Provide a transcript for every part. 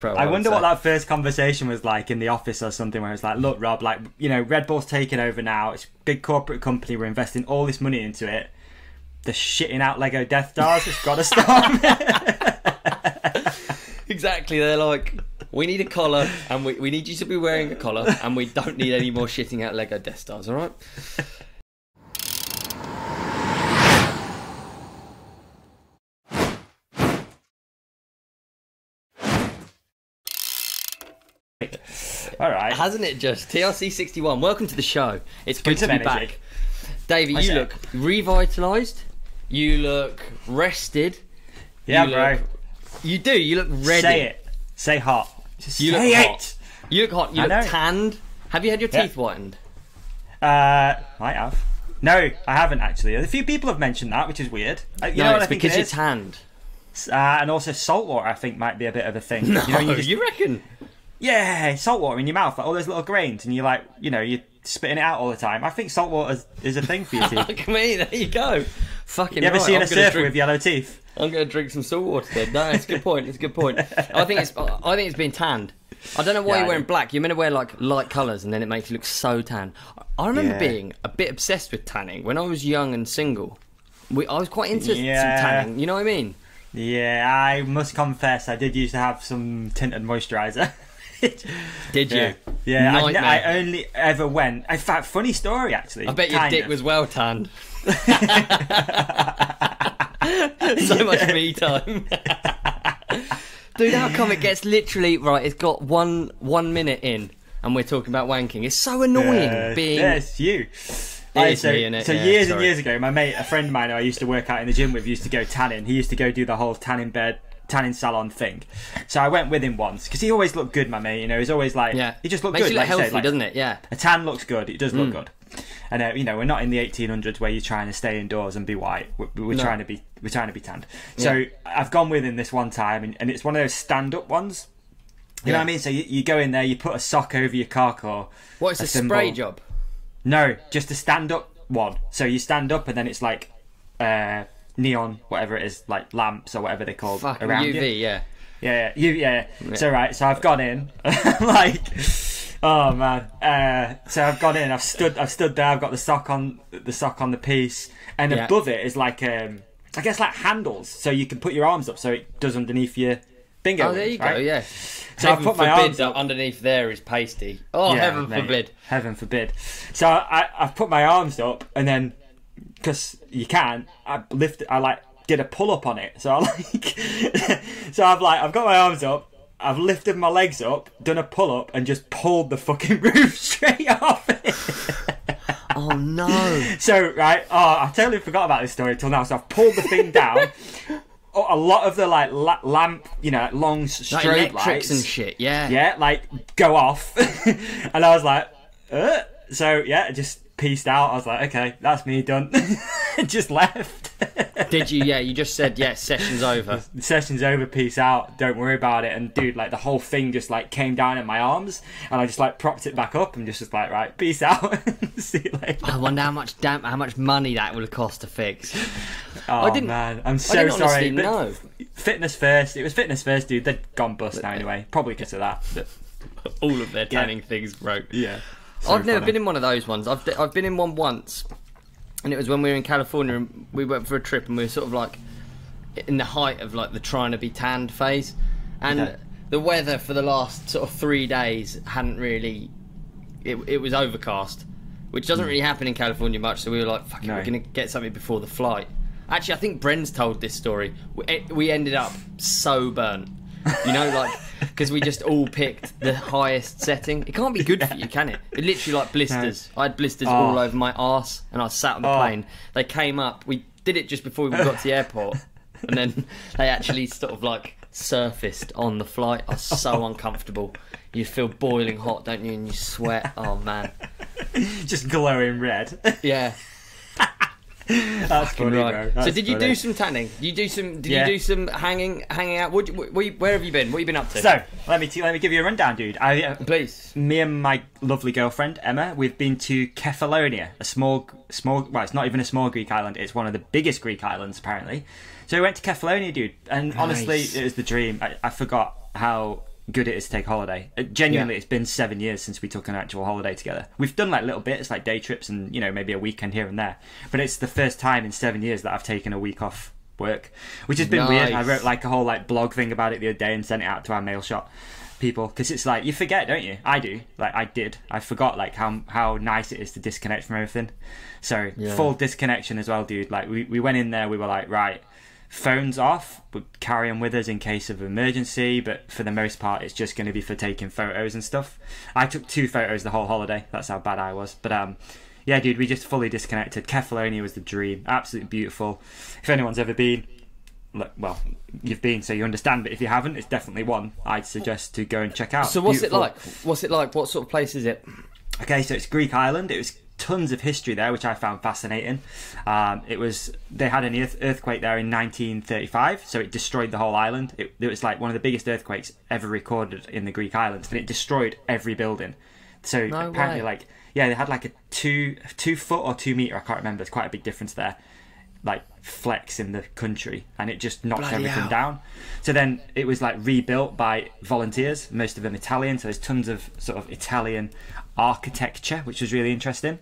I wonder what that first conversation was like in the office or something, where it's like, look, Rob, like, you know, Red Bull's taking over now. It's a big corporate company. We're investing all this money into it. They're shitting out Lego Death Stars. It's got to stop. Exactly. They're like, we need a collar, and we need you to be wearing a collar, and we don't need any more shitting out Lego Death Stars, all right? All right. Hasn't it just? TRC61, welcome to the show. It's good to be back. Davey, you look revitalised. You look rested. Yeah, bro. You do. You look ready. Say it. Say hot. You look hot. You look hot. You look tanned. Have you had your teeth whitened? Might have. No, I haven't actually. A few people have mentioned that, which is weird. You know what I think because it you're is? tanned. And also salt water, I think, might be a bit of a thing. No, you know, you reckon? Yeah, salt water in your mouth, like all those little grains, and you're like, you know, you're spitting it out all the time. I think salt water is a thing for your teeth. Look at me, there you go. Fucking You ever seen a surfer with yellow teeth? I'm going to drink some salt water then. No, it's a good point. It's a good point. I think it's been tanned. I don't know why you're wearing black. You're meant to wear like light colours, and then it makes you look so tan. I remember being a bit obsessed with tanning when I was young and single. I was quite into some tanning. You know what I mean? Yeah, I must confess, I did used to have some tinted moisturiser. Did you? Yeah, I only ever went. In fact, funny story actually. I bet your dick was well tanned. So much me time. Dude, how come it gets literally right? It's got one minute in, and we're talking about wanking. It's so annoying. Yeah, it's you. So years and years ago, my mate, a friend of mine who I used to work out in the gym with, used to go tanning. He used to go do the whole tanning salon thing. So I went with him once because he always looked good, my mate. You know, he's always like, he just looked Makes good. You look like healthy, doesn't it? Yeah. A tan looks good. It does look good. And you know, we're not in the 1800s where you're trying to stay indoors and be white. We're trying to be tanned. So I've gone with him this one time, and it's one of those stand-up ones. You know what I mean? So you go in there, you put a sock over your cock or what? It's a spray job? No, just a stand-up one. So you stand up, and then it's like neon, whatever it is, like lamps or whatever they call around UV, you. Yeah. So so I've gone in, like, oh man. So I've gone in. I've stood there. I've got the sock on the piece, and above it is like I guess like handles, so you can put your arms up, so it does underneath your finger. Oh, there you go. Yeah. So I put my arms up. Underneath there is pasty. Oh, yeah, heaven forbid. Heaven forbid. So I've put my arms up, and then because you can, I did a pull up on it. So I've got my arms up. I've lifted my legs up, done a pull up, and just pulled the fucking roof straight off it. Oh no! So I totally forgot about this story until now. So I've pulled the thing down. A lot of the like lamp, you know, long strobe lights and shit, yeah, like go off, and I was like, so yeah, just peaced out. I was like, okay, that's me done. Just left. Did you? Yeah, you just said, yeah, session's over. Session's over. Peace out. Don't worry about it. And dude, like the whole thing just like came down in my arms, and I just like propped it back up and just was like, right, peace out. See you later. I wonder how much money that would have cost to fix. Oh man, I'm so sorry. No. Fitness first. It was fitness first, dude. They'd gone bust now anyway. Probably because of that. All of their tanning things broke. Yeah. I've never been in one of those ones. I've been in one once, and it was when we were in California and we went for a trip, and we were sort of like in the height of like the trying to be tanned phase, and the weather for the last sort of 3 days hadn't really. It was overcast, which doesn't really happen in California much. So we were like, "Fuck it, we're gonna get something before the flight." Actually, I think Bren's told this story. We ended up so burnt. You know, like, because we just all picked the highest setting. It can't be good for you, can it? It literally like blisters. No. I had blisters all over my arse, and I sat on the plane. They came up. We did it just before we got to the airport, and then they actually sort of like surfaced on the flight. I was so uncomfortable. You feel boiling hot, don't you? And you sweat. Oh man, just glowing red. Yeah. That's funny, bro. So did you do some tanning? Did you do some hanging out? Where have you been? What have you been up to? So let me give you a rundown, dude. Please. Me and my lovely girlfriend Emma, we've been to Kefalonia, a small. Well, it's not even a small Greek island. It's one of the biggest Greek islands, apparently. So we went to Kefalonia, dude, and honestly, it was the dream. I forgot how good it is to take a holiday. Genuinely, it's been 7 years since we took an actual holiday together. We've done like little bits, like day trips and, you know, maybe a weekend here and there. But it's the first time in 7 years that I've taken a week off work, which has been weird. I wrote like a whole like blog thing about it the other day and sent it out to our mail shop people, because it's like, you forget, don't you? I do. Like, I forgot like how nice it is to disconnect from everything. So full disconnection as well, dude. Like we went in there, we were like, right, phones off, we'll carry them with us in case of emergency, but for the most part it's just going to be for taking photos and stuff. I took 2 photos the whole holiday. That's how bad I was. But yeah, dude, we just fully disconnected. Kefalonia was the dream. Absolutely beautiful. If anyone's ever been, well, you've been, so you understand, but if you haven't, it's definitely one I'd suggest to go and check out. So what's it like? What's it like? What sort of place is it? Okay, so it's Greek island. It was tons of history there, which I found fascinating. They had an earthquake there in 1935, so it destroyed the whole island. It was like one of the biggest earthquakes ever recorded in the Greek islands, and it destroyed every building. So apparently, like, yeah, they had like a 2 foot or 2 meter, I can't remember. It's quite a big difference there. Like flex in the country, and it just knocked everything down. So then it was like rebuilt by volunteers, most of them Italian. So there's tons of sort of Italian architecture, which was really interesting.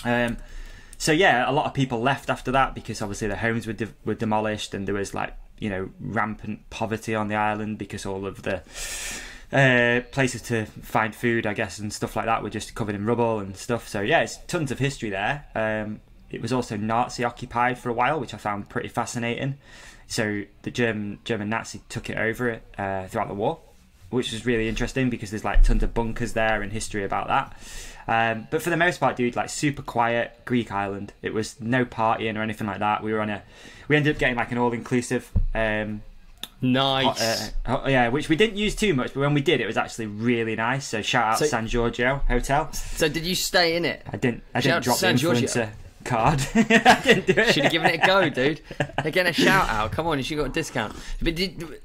So yeah, a lot of people left after that because obviously their homes were demolished, and there was like, you know, rampant poverty on the island because all of the places to find food, I guess, and stuff like that were just covered in rubble and stuff. So yeah, it's tons of history there. It was also Nazi occupied for a while, which I found pretty fascinating. So the German Nazi took it over throughout the war, which was really interesting because there's like tons of bunkers there and history about that. But for the most part, dude, like super quiet Greek island. It was no partying or anything like that. We ended up getting like an all-inclusive. Nice. Yeah, which we didn't use too much, but when we did, it was actually really nice. So shout out San Giorgio Hotel. So did you stay in it? I didn't drop the influencer card. I didn't do it. Should have given it a go, dude. Again, a shout out. Come on, you should have got a discount. But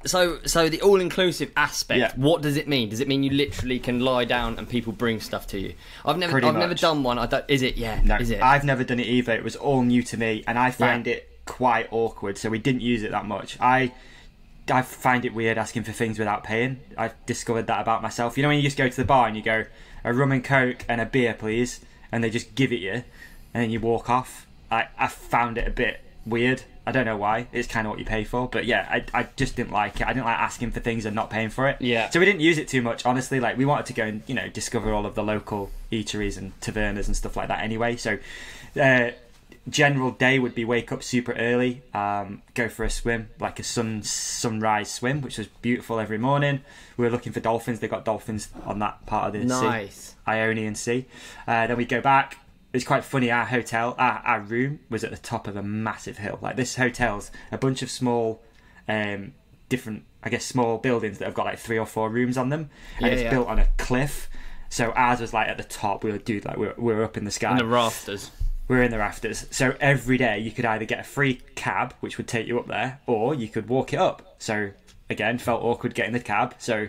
so the all-inclusive aspect, what does it mean? Does it mean you literally can lie down and people bring stuff to you? I've never done one. Is it? Yeah. No, is it? I've never done it either. It was all new to me, and I find it quite awkward. So we didn't use it that much. I find it weird asking for things without paying. I've discovered that about myself. You know when you just go to the bar and you go, a rum and coke and a beer, please, and they just give it you, and then you walk off. I found it a bit weird. I don't know why. It's kind of what you pay for. But yeah, I just didn't like it. I didn't like asking for things and not paying for it. Yeah. So we didn't use it too much, honestly. Like, we wanted to go and, you know, discover all of the local eateries and tavernas and stuff like that anyway. So general day would be wake up super early, go for a swim, like a sunrise swim, which was beautiful every morning. We were looking for dolphins. They got dolphins on that part of the sea, Ionian Sea. Then we go back. It's quite funny. Our hotel, our room was at the top of a massive hill. Like, this hotel's a bunch of small, different, I guess, small buildings that have got like 3 or 4 rooms on them, and it's built on a cliff. So ours was like at the top. We were up in the sky. In the rafters. We were in the rafters. So every day you could either get a free cab, which would take you up there, or you could walk it up. So again, felt awkward getting the cab. So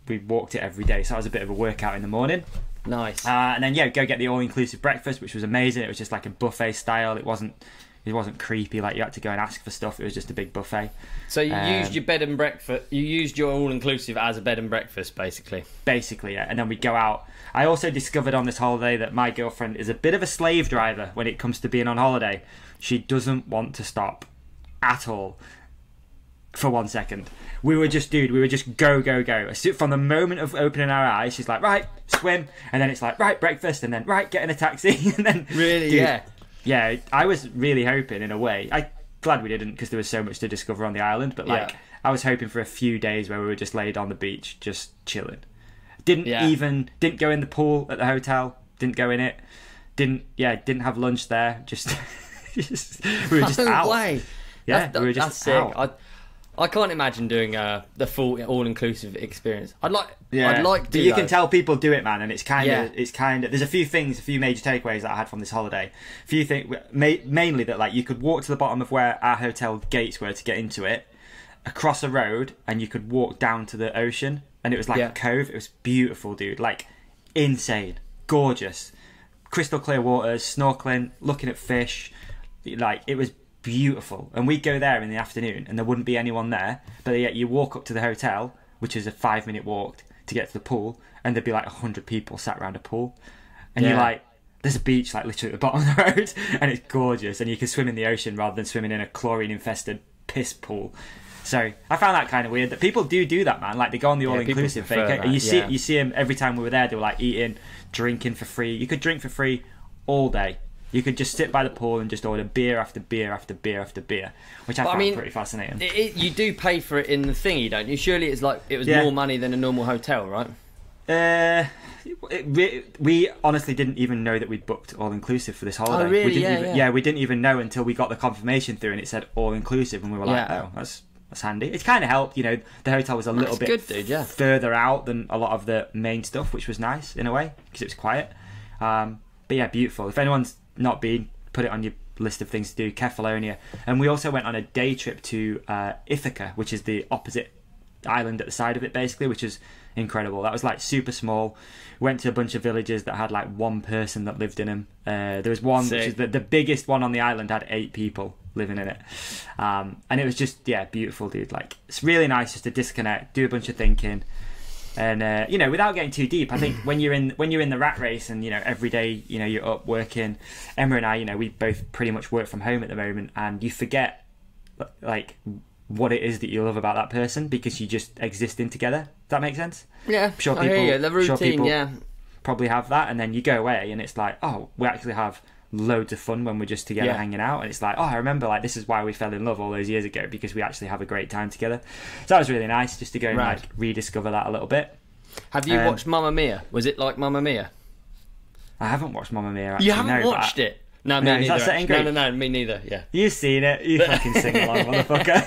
we walked it every day. So that was a bit of a workout in the morning. Nice. And then go get the all-inclusive breakfast, which was amazing. It was just like a buffet style. It wasn't creepy, like you had to go and ask for stuff. It was just a big buffet. So you used your bed and breakfast. You used your all-inclusive as a bed and breakfast, basically. Basically, yeah. And then we'd go out. I also discovered on this holiday that my girlfriend is a bit of a slave driver when it comes to being on holiday. She doesn't want to stop at all for 1 second. We were just go. From the moment of opening our eyes, she's like, right, swim, and then it's like, right, breakfast, and then right, get in a taxi, and then really, dude, yeah. I was really hoping, in a way. I'm glad we didn't, because there was so much to discover on the island. But like, I was hoping for a few days where we were just laid on the beach, just chilling. Didn't go in the pool at the hotel. Didn't go in it. Didn't have lunch there. Just we were just out. Way. Yeah, we were just sick. out. I can't imagine doing the full all-inclusive experience. I'd like to. You can tell people do it, man, and it's kind of. There's a few major takeaways that I had from this holiday. A few things, mainly that like you could walk to the bottom of where our hotel gates were to get into it, across a road, and you could walk down to the ocean, and it was like a cove. It was beautiful, dude. Like, insane, gorgeous, crystal clear waters, snorkeling, looking at fish. Like, it was beautiful. And we'd go there in the afternoon and there wouldn't be anyone there, but yet you walk up to the hotel which is a 5-minute walk to get to the pool, and there'd be like 100 people sat around a pool, and you're like, there's a beach like literally at the bottom of the road, and it's gorgeous, and you can swim in the ocean rather than swimming in a chlorine infested piss pool. So I found that kind of weird that people do that, man. Like, they go on the all-inclusive thing, and you see them every time we were there. They were like eating, drinking for free. You could drink for free all day. You could just sit by the pool and just order beer after beer after beer after beer, which I found pretty fascinating. You do pay for it in the thingy, don't you? Surely it's like it was more money than a normal hotel, right? We honestly didn't even know that we'd booked all-inclusive for this holiday. Oh, really? We didn't even know until we got the confirmation through and it said all-inclusive, and we were like, oh, that's handy. It's kind of helped, the hotel was a little bit further out than a lot of the main stuff, which was nice in a way because it was quiet. But yeah, beautiful. If anyone's not been, put it on your list of things to do. Kefalonia. And we also went on a day trip to Ithaca, which is the opposite island at the side of it, basically, which is incredible. That was like super small. Went to a bunch of villages that had like one person that lived in them. There was one, which is the biggest one on the island, had 8 people living in it, and it was just beautiful, dude. Like, it's really nice just to disconnect, do a bunch of thinking, and without getting too deep. I think when you're in the rat race, and every day you're up working. Emma and I, we both pretty much work from home at the moment, and you forget like what it is that you love about that person because you just existing together. Does that make sense? Yeah, I hear you. The routine, probably have that, and then you go away and it's like, oh, we actually have loads of fun when we're just together hanging out, and it's like, oh, I remember, like, this is why we fell in love all those years ago, because we actually have a great time together. So that was really nice, just to go and like rediscover that a little bit. Have you watched Mamma Mia? Was it like Mamma Mia? I haven't watched Mamma Mia, actually. You haven't watched it? No, me neither. No, me neither. Yeah, you've seen it. You fucking sing along, motherfucker.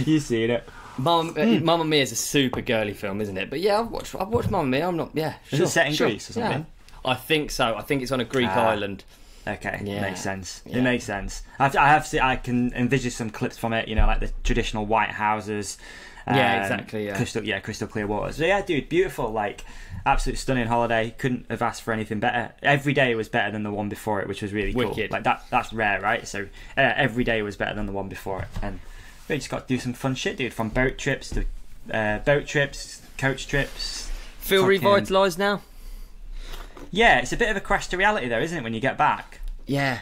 You've seen it. Mamma Mia is a super girly film, isn't it? But yeah, I've watched Mamma Mia. I'm not. Yeah, is it set in Greece or something? Yeah. I think so. I think it's on a Greek island. Okay, makes sense. Yeah. It makes sense. I can envisage some clips from it. Like the traditional white houses. Exactly. Yeah, crystal clear waters. So yeah, dude, beautiful. Like, absolute stunning holiday. Couldn't have asked for anything better. Every day was better than the one before it, which was really cool. Wicked. Like that's rare, right? So every day was better than the one before it, and we just got to do some fun shit, dude. From boat trips to coach trips. Feel revitalised now? Yeah, it's a bit of a crash to reality, though, isn't it, when you get back? Yeah,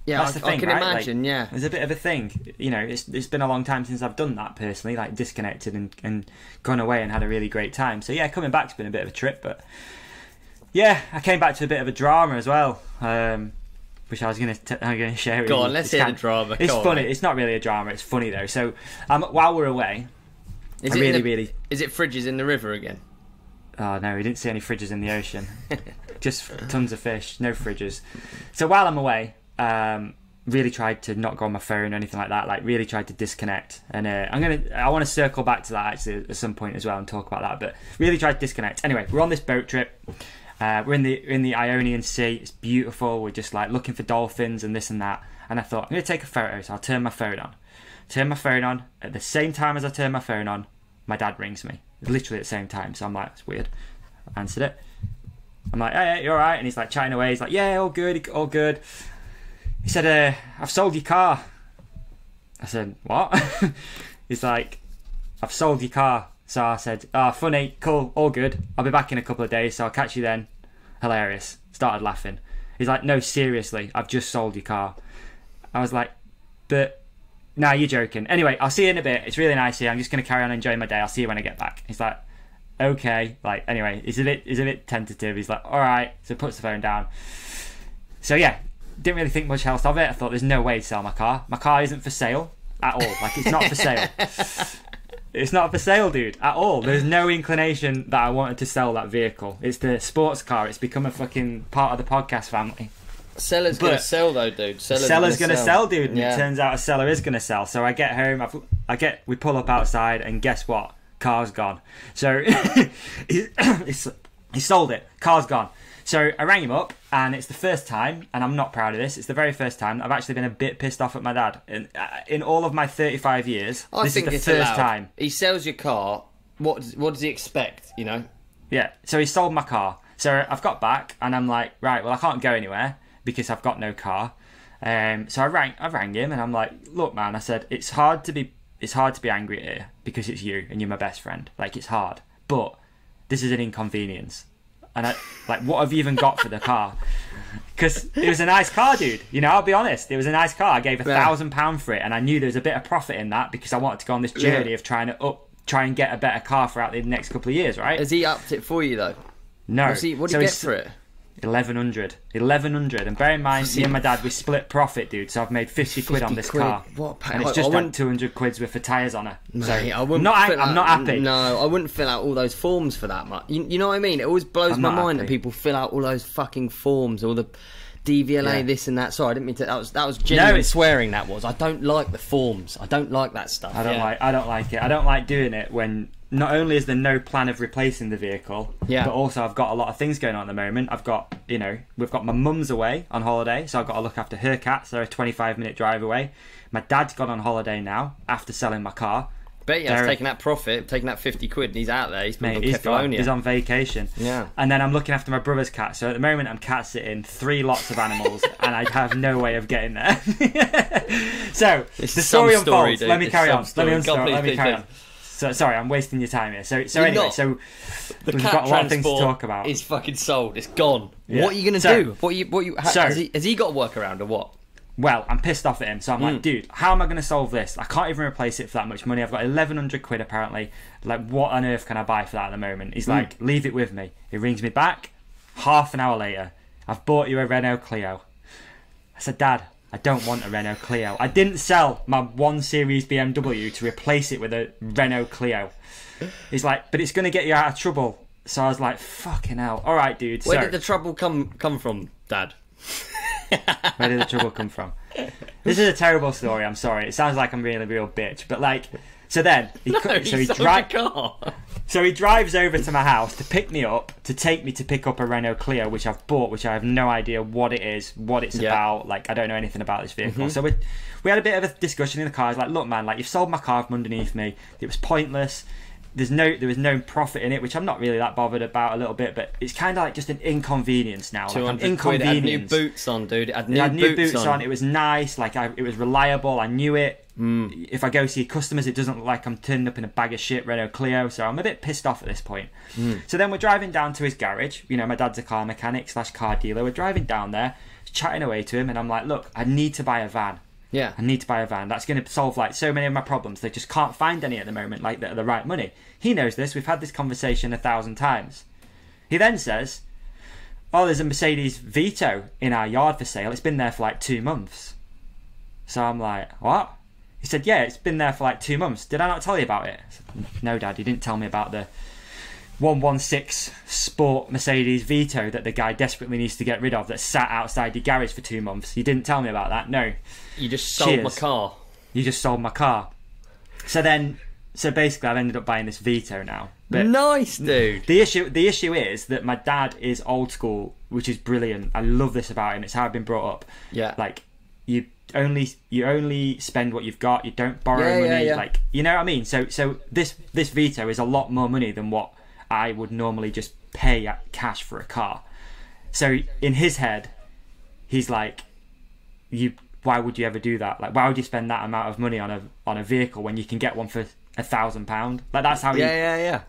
that's the thing, I can imagine. Like, there's a bit of a thing. It's been a long time since I've done that personally, like disconnected and gone away and had a really great time. So yeah, coming back's been a bit of a trip, but yeah, I came back to a bit of a drama as well, which I'm gonna share with you. Go on, let's hear the drama. It's funny. It's not really a drama. It's funny though. So while we're away, is it fridges in the river again? Oh no, we didn't see any fridges in the ocean. Just tons of fish, no fridges. So while I'm away, really tried to not go on my phone or anything like that. Like, really tried to disconnect. And I want to circle back to that actually at some point as well and talk about that. But really tried to disconnect. Anyway, we're on this boat trip. We're in the Ionian Sea. It's beautiful. We're just like looking for dolphins and this and that. And I thought, I'm going to take a photo, so I'll turn my phone on. At the same time as I turn my phone on, my dad rings me. Literally at the same time. So I'm like, it's weird. I answered it. I'm like, hey, you alright? And he's like chatting away. He's like, yeah, all good, all good. He said, I've sold your car. I said, what? He's like, I've sold your car. So I said, funny, cool, all good. I'll be back in a couple of days, so I'll catch you then. Hilarious. Started laughing. He's like, no, seriously, I've just sold your car. I was like, but, nah, you're joking. Anyway, I'll see you in a bit. It's really nice here. I'm just going to carry on enjoying my day. I'll see you when I get back. He's like, okay. Like, anyway, he's a bit tentative. He's like, all right. So puts the phone down. So yeah, didn't really think much else of it. I thought, there's no way to sell my car. My car isn't for sale at all. Like, it's not for sale. It's not for sale, dude, at all. There's no inclination that I wanted to sell that vehicle. It's the sports car. It's become a fucking part of the podcast family. Seller's going to sell, though, dude. Seller's going to sell, dude. And it turns out a seller is going to sell. So I get home, we pull up outside, and guess what? Car's gone. So he sold it. Car's gone. So I rang him up, and it's the first time, and I'm not proud of this, it's the very first time I've actually been a bit pissed off at my dad. In all of my 35 years, this is the first time. He sells your car, what does he expect, you know? Yeah, so he sold my car. So I've got back, and I'm like, right, well, I can't go anywhere because I've got no car. So I rang him, and I'm like, look, man, I said, it's hard to be it's hard to be angry here because it's you and you're my best friend. Like, it's hard, but this is an inconvenience. And what have you even got for the car? Because it was a nice car, dude. You know, I'll be honest. It was a nice car. I gave £1,000 for it, and I knew there was a bit of profit in that because I wanted to go on this journey of trying and get a better car throughout the next couple of years, right? Has he upped it for you though? No. What did he get for it? 1,100, and bear in mind, me and my dad, we split profit, dude. So I've made 50 quid on this car, and it's just got 200 quid's worth of tyres on her. So I'm not happy. No, I wouldn't fill out all those forms for that much. You know what I mean? It always blows my mind that people fill out all those fucking forms, all the DVLA, this and that. Sorry, I didn't mean to. That was genuine swearing. That was. I don't like the forms. I don't like that stuff. I don't like it. I don't like doing it when. Not only is there no plan of replacing the vehicle, but also I've got a lot of things going on at the moment. I've got, we've got my mum's away on holiday, so I've got to look after her cats. They're a 25-minute drive away. My dad's gone on holiday now after selling my car. Bet you he's taking that profit, taking that 50 quid, and he's out there. He's he's on vacation. Yeah. And then I'm looking after my brother's cat. So at the moment I'm cat sitting 3 lots of animals, and I have no way of getting there. So the story unfolds. Let me carry on. Let me carry on. So sorry, I'm wasting your time here. So anyway, so we've got a lot of things to talk about. It's fucking sold. It's gone. Yeah. What are you going to do? Has he got a workaround or what? Well, I'm pissed off at him. So I'm like, dude, how am I going to solve this? I can't even replace it for that much money. I've got 1,100 quid apparently. Like, what on earth can I buy for that at the moment? He's like, leave it with me. He rings me back. Half an hour later, I've bought you a Renault Clio. I said, Dad, I don't want a Renault Clio. I didn't sell my 1 Series BMW to replace it with a Renault Clio. He's like, but it's going to get you out of trouble. So I was like, fucking hell. All right, dude. Where did the trouble come from, Dad? Where did the trouble come from? This is a terrible story. I'm sorry. It sounds like I'm being a real bitch. But like, so then he drives over to my house to pick me up, to take me to pick up a Renault Clio, which I've bought, which I have no idea what it is, what it's about. Like, I don't know anything about this vehicle. So we had a bit of a discussion in the car. I was like, look, man, like, you've sold my car from underneath me. It was pointless. There was no profit in it, which I'm not really that bothered about a little bit, but it's kind of like just an inconvenience now. 200 quid. It had new boots on, dude. It had new boots on. It was nice. Like, it was reliable. I knew it. If I go see customers, it doesn't look like I'm turning up in a bag of shit Renault Clio, so I'm a bit pissed off at this point. So then we're driving down to his garage. You know, my dad's a car mechanic / car dealer. We're driving down there, chatting away to him, and I'm like, look, I need to buy a van. Yeah. I need to buy a van. That's going to solve like so many of my problems. They just can't find any at the moment, like the right money. He knows this. We've had this conversation 1,000 times. He then says, oh, there's a Mercedes Vito in our yard for sale. It's been there for like 2 months. So I'm like, what? He said, yeah, it's been there for like 2 months. Did I not tell you about it? I said, no, Dad, you didn't tell me about the 116 Sport Mercedes Vito that the guy desperately needs to get rid of that sat outside your garage for 2 months. You didn't tell me about that. No. You just sold my car. You just sold my car. So basically I've ended up buying this Vito now. But nice, dude. The issue is that my dad is old school, which is brilliant. I love this about him. It's how I've been brought up. Yeah. Like, you only spend what you've got. You don't borrow money. Yeah. Like, you know what I mean? So this Vito is a lot more money than what I would normally just pay at cash for a car. So in his head, he's like, why would you ever do that? Like, why would you spend that amount of money on a vehicle when you can get one for £1,000? Like, that's how yeah.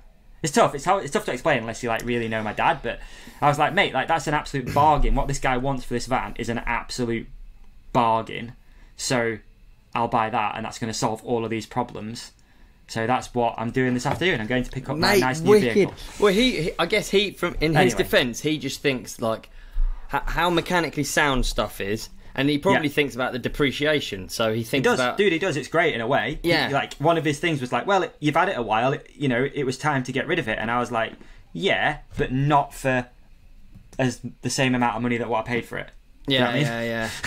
It's tough. It's tough to explain unless you like really know my dad. But I was like, mate, like, that's an absolute bargain. What this guy wants for this van is an absolute bargain. So I'll buy that, and that's going to solve all of these problems. So that's what I'm doing this afternoon. I'm going to pick up my nice new vehicle. Well, I guess his defence, he just thinks like how mechanically sound stuff is, and he probably thinks about the depreciation. So he thinks about. Dude, he does. It's great in a way. Yeah. Like, one of his things was like, well, you've had it a while. It was time to get rid of it, and I was like, yeah, but not for as the same amount of money that what I paid for it. Yeah.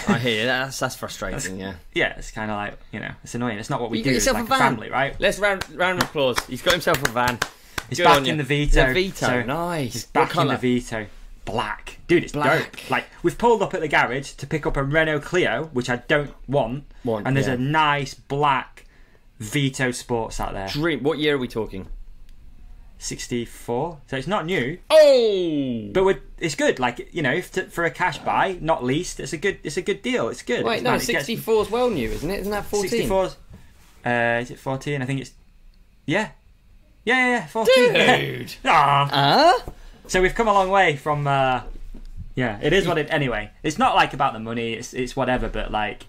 I hear you. That's frustrating. Yeah, it's kind of like, it's annoying. It's not what we do. It's like a family, right? Let's round of applause. He's got himself a van. He's back in the Vito. The Vito, so nice. He's back in the Vito. Black, dude. It's dope. Like, we've pulled up at the garage to pick up a Renault Clio, which I don't want, and there's a nice black Vito Sports out there. Dream. What year are we talking? 64, so it's not new. Oh, but it's good. Like, for a cash buy, not least, it's a good deal. It's good. Wait, no, 64 is well new, isn't it? Isn't that 14? 64's Is it 14? I think it's... Yeah. Yeah, 14. Dude! So we've come a long way from... yeah, it is what it... Anyway, it's not like about the money, it's whatever, but like...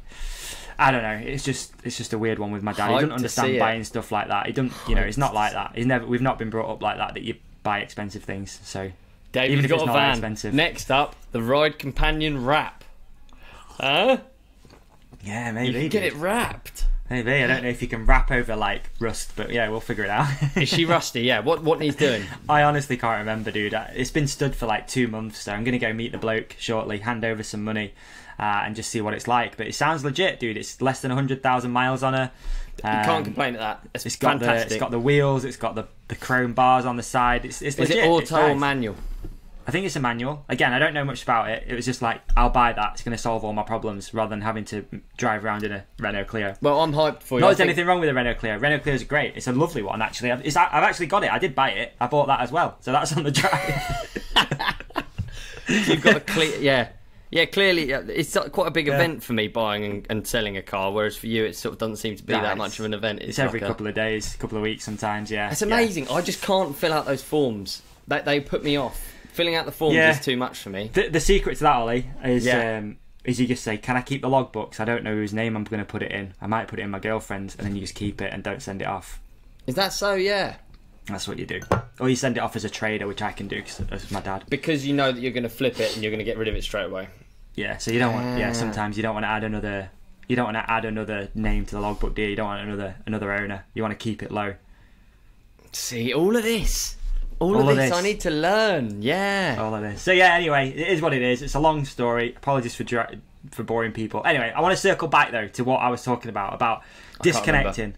I don't know. It's just a weird one with my dad. He doesn't understand buying stuff like that. He doesn't, it's not like that. We've not been brought up like that you buy expensive things. So Dave, even you've if got it's a not that van. expensive. Next up, the Ride Companion wrap. Yeah, maybe. You can get it wrapped. Maybe. I don't know if you can wrap over like rust, but yeah, we'll figure it out. Is she rusty? Yeah. What needs doing? I honestly can't remember, dude. It's been stood for like 2 months, so I'm gonna go meet the bloke shortly, hand over some money. And just see what it's like, but it sounds legit, dude. It's less than 100,000 miles on her. You can't complain at that. It's fantastic. It's got the wheels. It's got the chrome bars on the side. It's legit. Is it auto or manual? I think it's a manual. Again, I don't know much about it. It was just like, I'll buy that. It's going to solve all my problems rather than having to drive around in a Renault Clio. Well, I'm hyped for you. Not that there's anything wrong with a Renault Clio. Renault Clio is great. It's a lovely one, actually. I've actually got it. I did buy it. I bought that as well. So that's on the drive. You've got a clear... Yeah. Yeah, clearly, it's quite a big event for me buying and selling a car, whereas for you it sort of doesn't seem to be that much of an event. It's every couple of days, couple of weeks sometimes, yeah. It's amazing. I just can't fill out those forms. They put me off. Filling out the forms is too much for me. The secret to that, Ollie, is you just say, can I keep the logbooks? I don't know whose name I'm going to put it in. I might put it in my girlfriend's, and then you just keep it and don't send it off. Is that so? Yeah. That's what you do. Or you send it off as a trader, which I can do because that's my dad. Because you know that you're going to flip it and you're going to get rid of it straight away. Yeah, so you don't want. Yeah, sometimes you don't want to add another. You don't want to add another name to the logbook, do you? You don't want another owner. You want to keep it low. See, all of this I need to learn. Yeah, all of this. So yeah, anyway, it is what it is. It's a long story. Apologies for boring people. Anyway, I want to circle back though to what I was talking about disconnecting.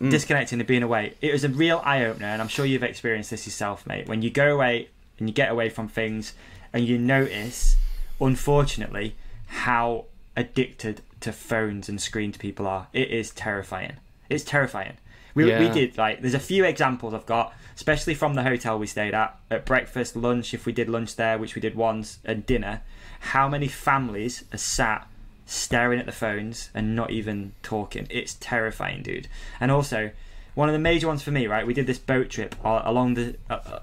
Disconnecting and being away. It was a real eye opener, and I'm sure you've experienced this yourself, mate. When you go away and you get away from things, and you notice, unfortunately, how addicted to phones and screens people are. It is terrifying. It's terrifying. We did, like, there's a few examples I've got, especially from the hotel we stayed at breakfast, lunch, if we did lunch there, which we did once, and dinner, how many families are sat staring at the phones and not even talking. It's terrifying, dude. And also, one of the major ones for me, right, we did this boat trip along the,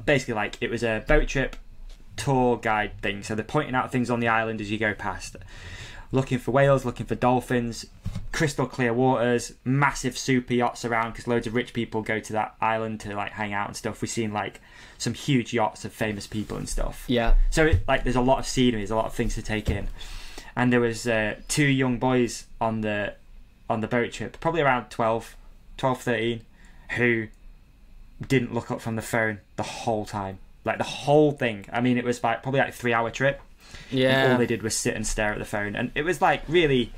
basically, like, it was a boat trip tour guide thing, so they're pointing out things on the island as you go past, looking for whales, looking for dolphins, crystal clear waters, massive super yachts around because loads of rich people go to that island to like hang out and stuff. We've seen like some huge yachts of famous people and stuff. Yeah, so there's a lot of scenery, there's a lot of things to take in, and there was 2 young boys on the boat trip, probably around 12, 13, who didn't look up from the phone the whole time. Like the whole thing. I mean, it was like probably like a 3-hour trip. Yeah. And all they did was sit and stare at the phone, and it was like really,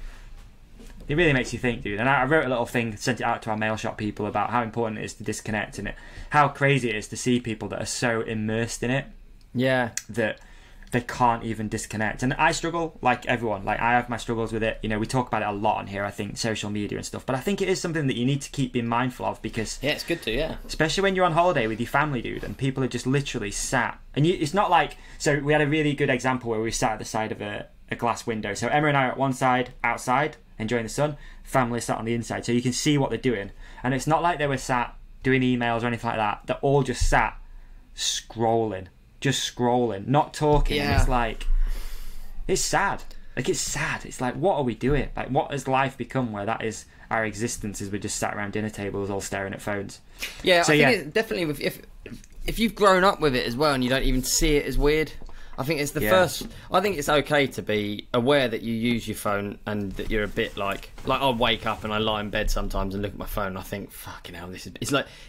it really makes you think, dude. And I wrote a little thing, sent it out to our mail shop people about how important it is to disconnect and how crazy it is to see people that are so immersed in it. Yeah. That they can't even disconnect. And I struggle, like everyone. Like I have my struggles with it. You know, we talk about it a lot on here, I think, social media and stuff. But I think it is something that you need to keep being mindful of because... Yeah, it's good to, yeah. Especially when you're on holiday with your family, dude, and people are just literally sat. And it's not like... So we had a really good example where we sat at the side of a glass window. So Emma and I are at one side, outside, enjoying the sun. Family sat on the inside. So you can see what they're doing. And it's not like they were sat doing emails or anything like that. They're all just sat scrolling. Just scrolling, not talking. Yeah. And it's like, it's sad. Like, it's sad. It's like, what are we doing? Like, what has life become where that is our existence, is we're just sat around dinner tables all staring at phones? Yeah, so, I think it's definitely, if you've grown up with it as well and you don't even see it as weird, I think it's the first... I think it's okay to be aware that you use your phone and that you're a bit like I'll wake up and I lie in bed sometimes and look at my phone and I think, fucking hell, this is...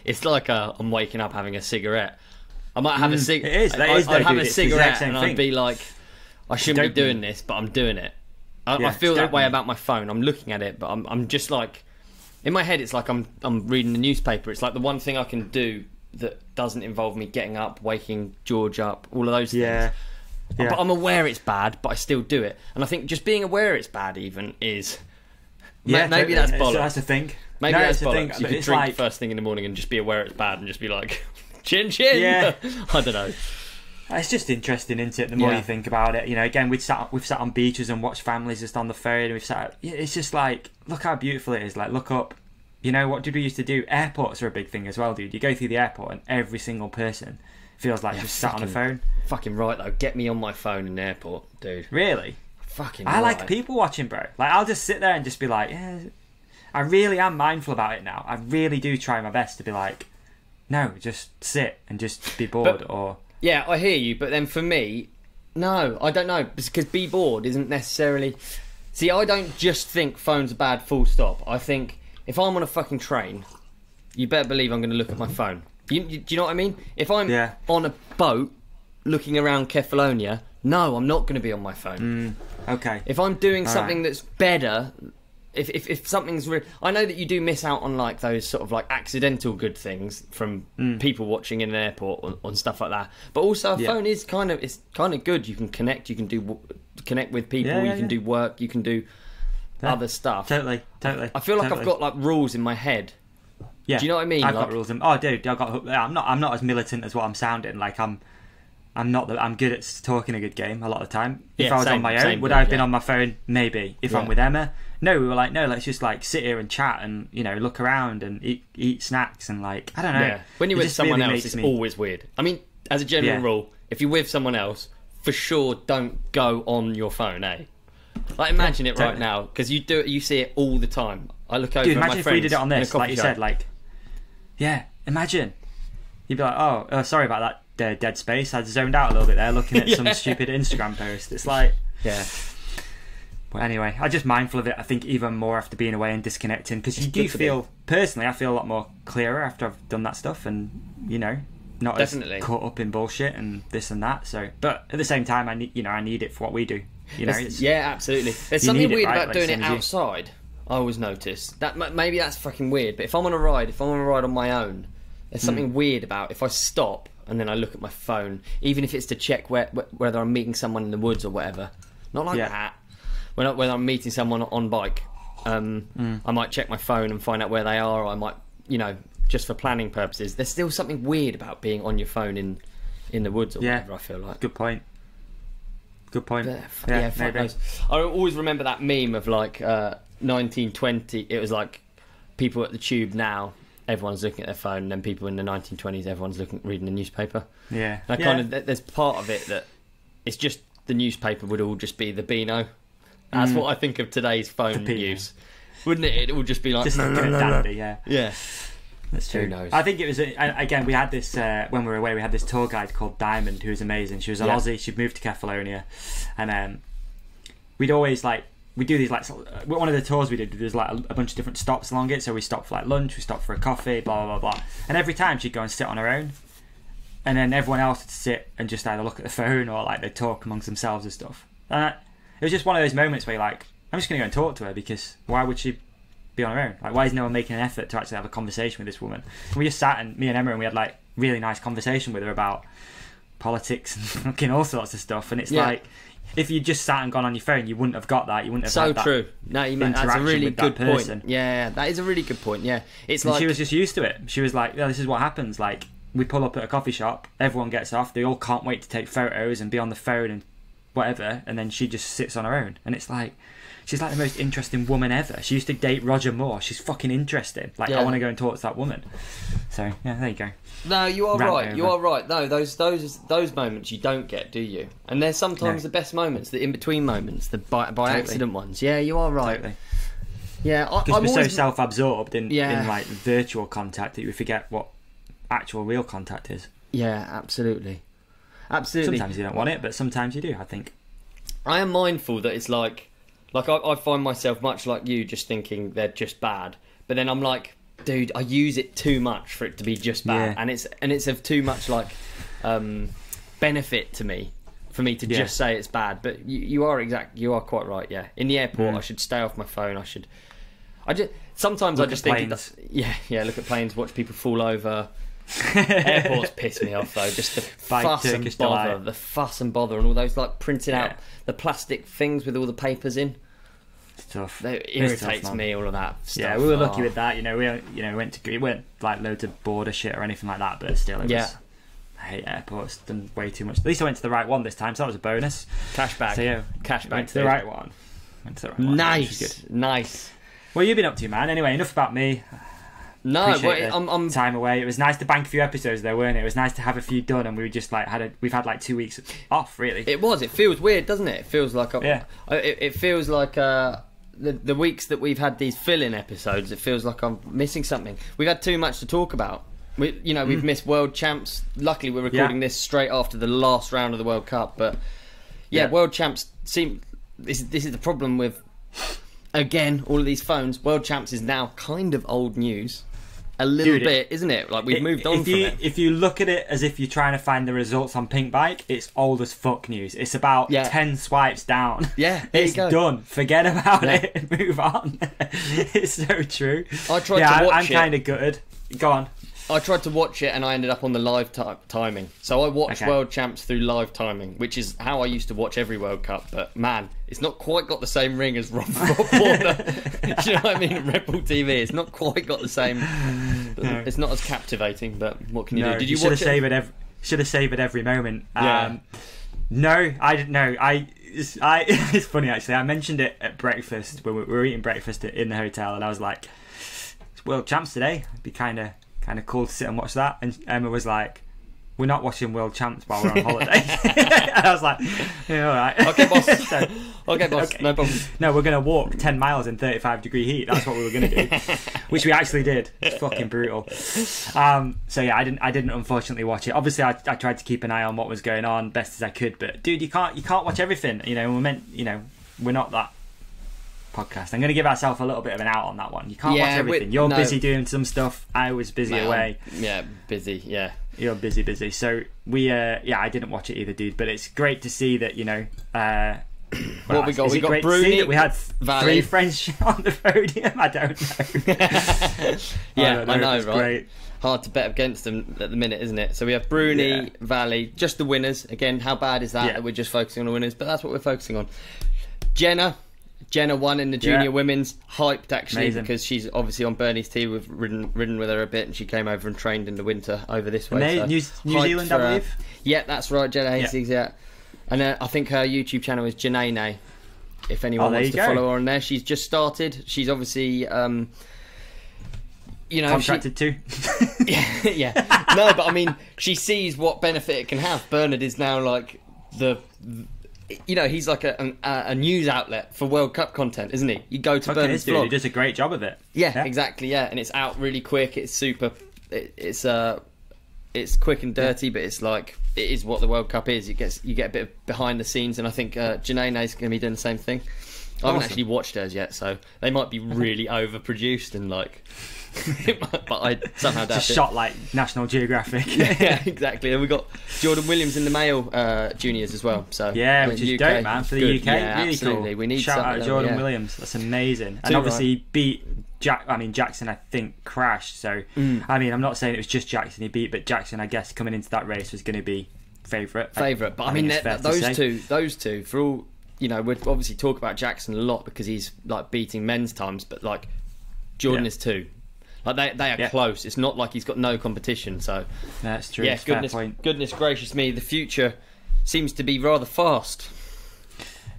It's like I'm waking up having a cigarette. I might have a cigarette. I'd have a cigarette and I'd be like, I shouldn't be doing this, but I'm doing it. I feel that way about my phone. I'm looking at it, but I'm just like, in my head, it's like I'm reading the newspaper. It's like the one thing I can do that doesn't involve me getting up, waking George up, all of those things. Yeah. But I'm aware it's bad, but I still do it. And I think just being aware it's bad even is... Yeah, maybe that's bollocks. That's the thing. Maybe that's bollocks. You could drink first thing in the morning and just be aware it's bad and just be like... Chin chin. Yeah. I don't know. It's just interesting, isn't it? The more you think about it, you know. Again, we've sat on beaches and watched families just on the phone. It's just like, look how beautiful it is. Like, look up, you know, what did we used to do? Airports are a big thing as well, dude. You go through the airport and every single person feels like just sat on a phone. Fucking right, though. Get me on my phone in the airport, dude. Really? Fucking I like people watching, bro. Like, I'll just sit there and just be like, yeah. I really am mindful about it now. I really do try my best to be like, no, just sit and just be bored. Or yeah, I hear you, but then for me, no, I don't know, because be bored isn't necessarily... See, I don't just think phones are bad, full stop. I think if I'm on a fucking train, you better believe I'm going to look at my phone. Do you know what I mean? If I'm on a boat looking around Kefalonia, no, I'm not going to be on my phone. Okay. If I'm doing something that's better... If something's real, I know that you do miss out on like those sort of like accidental good things from people watching in an airport on stuff like that. But also, a phone is kind of good. You can connect. You can connect with people. You can do work. You can do other stuff. Totally. I feel like I've got like rules in my head. Yeah. Do you know what I mean? I've got rules. Oh, dude, I'm not as militant as what I'm sounding. Like I'm good at talking a good game a lot of the time. If I was on my own, would I have been on my phone? Maybe. If I'm with Emma. No, we were like, no, let's just like sit here and chat and, you know, look around and eat snacks and like, I don't know. Yeah. When you're with someone else, it's always weird. I mean, as a general rule, if you're with someone else, for sure, don't go on your phone, eh? Like, imagine it right now, because you see it all the time. I look over at my friends. Imagine if we did it on this, like you said, like, imagine. You'd be like, oh, sorry about that dead space. I zoned out a little bit there looking at some stupid Instagram post. It's like, But anyway, I'm just mindful of it, I think, even more after being away and disconnecting, because you do feel, personally, I feel a lot more clearer after I've done that stuff and, you know, not as caught up in bullshit and this and that. So, but at the same time, I need it for what we do. You know, absolutely. There's something weird about doing it outside. I always notice that maybe that's fucking weird. But if I'm on a ride on my own, there's something weird about if I stop and then I look at my phone, even if it's to check whether I'm meeting someone in the woods or whatever. Not like that. When I'm meeting someone on bike, I might check my phone and find out where they are, or I might, you know, just for planning purposes. There's still something weird about being on your phone in the woods or whatever, I feel like. Good point. Fuck maybe. Those. I always remember that meme of like 1920. It was like people at the tube now, everyone's looking at their phone, and then people in the 1920s, everyone's reading the newspaper. Yeah. And kind of, there's part of it that it's just the newspaper would all just be the Beano. That's what I think of today's phone use, wouldn't it? It would just be like... Just dandy, Yeah. That's true. Who knows? I think it was... again, we had this... when we were away, we had this tour guide called Diamond, who was amazing. She was an Aussie. She'd moved to Kefalonia. And we'd always, like... We do these, like... One of the tours we did, there was, like, a bunch of different stops along it. So we stopped for, like, lunch. We stopped for a coffee, blah, blah, blah, blah. And every time she'd go and sit on her own. And then everyone else would sit and just either look at the phone or, like, they'd talk amongst themselves and stuff. It was just one of those moments where you're like, I'm just going to go and talk to her, because why would she be on her own? Like, why is no one making an effort to actually have a conversation with this woman? And we just sat, and me and Emma, and we had like really nice conversation with her about politics and fucking all sorts of stuff. And it's like, if you just sat and gone on your phone, you wouldn't have got that. You wouldn't have had that. So true. No, that's a really good point. Yeah, that is a really good point. Yeah, it's like, she was just used to it. She was like, this is what happens. Like, we pull up at a coffee shop, everyone gets off, they all can't wait to take photos and be on the phone and whatever, and then she just sits on her own, and it's like, she's like the most interesting woman ever. She used to date Roger Moore. She's fucking interesting. Like, I want to go and talk to that woman. So there you go. No, you are right. You are right. No, those moments you don't get, do you? And they're sometimes the best moments, the in between moments, the by accident ones. Yeah, you are right. Totally. Yeah, because we're so self-absorbed in like virtual contact that we forget what actual real contact is. Yeah, absolutely. Sometimes you don't want it, but sometimes you do, I think. I am mindful that it's like I find myself much like you, just thinking they're just bad, but then I'm like, dude, I use it too much for it to be just bad, and it's of too much like benefit to me for me to just say it's bad. But you are quite right. Yeah, in the airport, I should stay off my phone. Sometimes I just think, look at planes, watch people fall over. Airports piss me off though, just the fuss and bother and all those like printing out the plastic things with all the papers in. It's tough. It irritates me, all of that stuff. Yeah, we were lucky with that, you know. We weren't like loads of border shit or anything like that, but still it was, I hate airports, done way too much. At least I went to the right one this time, so that was a bonus. Cashback. So cashback. Went to the right one. Nice. What have you been up to, man? Anyway, enough about me. No, appreciate the time away. It was nice to bank a few episodes though, weren't it? It was nice to have a few done, and we were just like we've had like 2 weeks off, really. It was. It feels weird, doesn't it? It feels like it feels like the weeks that we've had these fill-in episodes. It feels like I'm missing something. We've had too much to talk about. We've missed World Champs. Luckily, we're recording this straight after the last round of the World Cup. But World Champs seem. This is the problem with. Again, all of these phones. World Champs is now kind of old news. A little bit, isn't it? Like, we've moved on from it. If you look at it as if you're trying to find the results on Pink Bike, it's old as fuck news. It's about 10 swipes down. Yeah, it's done. Forget about it and move on. It's so true. I tried to watch I'm kind of gutted. Go on. I tried to watch it and I ended up on the live timing. So I watched World Champs through live timing, which is how I used to watch every World Cup. But man, it's not quite got the same ring as Rob Warner. Do you know what I mean? Red Bull TV. It's not quite got the same. No. It's not as captivating. But what can you do? Did you watch it? Should have savoured every moment. Yeah. No, I didn't know. It's funny actually. I mentioned it at breakfast when we were eating breakfast in the hotel, and I was like, "It's World Champs today. It'd be kind of cool to sit and watch that." And Emma was like, "We're not watching World Champs while we're on holiday." And I was like, "Yeah, all right." Okay, boss. Okay, boss. Okay. No problem. No, we're going to walk 10 miles in 35-degree heat. That's what we were going to do. Which we actually did. It's fucking brutal. So yeah, I didn't unfortunately watch it. Obviously, I tried to keep an eye on what was going on best as I could. But dude, you can't watch everything. We're not that podcast. I'm going to give ourselves a little bit of an out on that one. You can't watch everything. You're busy doing some stuff. I was busy away. Busy. Yeah, you're busy. So I didn't watch it either, dude. But it's great to see that what we got? We got Bruni. We had three French on the podium. I don't know. I know, right? Great. Hard to bet against them at the minute, isn't it? So we have Bruni, Valley, just the winners. Again, how bad is that we're just focusing on the winners? But that's what we're focusing on. Jenna won in the junior women's. Hyped actually. Amazing. Because she's obviously on Beney's team. We've ridden with her a bit, and she came over and trained in the winter over this way. So New Zealand, I believe. Yeah, that's right. Jenna Hastings. Yeah. And I think her YouTube channel is Janae. If anyone wants to follow her on there, she's just started. She's obviously, contracted too. yeah. No, but I mean, she sees what benefit it can have. Bernard is now like he's like a news outlet for World Cup content, isn't he? You go to Bernard's vlog. He does a great job of it. Yeah, exactly. Yeah, and it's out really quick. It's super. It's quick and dirty, but it's like it is what the World Cup is. You get a bit of behind the scenes, and I think Janae's going to be doing the same thing. I haven't actually watched hers yet, so they might be really overproduced and like. But I somehow doubt it's shot like National Geographic. Yeah, exactly. And we got Jordan Williams in the male juniors as well. So which is dope, man, for the UK. Yeah, really absolutely. Cool. We need shout out Jordan Williams. That's amazing. And obviously he beat Jackson, I think, crashed. So I mean, I'm not saying it was just Jackson he beat, but Jackson, I guess, coming into that race was going to be favourite. But I mean, those two, for all we'd obviously talk about Jackson a lot because he's like beating men's times, but like Jordan is too. Like they are close. It's not like he's got no competition. So that's true. Yeah, goodness gracious me, the future seems to be rather fast.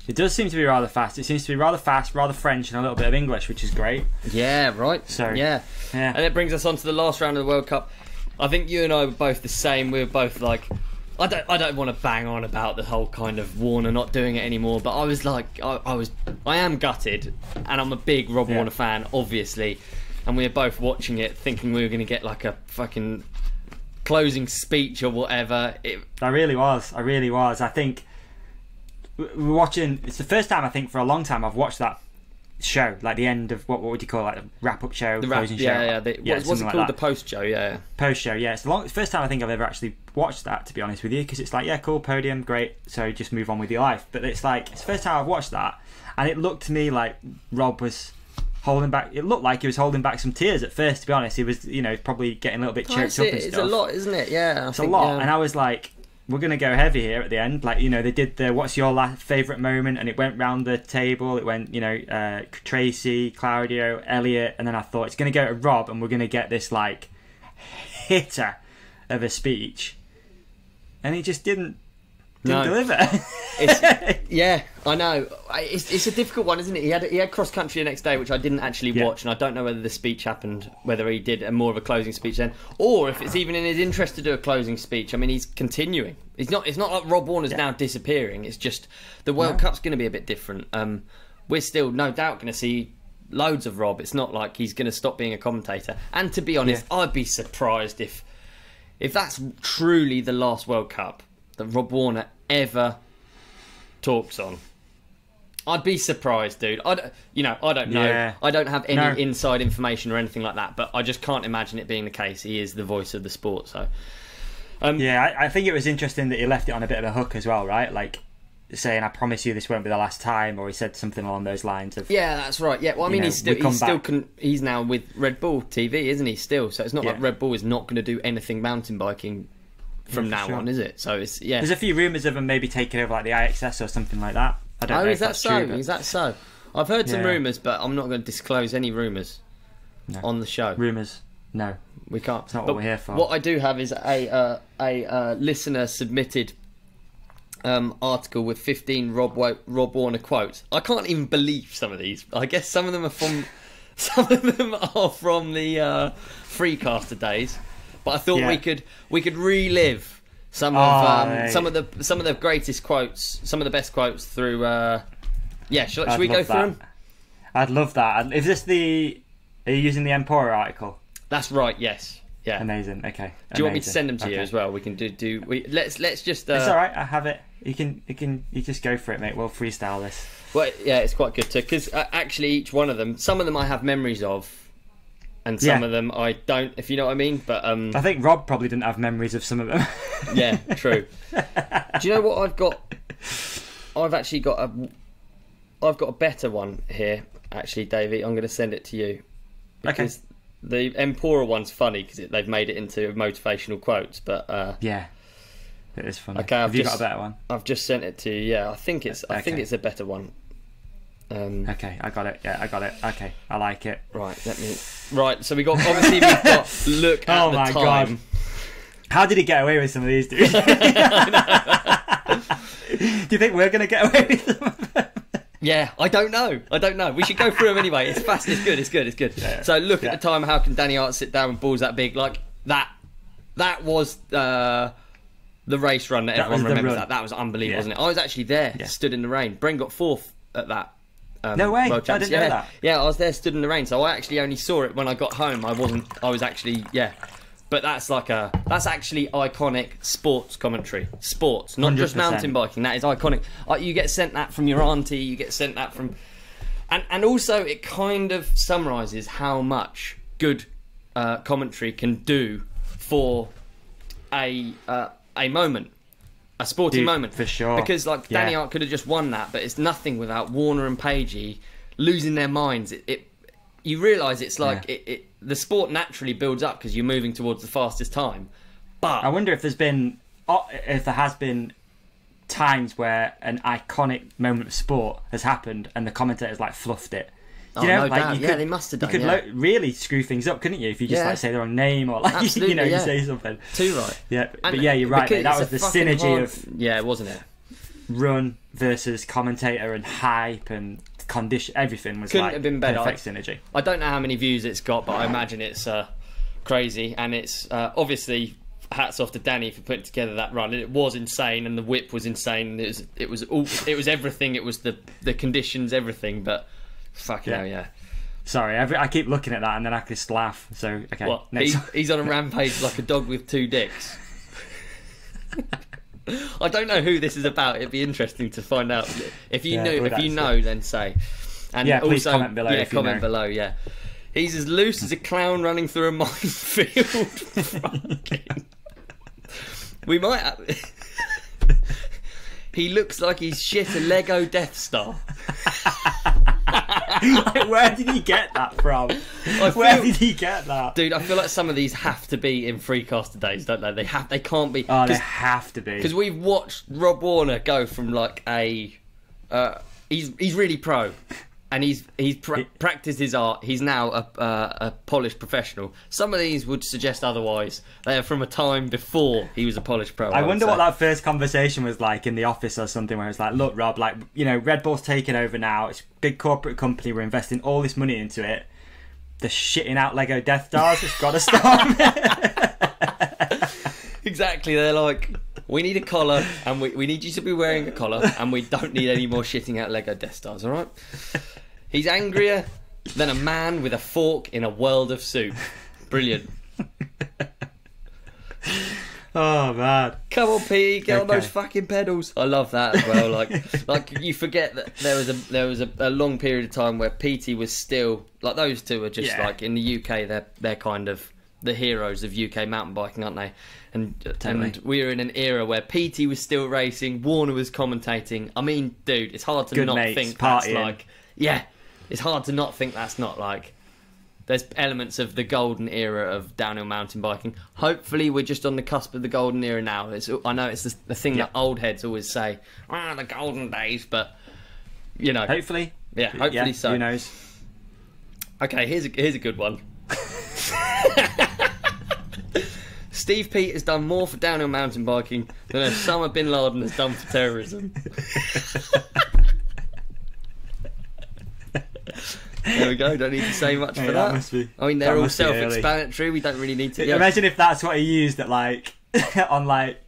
It does seem to be rather fast. It seems to be rather fast, rather French, and a little bit of English, which is great. Yeah, right. So yeah. And it brings us on to the last round of the World Cup. I think you and I were both the same. We were both like, I don't want to bang on about the whole kind of Warner not doing it anymore, but I was like, I am gutted, and I'm a big Rob Warner fan, obviously. And we were both watching it, thinking we were going to get like a fucking closing speech or whatever. I really was. I think we're watching. It's the first time I think for a long time I've watched that show, like the end of what would you call it, like the wrap-up show, closing show. What's it called? The post show. Post show. Yeah, it's the first time I think I've ever actually watched that, to be honest with you, because it's like, yeah, cool, podium, great. So just move on with your life. But it's like it's the first time I've watched that, and it looked to me like Rob was holding back. It looked like he was holding back some tears at first, to be honest. He was, probably getting a little bit choked up and stuff. It's a lot, isn't it? Yeah, it's a lot. And I was like, we're going to go heavy here at the end. Like, they did the what's your favourite moment, and it went round the table. It went, Tracy, Claudio, Elliot, and then I thought it's going to go to Rob, and we're going to get this like hitter of a speech, and he just didn't deliver. Yeah, I know. It's a difficult one, isn't it? He had cross country the next day, which I didn't actually watch, and I don't know whether the speech happened, whether he did more of a closing speech then, or if it's even in his interest to do a closing speech. I mean, he's continuing. It's not like Rob Warner's now disappearing. It's just the World Cup's going to be a bit different. We're still no doubt going to see loads of Rob. It's not like he's going to stop being a commentator. And to be honest, I'd be surprised if that's truly the last World Cup that Rob Warner ever talks on. I'd be surprised, dude. I don't know. Yeah. I don't have any inside information or anything like that, but I just can't imagine it being the case. He is the voice of the sport, so... I think it was interesting that he left it on a bit of a hook as well, right? Like, saying, I promise you this won't be the last time, or he said something along those lines of... Yeah, that's right. Yeah, well, I mean, he's now with Red Bull TV, isn't he, still? So it's not like Red Bull is not going to do anything mountain biking from now on, is it? So it's there's a few rumours of him maybe taking over like the IXS or something like that. I don't know. Is that so? Is that so? I've heard some rumours, but I'm not going to disclose any rumours on the show. Rumours? No, we can't. It's not what we're here for. What I do have is a listener submitted article with 15 Rob Warner quotes. I can't even believe some of these. I guess some of them are from the Freecaster days. But I thought we could relive some of the greatest quotes, some of the best quotes through. Should we go through them? I'd love that. Is this are you using the Empora article? That's right. Yes. Yeah. Amazing. Okay. Do you want me to send them to you as well? We can let's just. It's all right. I have it. You just go for it, mate. We'll freestyle this. Well, yeah, it's quite good too, because actually each one of them, some of them I have memories of. And some of them I don't, if you know what I mean. But I think Rob probably didn't have memories of some of them. Yeah, true. Do you know what I've got? I've actually got a better one here. Actually, Davey, I'm going to send it to you because the Empora one's funny because they've made it into motivational quotes. But yeah, it is funny. Okay, have you got a better one? I've just sent it to you. Yeah, I think it's a better one. Okay, I got it. Yeah, I got it. Okay, I like it. Right, so we've got look at the time. God. How did he get away with some of these, dude? Do you think we're going to get away with them? Yeah, I don't know. We should go through them anyway. It's fast. It's good. Yeah. So look at the time. How can Danny Art sit down with balls that big? Like that was the race run that everyone remembers. That was unbelievable, wasn't it? I was actually there, stood in the rain. Bren got fourth at that. No way! I didn't know that. Yeah, I was there, stood in the rain. So I actually only saw it when I got home. I was actually But that's actually iconic sports commentary. Sports, not 100%. Just mountain biking. That is iconic. You get sent that from your auntie. You get sent that from, and also it kind of summarises how much good commentary can do for a moment. A sporting moment, for sure. Because Danny Art could have just won that, but it's nothing without Warner and Pagey losing their minds. You realise it's like the sport naturally builds up because you're moving towards the fastest time. But I wonder if there has been times where an iconic moment of sport has happened and the commentators fluffed it. You know, no doubt. They must have done. You could really screw things up, couldn't you? If you just say the wrong name or you say something. Too right. Yeah, but you're right. Mate, that was the synergy of wasn't it? Run versus commentator and hype and condition. Everything was couldn't have been better. Perfect synergy. I don't know how many views it's got, but I imagine it's crazy, and it's obviously hats off to Danny for putting together that run. It was insane, and the whip was insane. It was everything. It was the conditions, everything, but. Fucking hell, yeah. Sorry, I keep looking at that and then I just laugh. So, okay. What? He's on a rampage like a dog with two dicks. I don't know who this is about. It'd be interesting to find out. If you know, then say. And please comment below. Yeah, comment below. Yeah. He's as loose as a clown running through a minefield. We might have... He looks like he's shit a Lego Death Star. Where did he get that from? Where did he get that? Dude, I feel like some of these have to be in Freecaster days, don't they? They can't be. Oh, they have to be. Because we've watched Rob Warner go from he's really pro. and he's practiced his art. He's now a polished professional. Some of these would suggest otherwise. They are from a time before he was a polished pro. I wonder what that first conversation was like in the office or something, where it's like, look, Rob, like, you know, Red Bull's taking over now. It's a big corporate company. We're investing all this money into it. They're shitting out Lego Death Stars. It's got to stop. Exactly. They're like, we need a collar, and we need you to be wearing a collar, and we don't need any more shitting out Lego Death Stars, all right? He's angrier than a man with a fork in a world of soup. Brilliant. Oh, man. Come on, Pete, get on those fucking pedals. I love that as well. Like you forget that there was a long period of time where Petey was still, like, those two are just like, in the UK, they're kind of the heroes of UK mountain biking, aren't they? And we were in an era where Petey was still racing, Warner was commentating. I mean, dude, it's hard to Good not mates, think partying. that's like, yeah, it's hard to not think that's not like, there's elements of the golden era of downhill mountain biking. Hopefully we're just on the cusp of the golden era now. I know it's the thing that old heads always say, the golden days, but, you know. Hopefully. Yeah, hopefully so. Who knows? Okay, here's a good one. Steve Pete has done more for downhill mountain biking than Osama bin Laden has done for terrorism. There we go, don't need to say much for that. I mean, they're all self-explanatory, we don't really need to... Yeah. Imagine if that's what he used at, like, on, like,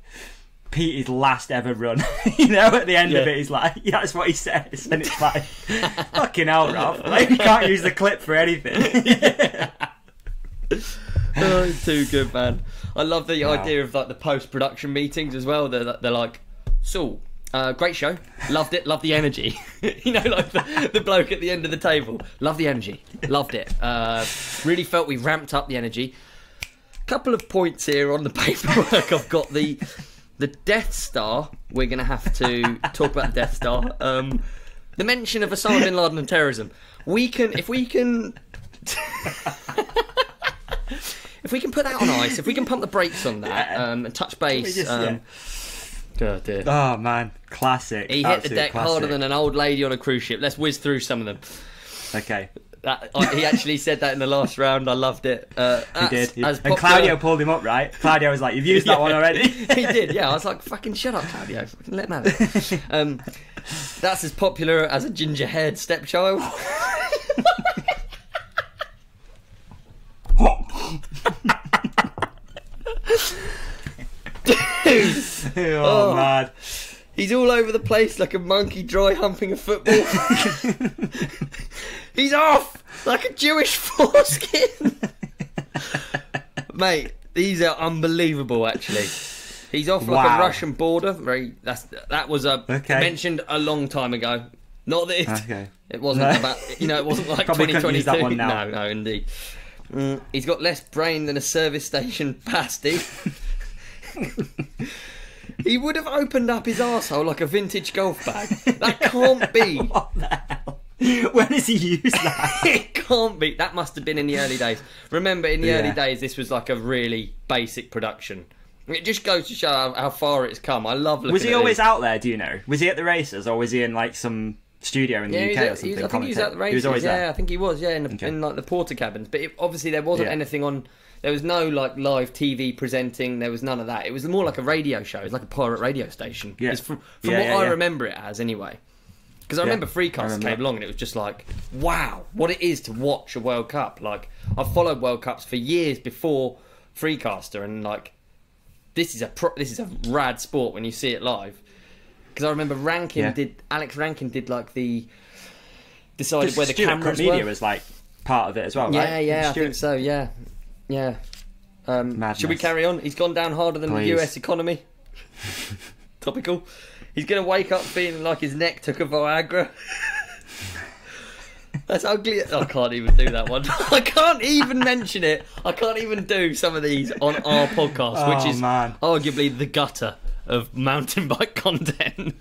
Pete's last ever run. You know, at the end of it, he's like, yeah, that's what he says. And it's like, fucking hell, Rob. Like, you can't use the clip for anything. Oh, too good, man. I love the idea of like the post-production meetings as well. They're like, so, great show, loved it, loved the energy. You know, like the bloke at the end of the table, loved the energy, loved it. Really felt we ramped up the energy. Couple of points here on the paperwork. I've got the Death Star. We're going to have to talk about the Death Star. The mention of Osama bin Laden and terrorism. If we can put that on ice, if we can pump the brakes on that, and touch base. Oh man, classic. He hit the deck harder than an old lady on a cruise ship. Let's whiz through some of them. Okay. He actually said that in the last round. I loved it. He did. And Claudio pulled him up, right? Claudio was like, "You've used that one already." He did. Yeah, I was like, "Fucking shut up, Claudio. Fucking let him have it." That's as popular as a ginger-haired stepchild. Oh man, he's all over the place like a monkey dry humping a football. He's off like a Jewish foreskin. Mate, these are unbelievable. Actually, he's off like a Russian border. That was mentioned a long time ago. Not that it wasn't about, you know, it wasn't like 2022. That one now. No, indeed. He's got less brain than a service station pasty. He would have opened up his arsehole like a vintage golf bag. That can't be. What the hell? When has he used that? It can't be. That must have been in the early days. Remember, in the early days, this was like a really basic production. It just goes to show how far it's come. I love looking at Was he always out there, do you know? Was he at the races, or was he in like some studio in the UK or something? I think he was at the races. He was always there. I think he was, in like the porter cabins. But obviously there wasn't anything on... There was no like live TV presenting. There was none of that. It was more like a radio show. It was like a pirate radio station. Yeah. From what I remember it as, anyway. Because I remember Freecast came along and it was just like, wow, what it is to watch a World Cup. Like, I've followed World Cups for years before Freecaster, and like, this is a rad sport when you see it live. Because I remember Alex Rankin did like decided where the cameras were. Media was like part of it as well, right? Yeah, I think so. Yeah. Should we carry on? He's gone down harder than the US economy. Topical. He's going to wake up feeling like his neck took a Viagra. That's ugly. I can't even do that one. I can't even mention it. I can't even do some of these on our podcast, which is arguably the gutter of mountain bike content.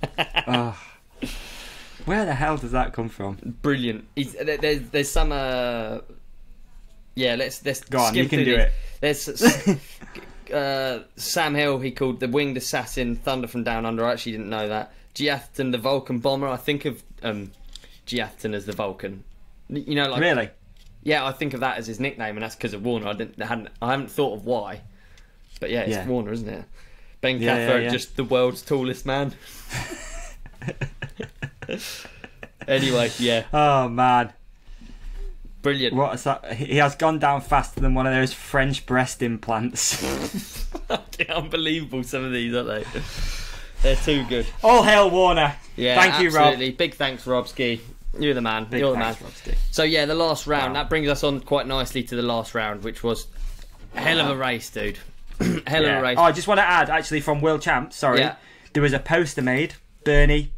Where the hell does that come from? Brilliant. There's some... let's go on. You can do it. There's Sam Hill. He called the winged assassin Thunder from Down Under. I actually didn't know that. Giathan, the Vulcan bomber. I think of Giatton as the Vulcan. You know, like Really? Yeah, I think of that as his nickname, and that's because of Warner. I haven't thought of why, but yeah, it's Warner, isn't it? Ben Cathro, just the world's tallest man. Anyway, yeah. Oh man, brilliant. What is that? He has gone down faster than one of those French breast implants. Unbelievable, some of these, aren't they? They're too good. All hail Warner. Yeah, thank you, Rob. Absolutely. Big thanks, Robski. You're the man. You're the man. So yeah, the last round. That brings us on quite nicely to the last round, which was a hell of a race, dude. Hell of a race. Oh, I just want to add, actually, from World Champs, there was a poster made, Beney,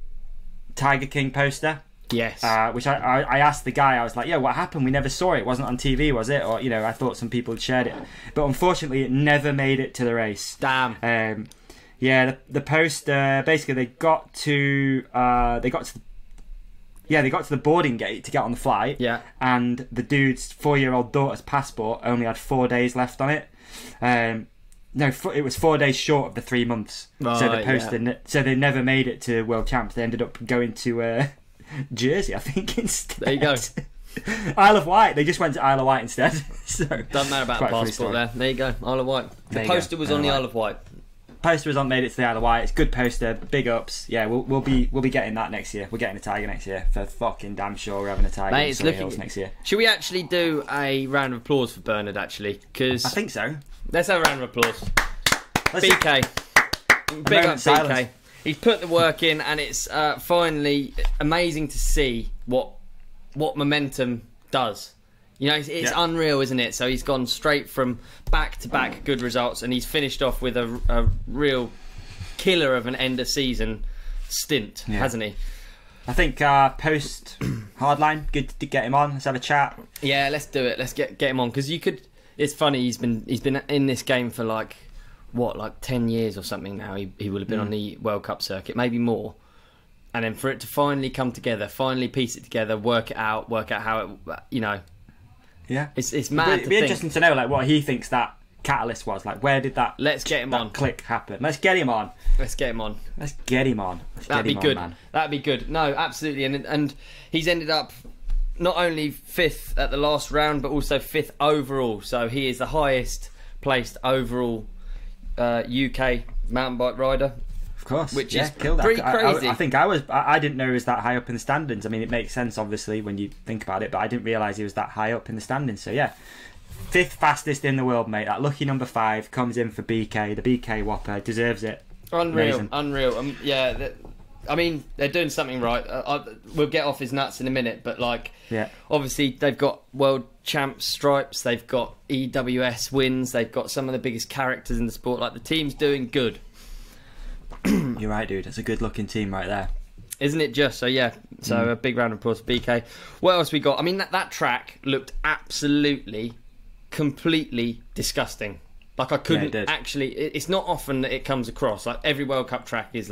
Tiger King poster. Yes. Which I asked the guy, I was like, what happened? We never saw it. It wasn't on TV, was it? Or, I thought some people had shared it. But unfortunately, it never made it to the race. Damn. The poster, basically, they got to the boarding gate to get on the flight. Yeah. And the dude's 4-year-old daughter's passport only had 4 days left on it. It was 4 days short of the 3 months. Right, so the poster, so they never made it to World Champs. They ended up going to Jersey, I think, instead. There you go. Isle of Wight. They just went to Isle of Wight instead. So doesn't matter about the passport there. There you go. Isle of Wight. The poster was on the Isle of Wight. Poster was on, made it to the Isle of Wight. It's a good poster. Big ups. Yeah, we'll be getting that next year. We're getting a Tiger next year. For fucking damn sure we're having a Tiger in Surrey Hills next year. Should we actually do a round of applause for Bernard, actually? Because I think so. Let's have a round of applause. BK. Big up BK. He's put the work in, and it's finally amazing to see what momentum does. It's unreal, isn't it? So he's gone straight from back-to-back good results, and he's finished off with a real killer of an end-of-season stint, hasn't he? I think post hardline, good to get him on. Let's have a chat. Yeah, let's do it. Let's get him on, because you could. It's funny. He's been in this game for like 10 years or something now. He would have been on the World Cup circuit, maybe more. And then for it to finally come together, finally piece it together, work it out how it, Yeah, it's mad. It'd be interesting to know what he thinks that catalyst was. Where did that? Let's get him on. Click happen. Let's get him on. That'd be good. Man. That'd be good. No, absolutely. And he's ended up not only 5th at the last round, but also 5th overall. So he is the highest placed overall UK mountain bike rider. Of course, which is killed pretty crazy. I think I didn't know he was that high up in the standings. I mean, it makes sense obviously when you think about it, but I didn't realise he was that high up in the standings. So yeah, 5th fastest in the world, mate. That lucky number 5 comes in for BK. The BK Whopper deserves it. Unreal. I mean, they're doing something right. We'll get off his nuts in a minute, but obviously they've got world champs stripes, they've got EWS wins, they've got some of the biggest characters in the sport. The team's doing good. You're right, dude. It's a good looking team right there, isn't it? Just so a big round of applause for BK. What else we got? I mean, that track looked absolutely, completely disgusting. I couldn't actually. It's not often that it comes across. Every World Cup track is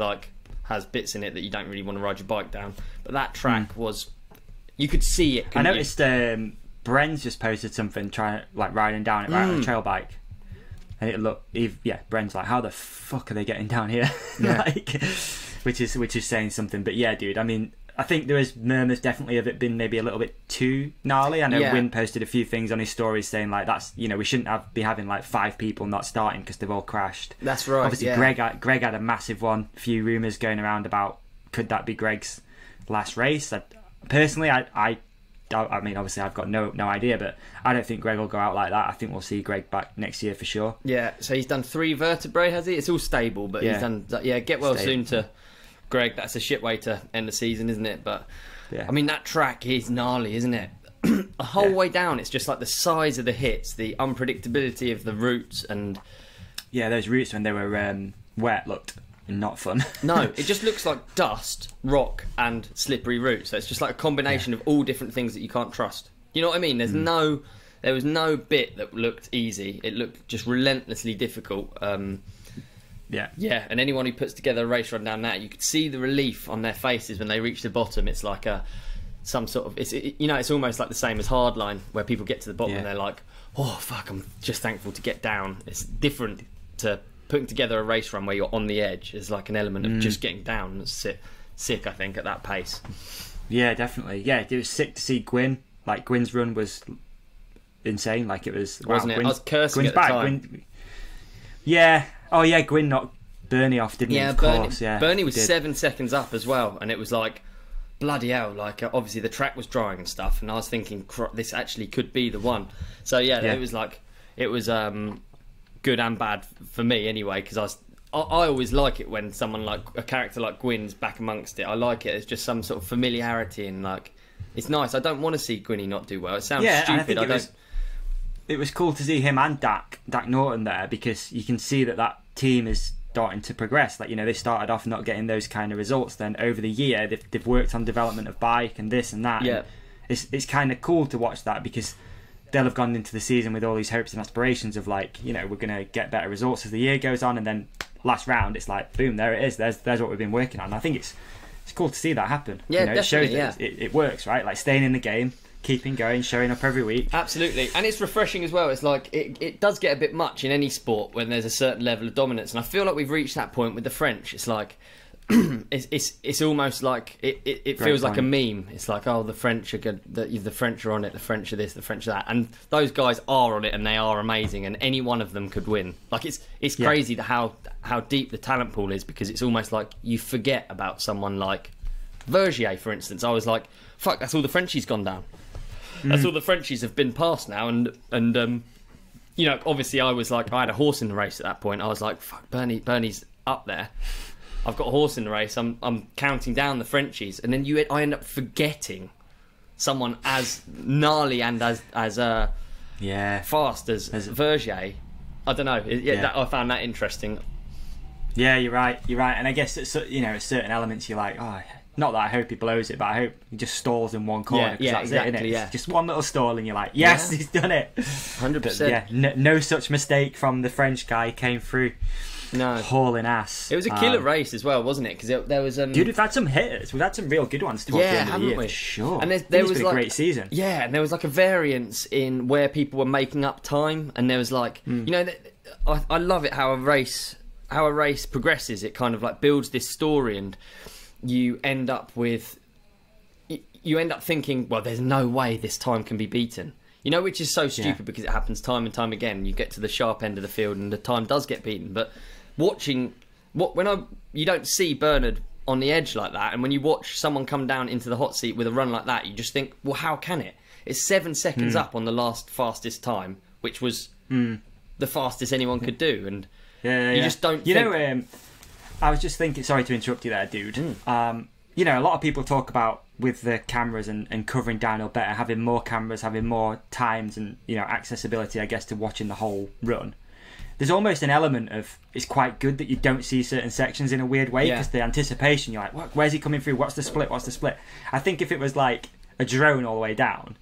has bits in it that you don't really want to ride your bike down. But that track was, you could see it. I noticed Bren's just posted something trying riding down it on a trail bike. And it looked, Bren's how the fuck are they getting down here? Yeah. Which is saying something. But yeah, dude, I mean, I think there is murmurs definitely of it being maybe a little bit too gnarly. I know Wynn posted a few things on his stories saying that's, we shouldn't be having 5 people not starting because they've all crashed. That's right. Obviously, Greg had a massive one. A few rumours going around about could that be Greg's last race. Personally, I mean, obviously, I've got no idea, but I don't think Greg will go out like that. I think we'll see Greg back next year for sure. Yeah, so he's done 3 vertebrae, has he? It's all stable, but he's done. Get well soon to Greg. That's a shit way to end the season, isn't it? But I mean, that track is gnarly, isn't it? The whole way down, it's just the size of the hits, the unpredictability of the routes, and those routes when they were wet looked not fun. No, it just looks like dust, rock, and slippery roots. So it's just a combination of all different things that you can't trust. You know what I mean? There was no bit that looked easy. It looked just relentlessly difficult. And anyone who puts together a race run down that, you could see the relief on their faces when they reach the bottom. It's some sort of, it's almost like the same as hardline, where people get to the bottom and they're like, oh fuck, I'm just thankful to get down. It's different to putting together a race run where you're on the edge. Is an element of just getting down. It's sick, I think, at that pace. Yeah, definitely. Yeah, it was sick to see Gwyn. Like, Gwyn's run was insane. Like, it was... Wasn't it? I was cursing Gwyn's at the time. Gwyn, yeah. Oh, yeah, Gwyn knocked Beney off, didn't he? Of course, yeah. Beney was 7 seconds up as well, and it was like, bloody hell. Like, obviously the track was drying and stuff, and I was thinking, this actually could be the one. So, yeah. It was like... It was good and bad for me anyway, because I always like it when someone like a character like Gwyn's back amongst it. I like it. It's just some sort of familiarity and like it's nice. I don't want to see Gwynny not do well. It sounds stupid. It was cool to see him and Dak Norton there, because you can see that team is starting to progress. Like, you know, they started off not getting those kind of results. Then over the year they've worked on development of bike and this and that. Yeah, and it's kind of cool to watch that, because they'll have gone into the season with all these hopes and aspirations of like, you know, we're going to get better results as the year goes on, and then last round it's like boom, there it is, there's what we've been working on. I think it's cool to see that happen. Yeah, you know, definitely. It shows that it works, right? Like staying in the game, keeping going, showing up every week. Absolutely. And it's refreshing as well. It's like it does get a bit much in any sport when there's a certain level of dominance, and I feel like we've reached that point with the French. It's like it's almost like it feels like a meme. It's like, oh, the French are good, the French are on it, the French are this, the French are that, and those guys are on it, and they are amazing, and any one of them could win. Like it's crazy how deep the talent pool is, because it's almost like you forget about someone like Vergier, for instance. I was like, fuck, that's all the Frenchies gone down. That's all the Frenchies have been past now, and you know, obviously I was like, I had a horse in the race at that point. I was like, fuck, Bernie's up there. I've got a horse in the race. I'm counting down the Frenchies, and then I end up forgetting someone as gnarly and as fast as Vergier. I don't know. I found that interesting. Yeah, you're right. And I guess it's, you know, certain elements you're like, oh, not that I hope he blows it, but I hope he just stalls in one corner. Yeah, that's exactly. it, innit? Yeah. Just one little stall, and you're like, yes, he's done it. 100%. Yeah, no such mistake from the French guy. He came through. No, hauling ass. It was a killer race as well, wasn't it? Because there was dude, we've had some hitters. We've had some real good ones towards the end of the year, for sure. And there was been a great season. Yeah, and there was like a variance in where people were making up time, and there was like, you know, I love it how a race progresses. It kind of like builds this story, and you end up thinking, well, there's no way this time can be beaten. You know, which is so stupid because it happens time and time again. You get to the sharp end of the field, and the time does get beaten, but watching you don't see Bernard on the edge like that, and when you watch someone come down into the hot seat with a run like that, you just think, well, how can it? It's 7 seconds up on the last fastest time, which was the fastest anyone could do, and you just don't. You know, I was just thinking. Sorry to interrupt you there, dude. You know, a lot of people talk about with the cameras and covering downhill better, having more cameras, having more times, and you know, accessibility, I guess, to watching the whole run. There's almost an element of it's quite good that you don't see certain sections in a weird way, because the anticipation, you're like, where's he coming through? What's the split? I think if it was like a drone all the way down,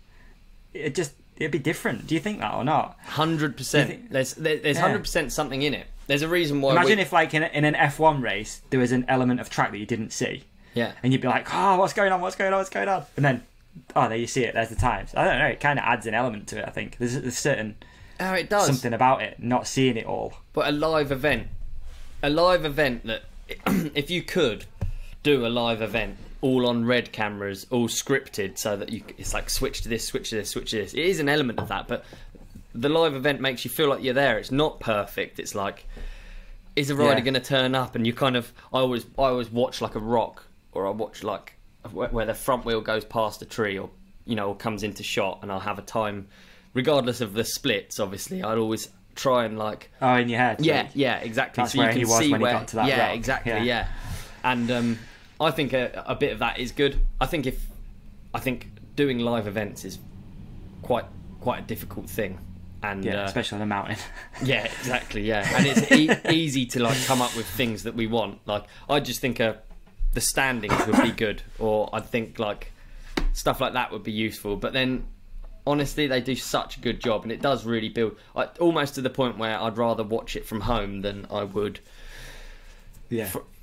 it'd be different. Do you think that or not? 100%. There's 100% something in it. There's a reason why. Imagine if like in an F1 race there was an element of track that you didn't see. Yeah. And you'd be like, oh, what's going on? And then, oh, there you see it. There's the times. I don't know. It kind of adds an element to it, I think. There's certain... Oh, it does. Something about it, not seeing it all. But a live event that, if you could do a live event all on red cameras, all scripted, so that it's like switch to this, switch to this, switch to this. It is an element of that, but the live event makes you feel like you're there. It's not perfect. It's like, is a rider going to turn up? And you kind of, I always watch like a rock, or I watch like where the front wheel goes past a tree, or you know, or comes into shot, and I'll have a time. Regardless of the splits, obviously, I'd always try and like... Oh, in your head. Yeah, exactly. That's so where he was when he got to that rock. Exactly, yeah. And I think a bit of that is good. I think doing live events is quite a difficult thing. And especially on a mountain. Yeah, exactly, yeah. And it's easy to like come up with things that we want. Like, I just think the standings would be good, or I think like stuff like that would be useful. But then... Honestly, they do such a good job, and it does really build, almost to the point where I'd rather watch it from home than I would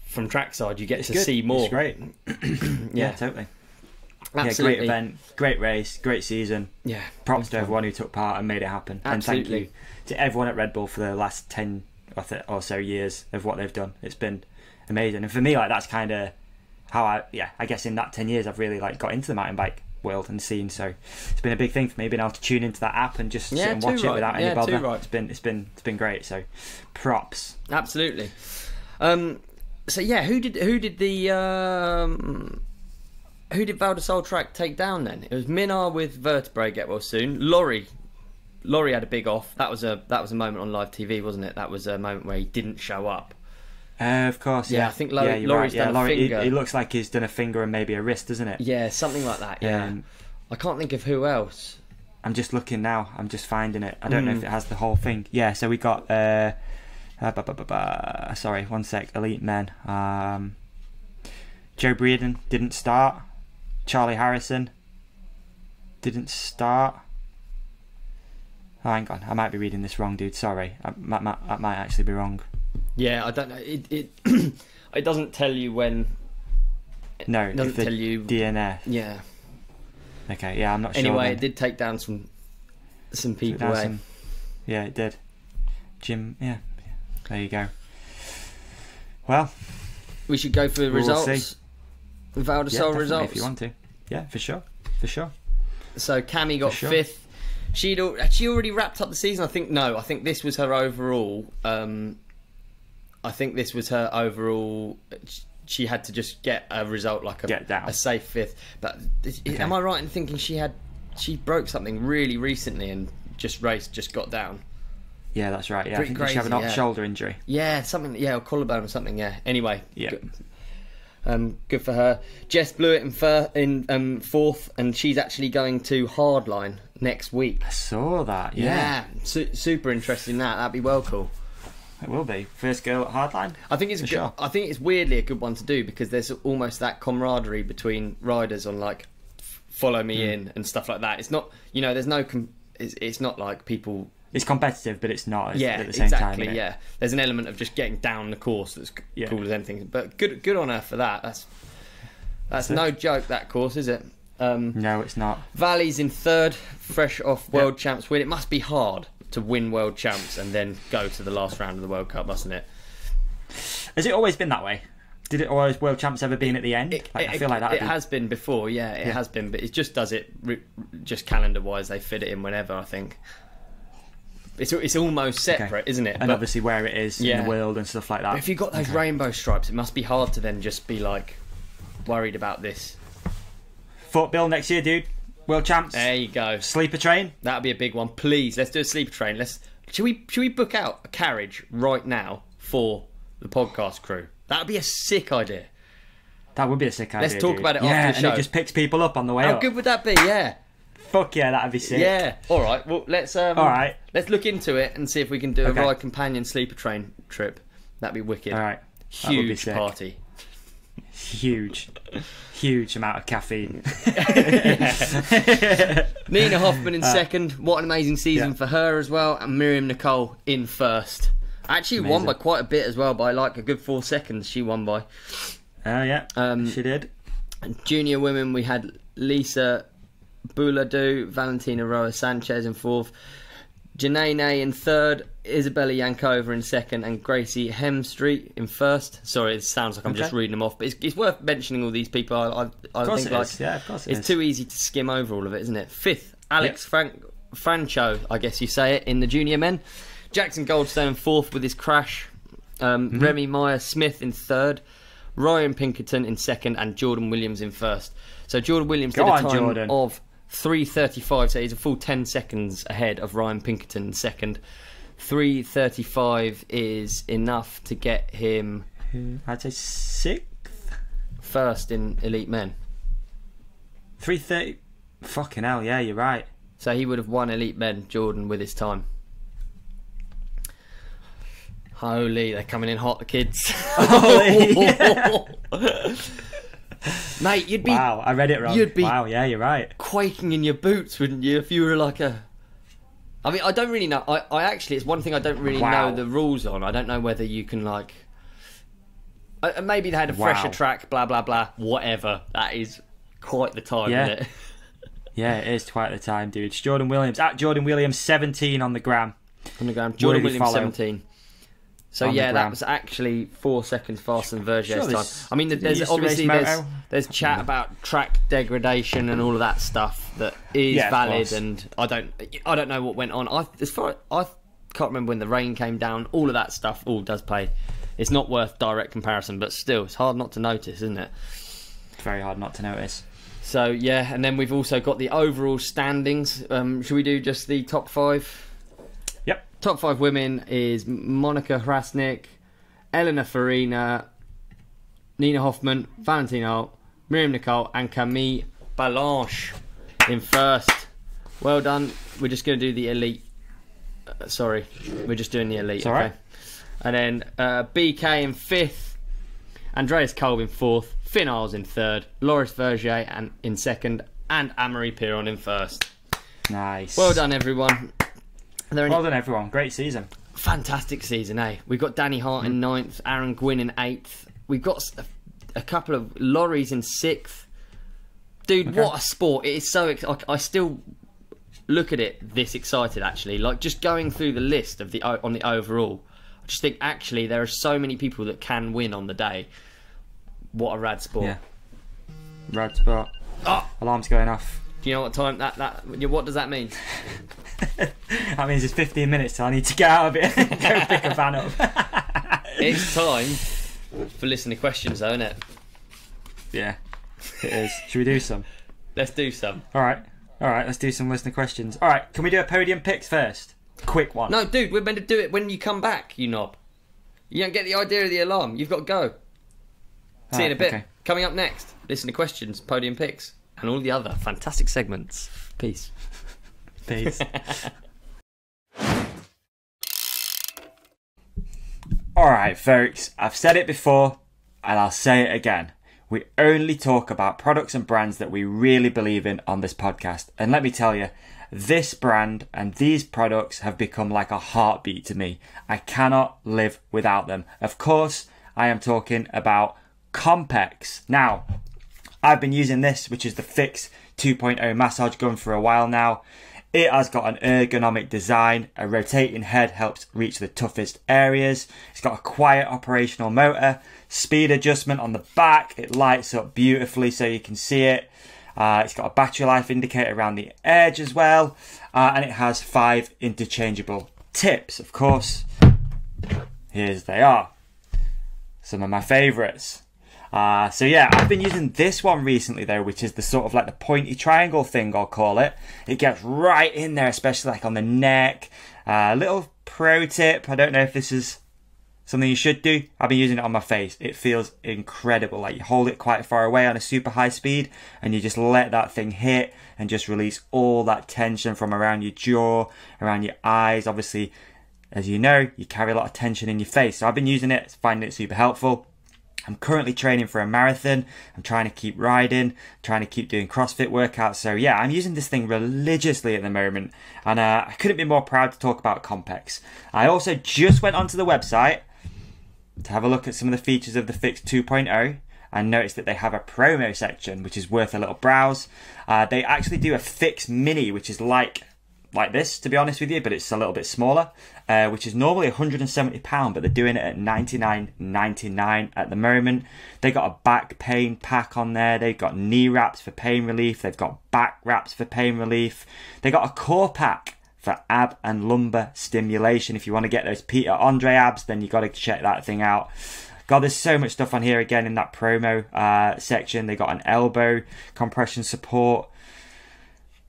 from trackside. You get to see more. It's great. Yeah, totally. Absolutely. Yeah, great event, great race, great season. Yeah. Props to everyone who took part and made it happen. Absolutely. And thank you to everyone at Red Bull for the last 10 or so years of what they've done. It's been amazing. And for me, like, that's kind of I guess in that 10 years I've really like got into the mountain bike world and scene. So it's been a big thing for me being able to tune into that app and just sit and watch it without any bother. It's been great. So props. Absolutely. So yeah, who did Val di Sole track take down then? It was Minar with vertebrae get well soon. Laurie had a big off. That was a moment on live TV, wasn't it? That was a moment where he didn't show up. Of course, yeah. I think Laurie's done a finger. It looks like he's done a finger and maybe a wrist, doesn't it? Yeah, something like that, yeah. I can't think of who else. I'm just looking now. I'm just finding it. I don't know if it has the whole thing. Yeah, so we got... sorry, one sec. Elite men. Joe Breeden didn't start. Charlie Harrison didn't start. Oh, hang on. I might be reading this wrong, dude. Sorry. I might actually be wrong. Yeah, I don't know. It it doesn't tell you when. No, it doesn't tell you DNF. Yeah. Okay. Yeah, I'm not sure. Anyway, it did take down some people. Yeah, it did. Jim. Yeah. There you go. Well, we should go for the results. Val di Sole results. If you want to. Yeah, for sure. So Cammy got 5th. Had she already wrapped up the season? I think this was her overall. She had to just get a result like a safe 5th. But am I right in thinking she broke something really recently and just got down? Yeah, that's right. Yeah, I think she had a shoulder injury. Yeah, something. Yeah, or collarbone or something. Yeah. Anyway. Yeah. Good for her. Jess blew it in 4th, and she's actually going to Hardline next week. I saw that. Yeah. Super interested in that. That'd be well cool. It will be. First girl at Hardline. I think it's sure. I think it's weirdly a good one to do because there's almost that camaraderie between riders on like follow me in and stuff like that. It's not, there's no. It's not like people. It's competitive, but it's not at the same time. Exactly, yeah. There's an element of just getting down the course that's cool as anything. But good on her for that. That's no joke, that course, is it? No, it's not. Valley's in 3rd, fresh off World Champs win. It must be hard to win World Champs and then go to the last round of the World Cup, mustn't it? Has it always been that way? Did it always World Champs ever been at the end? I feel like that. It has been before, yeah. It has been, but it just does it just calendar-wise. They fit it in whenever, I think. It's almost separate, isn't it? And obviously where it is in the world and stuff like that. But if you've got those rainbow stripes, it must be hard to then just be like worried about this. Fort Bill next year, dude. World Champs. There you go. Sleeper train. That'll be a big one. Please, let's do a sleeper train. Should we book out a carriage right now for the podcast crew? That'd be a sick idea. That would be a sick idea. Let's talk about it after the show. And it just picks people up on the way up. How good would that be? Yeah. Fuck yeah, that'd be sick. Yeah. All right. Well, let's let's look into it and see if we can do a ride companion sleeper train trip. That'd be wicked. All right. Huge party. Huge amount of caffeine. Nina Hoffman in 2nd. What an amazing season for her as well. And Miriam Nicole in 1st. Actually won by quite a bit as well, by like a good 4 seconds. She won by. Oh yeah. She did. Junior women, we had Lisa Bouladou, Valentina Roa Sanchez in 4th, Janae in 3rd, Isabella Yankova in 2nd, and Gracie Hemstreet in 1st. Sorry, it sounds like I'm just reading them off, but it's worth mentioning all these people. I think it's too easy to skim over all of it, isn't it? 5th, Alex Francho, I guess you say it, in the junior men. Jackson Goldstone in 4th with his crash. Remy Meyer Smith in 3rd, Ryan Pinkerton in 2nd, and Jordan Williams in 1st. So Jordan Williams did a time of 3:35, so he's a full 10 seconds ahead of Ryan Pinkerton in 2nd. 3:35 is enough to get him, I'd say 6th, 1st in elite men. 3:30. Fucking hell, yeah, you're right. So he would have won elite men, Jordan, with his time. Holy, they're coming in hot, the kids. Holy. Mate, you'd be... Wow, I read it wrong. Wow, yeah, you're right. Quaking in your boots, wouldn't you, if you were like a... I mean, I don't really know. I actually, it's one thing I don't really know the rules on. I don't know whether you can, like... maybe they had a fresher track, blah, blah, blah, whatever. That is quite the time, isn't it? Yeah, it is quite the time, dude. It's Jordan Williams. At Jordan Williams, 17 on the gram. Jordan Williams, 17. So yeah, that was actually 4 seconds faster than Vergier's time. I mean, there's obviously there's chat about track degradation and all of that stuff that is valid, and I don't know what went on. I can't remember when the rain came down. All of that stuff all does play. It's not worth direct comparison, but still, it's hard not to notice, isn't it? It's very hard not to notice. So yeah, and then we've also got the overall standings. Should we do just the top 5? Yep. Top 5 women is Monica Hrasnik, Elena Farina, Nina Hoffman, Valentina Holt, Miriam Nicole, and Camille Balanche in first. Well done. We're just going to do the elite. Sorry, we're just doing the elite. It's all right. And then BK in 5th, Andreas Kolb in 4th, Finn Isles in 3rd, Loris Vergier in 2nd, and Anne-Marie Piron in 1st. Nice. Well done, everyone. Well done, everyone. Great season. Fantastic season, eh? We've got Danny Hart in 9th, Aaron Gwynn in 8th. We've got a couple of lorries in 6th. Dude, what a sport. It is so I still look at it this excited, actually. Like, just going through the list of on the overall, I just think, actually, there are so many people that can win on the day. What a rad sport. Yeah. Rad sport. Oh! Alarm's going off. Do you know what time what does that mean? That means it's 15 minutes till I need to get out of it and go pick a van up. It's time for listener questions, though, isn't it? Yeah, it is. Should we do some? Let's do some. Alright, let's do some listener questions. Alright, can we do a podium picks first? Quick one. No, dude, we're meant to do it when you come back, you knob. You don't get the idea of the alarm. You've got to go. See you in a bit. Okay. Coming up next, listener questions, podium picks, and all the other fantastic segments. Peace. Peace. Alright, folks, I've said it before and I'll say it again. We only talk about products and brands that we really believe in on this podcast. And let me tell you, this brand and these products have become like a heartbeat to me. I cannot live without them. Of course, I am talking about Compex. Now, I've been using this, which is the Fix 2.0 massage gun, for a while now. It has got an ergonomic design. A rotating head helps reach the toughest areas. It's got a quiet operational motor. Speed adjustment on the back. It lights up beautifully so you can see it. It's got a battery life indicator around the edge as well. And it has 5 interchangeable tips. Of course, here they are. Some of my favourites. So yeah, I've been using this one recently though, which is the sort of like the pointy triangle thing, I'll call it. It gets right in there, especially like on the neck. Little pro tip, I don't know if this is something you should do. I've been using it on my face. It feels incredible. Like, you hold it quite far away on a super high speed and you just let that thing hit and just release all that tension from around your jaw, around your eyes. Obviously, as you know, you carry a lot of tension in your face. So I've been using it, finding it super helpful. I'm currently training for a marathon. I'm trying to keep riding, trying to keep doing CrossFit workouts. So yeah, I'm using this thing religiously at the moment. And I couldn't be more proud to talk about Compex. I also just went onto the website to have a look at some of the features of the Fix 2.0 and noticed that they have a promo section, which is worth a little browse. They actually do a Fix Mini, which is like this, to be honest with you, but it's a little bit smaller, which is normally £170, but they're doing it at $99.99 at the moment. They got a back pain pack on there. They've got knee wraps for pain relief. They've got back wraps for pain relief. They got a core pack for ab and lumbar stimulation. If you want to get those Peter Andre abs, then you got to check that thing out. God, there's so much stuff on here again in that promo section. They got an elbow compression support.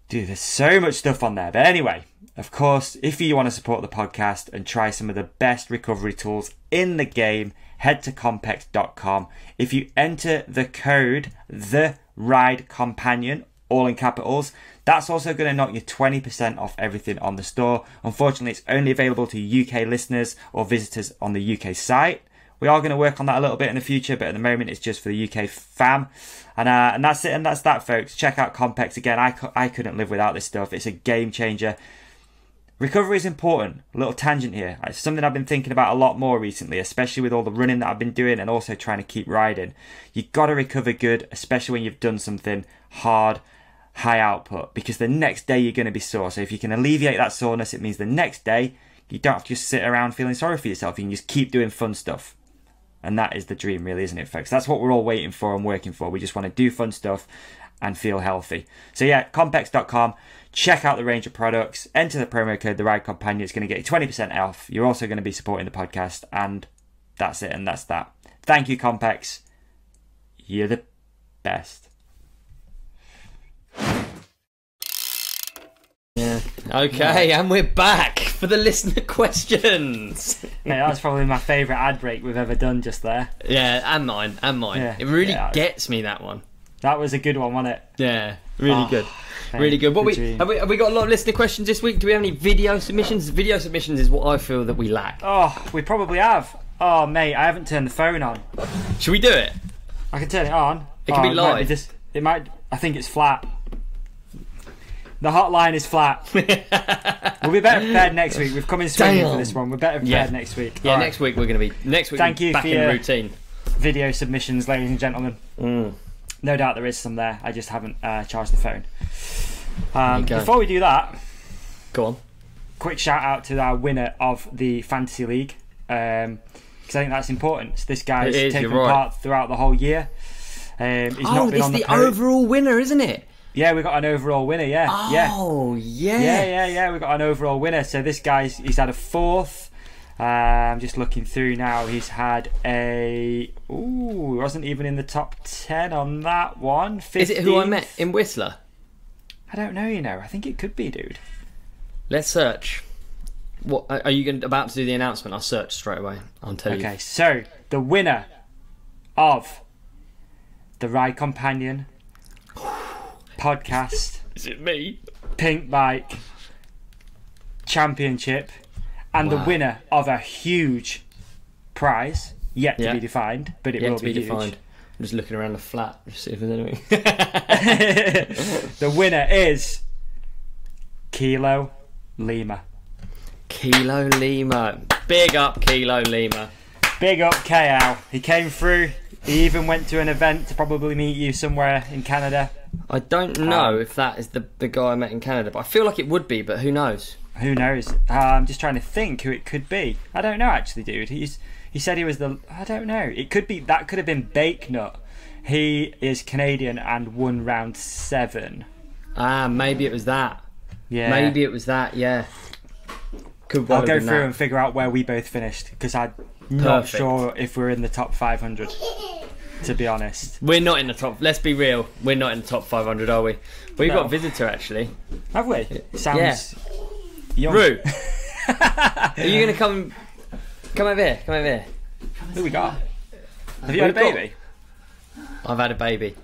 Dude, there's so much stuff on there. But anyway, of course, if you want to support the podcast and try some of the best recovery tools in the game, head to compex.com. If you enter the code THERIDECOMPANION, all in capitals, that's also going to knock you 20% off everything on the store. Unfortunately, it's only available to UK listeners or visitors on the UK site. We are going to work on that a little bit in the future, but at the moment it's just for the UK fam. And that's it, and that's that, folks. Check out Compex again. I couldn't live without this stuff. It's a game changer. Recovery is important. A little tangent here. It's something I've been thinking about a lot more recently, especially with all the running that I've been doing and also trying to keep riding. You've got to recover good, especially when you've done something hard, high output, because the next day you're going to be sore. So if you can alleviate that soreness, it means the next day You don't have to just sit around feeling sorry for yourself. You can just keep doing fun stuff. And that is the dream, really, isn't it, folks? That's what we're all waiting for and working for. We just want to do fun stuff and feel healthy. So yeah, compex.com. Check out the range of products. Enter the promo code The Ride Companion. It's going to get you 20% off. You're also going to be supporting the podcast. And that's it. And that's that. Thank you, Compex. You're the best. Yeah. Okay, and we're back for the listener questions. Mate, that was probably my favourite ad break we've ever done just there. Yeah, and mine. Yeah, it really gets me, that one. That was a good one, wasn't it? Yeah, really good. Really good. Have we got a lot of listener questions this week? Do we have any video submissions? Video submissions is what I feel that we lack. Oh, we probably have. Oh, mate, I haven't turned the phone on. Should we do it? I can turn it on. It can be live. It might. I think it's flat. The hotline is flat. We'll be better prepared next week. We've come in swinging for this one. We're better prepared next week. Yeah, next week we're going to be. Next week, thank you back for in routine. Video submissions, ladies and gentlemen. No doubt there is some there. I just haven't charged the phone. Before we do that, go on. Quick shout out to our winner of the Fantasy League, because I think that's important. This guy's taken part throughout the whole year. He's not been on the overall winner, isn't it? Yeah, we got an overall winner. Yeah. Oh, yeah. We got an overall winner. So this he's had a 4th. I'm just looking through now. He's had he wasn't even in the top 10 on that one. 15th. Is it who I met in Whistler? I don't know. I think it could be, dude. Let's search. What are you about to do the announcement? I'll search straight away. I'll tell you. Okay, so the winner of the Ride Companion podcast. Is it me? Pink Bike Championship, and the winner of a huge prize yet to be defined, but it will be huge. Defined. I'm just looking around the flat to see if there's anything. The winner is Kilo Lima. Kilo Lima. Big up Kilo Lima. Big up KL. He came through. He even went to an event to probably meet you somewhere in Canada. I don't know if that is the guy I met in Canada, but I feel like it would be, but who knows? Who knows? I'm just trying to think who it could be. I don't know, actually, dude. He said he was I don't know. It could be, that could have been Bake Nut. He is Canadian and won round 7. Maybe it was that. Yeah. Maybe it was that, yeah. I'll go through and figure out where we both finished, because I'm not sure if we're in the top 500, to be honest. We're not in the top, let's be real, we're not in the top 500, are we? We've got a visitor, actually. Have we? Sounds young. Rue, are you going to come over here? Come over here. Who we got? Have you had a baby? I've had a baby.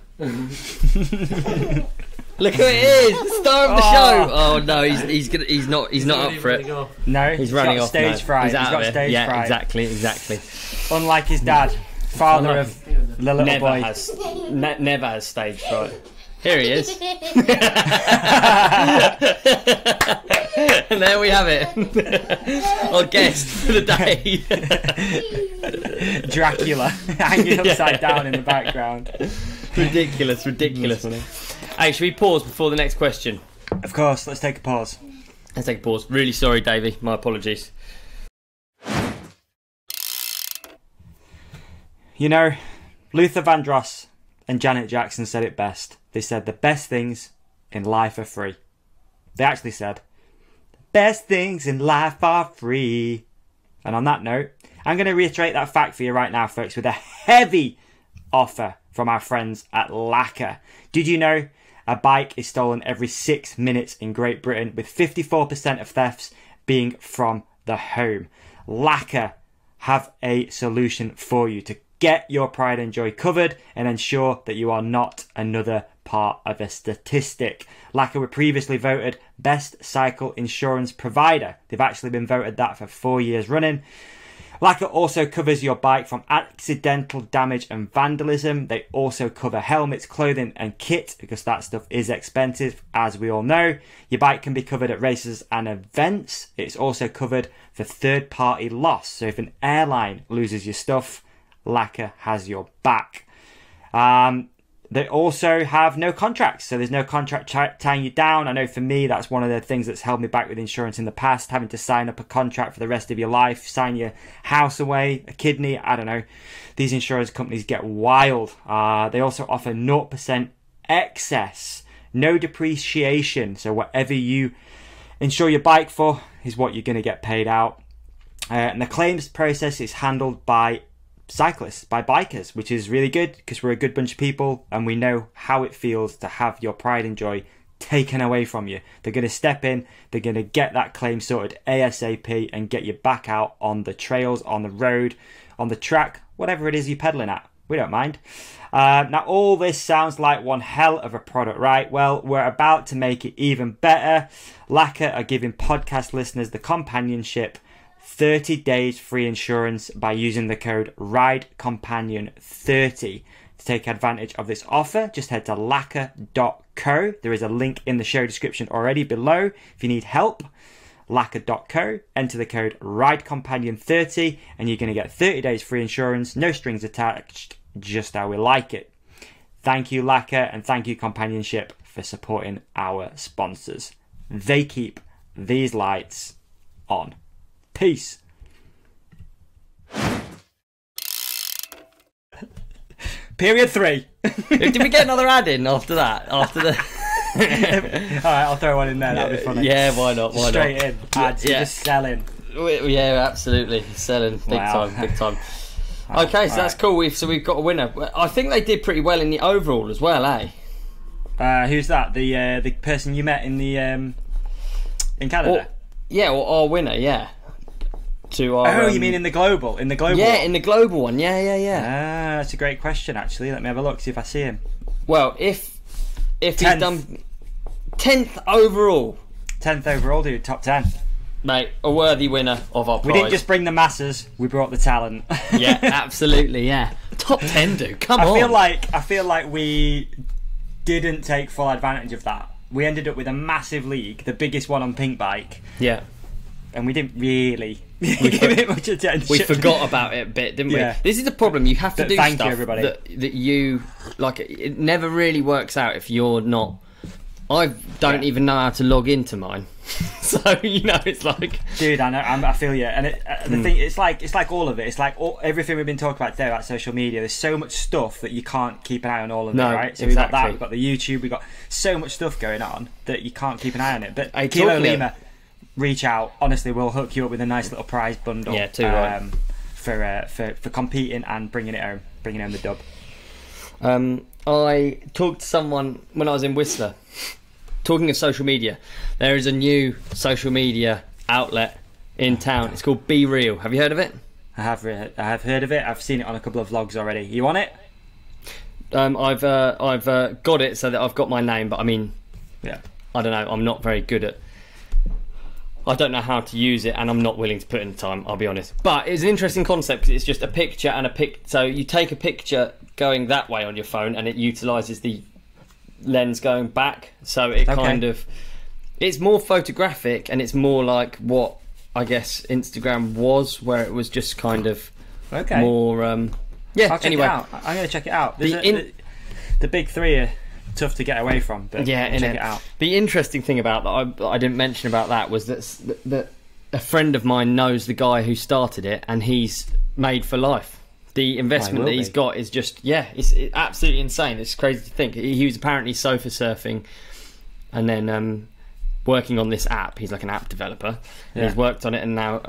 Look who it is, the star of the show. Oh no, he's not up for it. No, he's running off. Stage fright. He's got stage fright. Exactly. Unlike his dad, father of the little boy. Never has stage fright. Here he is. And there we have it. Our guest for the day. Dracula hanging upside down in the background. Ridiculous. Hey, should we pause before the next question? Of course, let's take a pause. Really sorry, Davey. My apologies. You know, Luther Vandross and Janet Jackson said it best. They said the best things in life are free. They actually said, the best things in life are free. And on that note, I'm going to reiterate that fact for you right now, folks, with a heavy offer from our friends at Lacquer. Did you know a bike is stolen every 6 minutes in Great Britain, with 54% of thefts being from the home? Lacquer have a solution for you to get your pride and joy covered and ensure that you are not another part of a statistic. Lacquer were previously voted best cycle insurance provider. They've actually been voted that for 4 years running. Lacquer also covers your bike from accidental damage and vandalism. They also cover helmets, clothing and kit, because that stuff is expensive, as we all know. Your bike can be covered at races and events. It's also covered for third-party loss. So if an airline loses your stuff, Lacquer has your back. They also have no contracts, so there's no contract tying you down. I know for me, that's one of the things that's held me back with insurance in the past, having to sign up a contract for the rest of your life, sign your house away, a kidney, I don't know. These insurance companies get wild. They also offer 0% excess, no depreciation, so whatever you insure your bike for is what you're going to get paid out. And the claims process is handled by cyclists, by bikers, which is really good because we're a good bunch of people and we know how it feels to have your pride and joy taken away from you. They're going to step in, they're going to get that claim sorted ASAP and get you back out on the trails, on the road, on the track, whatever it is you're pedaling at. We don't mind. Now, all this sounds like one hell of a product, right? Well, we're about to make it even better. Lacquer are giving podcast listeners the companionship 30 days free insurance by using the code RIDECOMPANION30. To take advantage of this offer, just head to lacquer.co. There is a link in the show description already below if you need help. Lacquer.co, enter the code RIDECOMPANION30 and you're going to get 30 days free insurance, no strings attached, just how we like it. Thank you, Lacquer, and thank you, Companionship, for supporting our sponsors. They keep these lights on. Peace. Period 3. Did we get another ad in after that? After the... Alright, I'll throw one in there, that'll be funny. Yeah, why not? Why Straight not? in. Ads, you're just selling. Yeah, absolutely. Selling big time, big time. Okay, so that's cool. We've got a winner. I think they did pretty well in the overall as well, eh? Who's that? The person you met in the in Canada? Or our winner, yeah. To our, you mean in the global? In the global? Yeah, one? in the global one. Yeah. That's a great question, actually. Let me have a look, see if I see him. Well, if he's done 10th overall. 10th overall, dude. Top 10. Mate, a worthy winner of our prize. We didn't just bring the masses, we brought the talent. Yeah, absolutely, yeah. Top 10, dude. Come on. I feel like we didn't take full advantage of that. We ended up with a massive league, the biggest one on Pink Bike. Yeah. And we didn't really give it much attention. We forgot about it a bit, didn't we? Yeah. This is the problem. You have to do thank stuff you, everybody. that you... Like, it never really works out if you're not... I don't even know how to log into mine. So, it's like... Dude, I know, I feel you. And the thing, it's like all of it. It's like everything we've been talking about today about social media. There's so much stuff that you can't keep an eye on all of it, right? So we've got that, we've got the YouTube, we've got so much stuff going on that you can't keep an eye on it. But Kilo Lima, reach out. Honestly, we'll hook you up with a nice little prize bundle. Yeah, too right. For competing and bringing home the dub. I talked to someone when I was in Whistler. Talking of social media, there is a new social media outlet in town. It's called Be Real. Have you heard of it? I have heard of it. I've seen it on a couple of vlogs already. You on it? I've got it so that I've got my name, but I mean, yeah, I don't know. I'm not very good at. I don't know how to use it, and I'm not willing to put in the time. I'll be honest. But it's an interesting concept because it's just a picture and a pic. So you take a picture going that way on your phone, and it utilises the lens going back, so it kind of, it's more photographic and it's more like what I guess Instagram was, where it was just kind of more I'll check it out. I'm going to check it out. The big three are tough to get away from, but check it out. The interesting thing about that I didn't mention about that was that a friend of mine knows the guy who started it and he's made for life. The investment that he's got is just, it's absolutely insane. It's crazy to think. He was apparently sofa surfing and then working on this app. He's like an app developer. And he's worked on it and now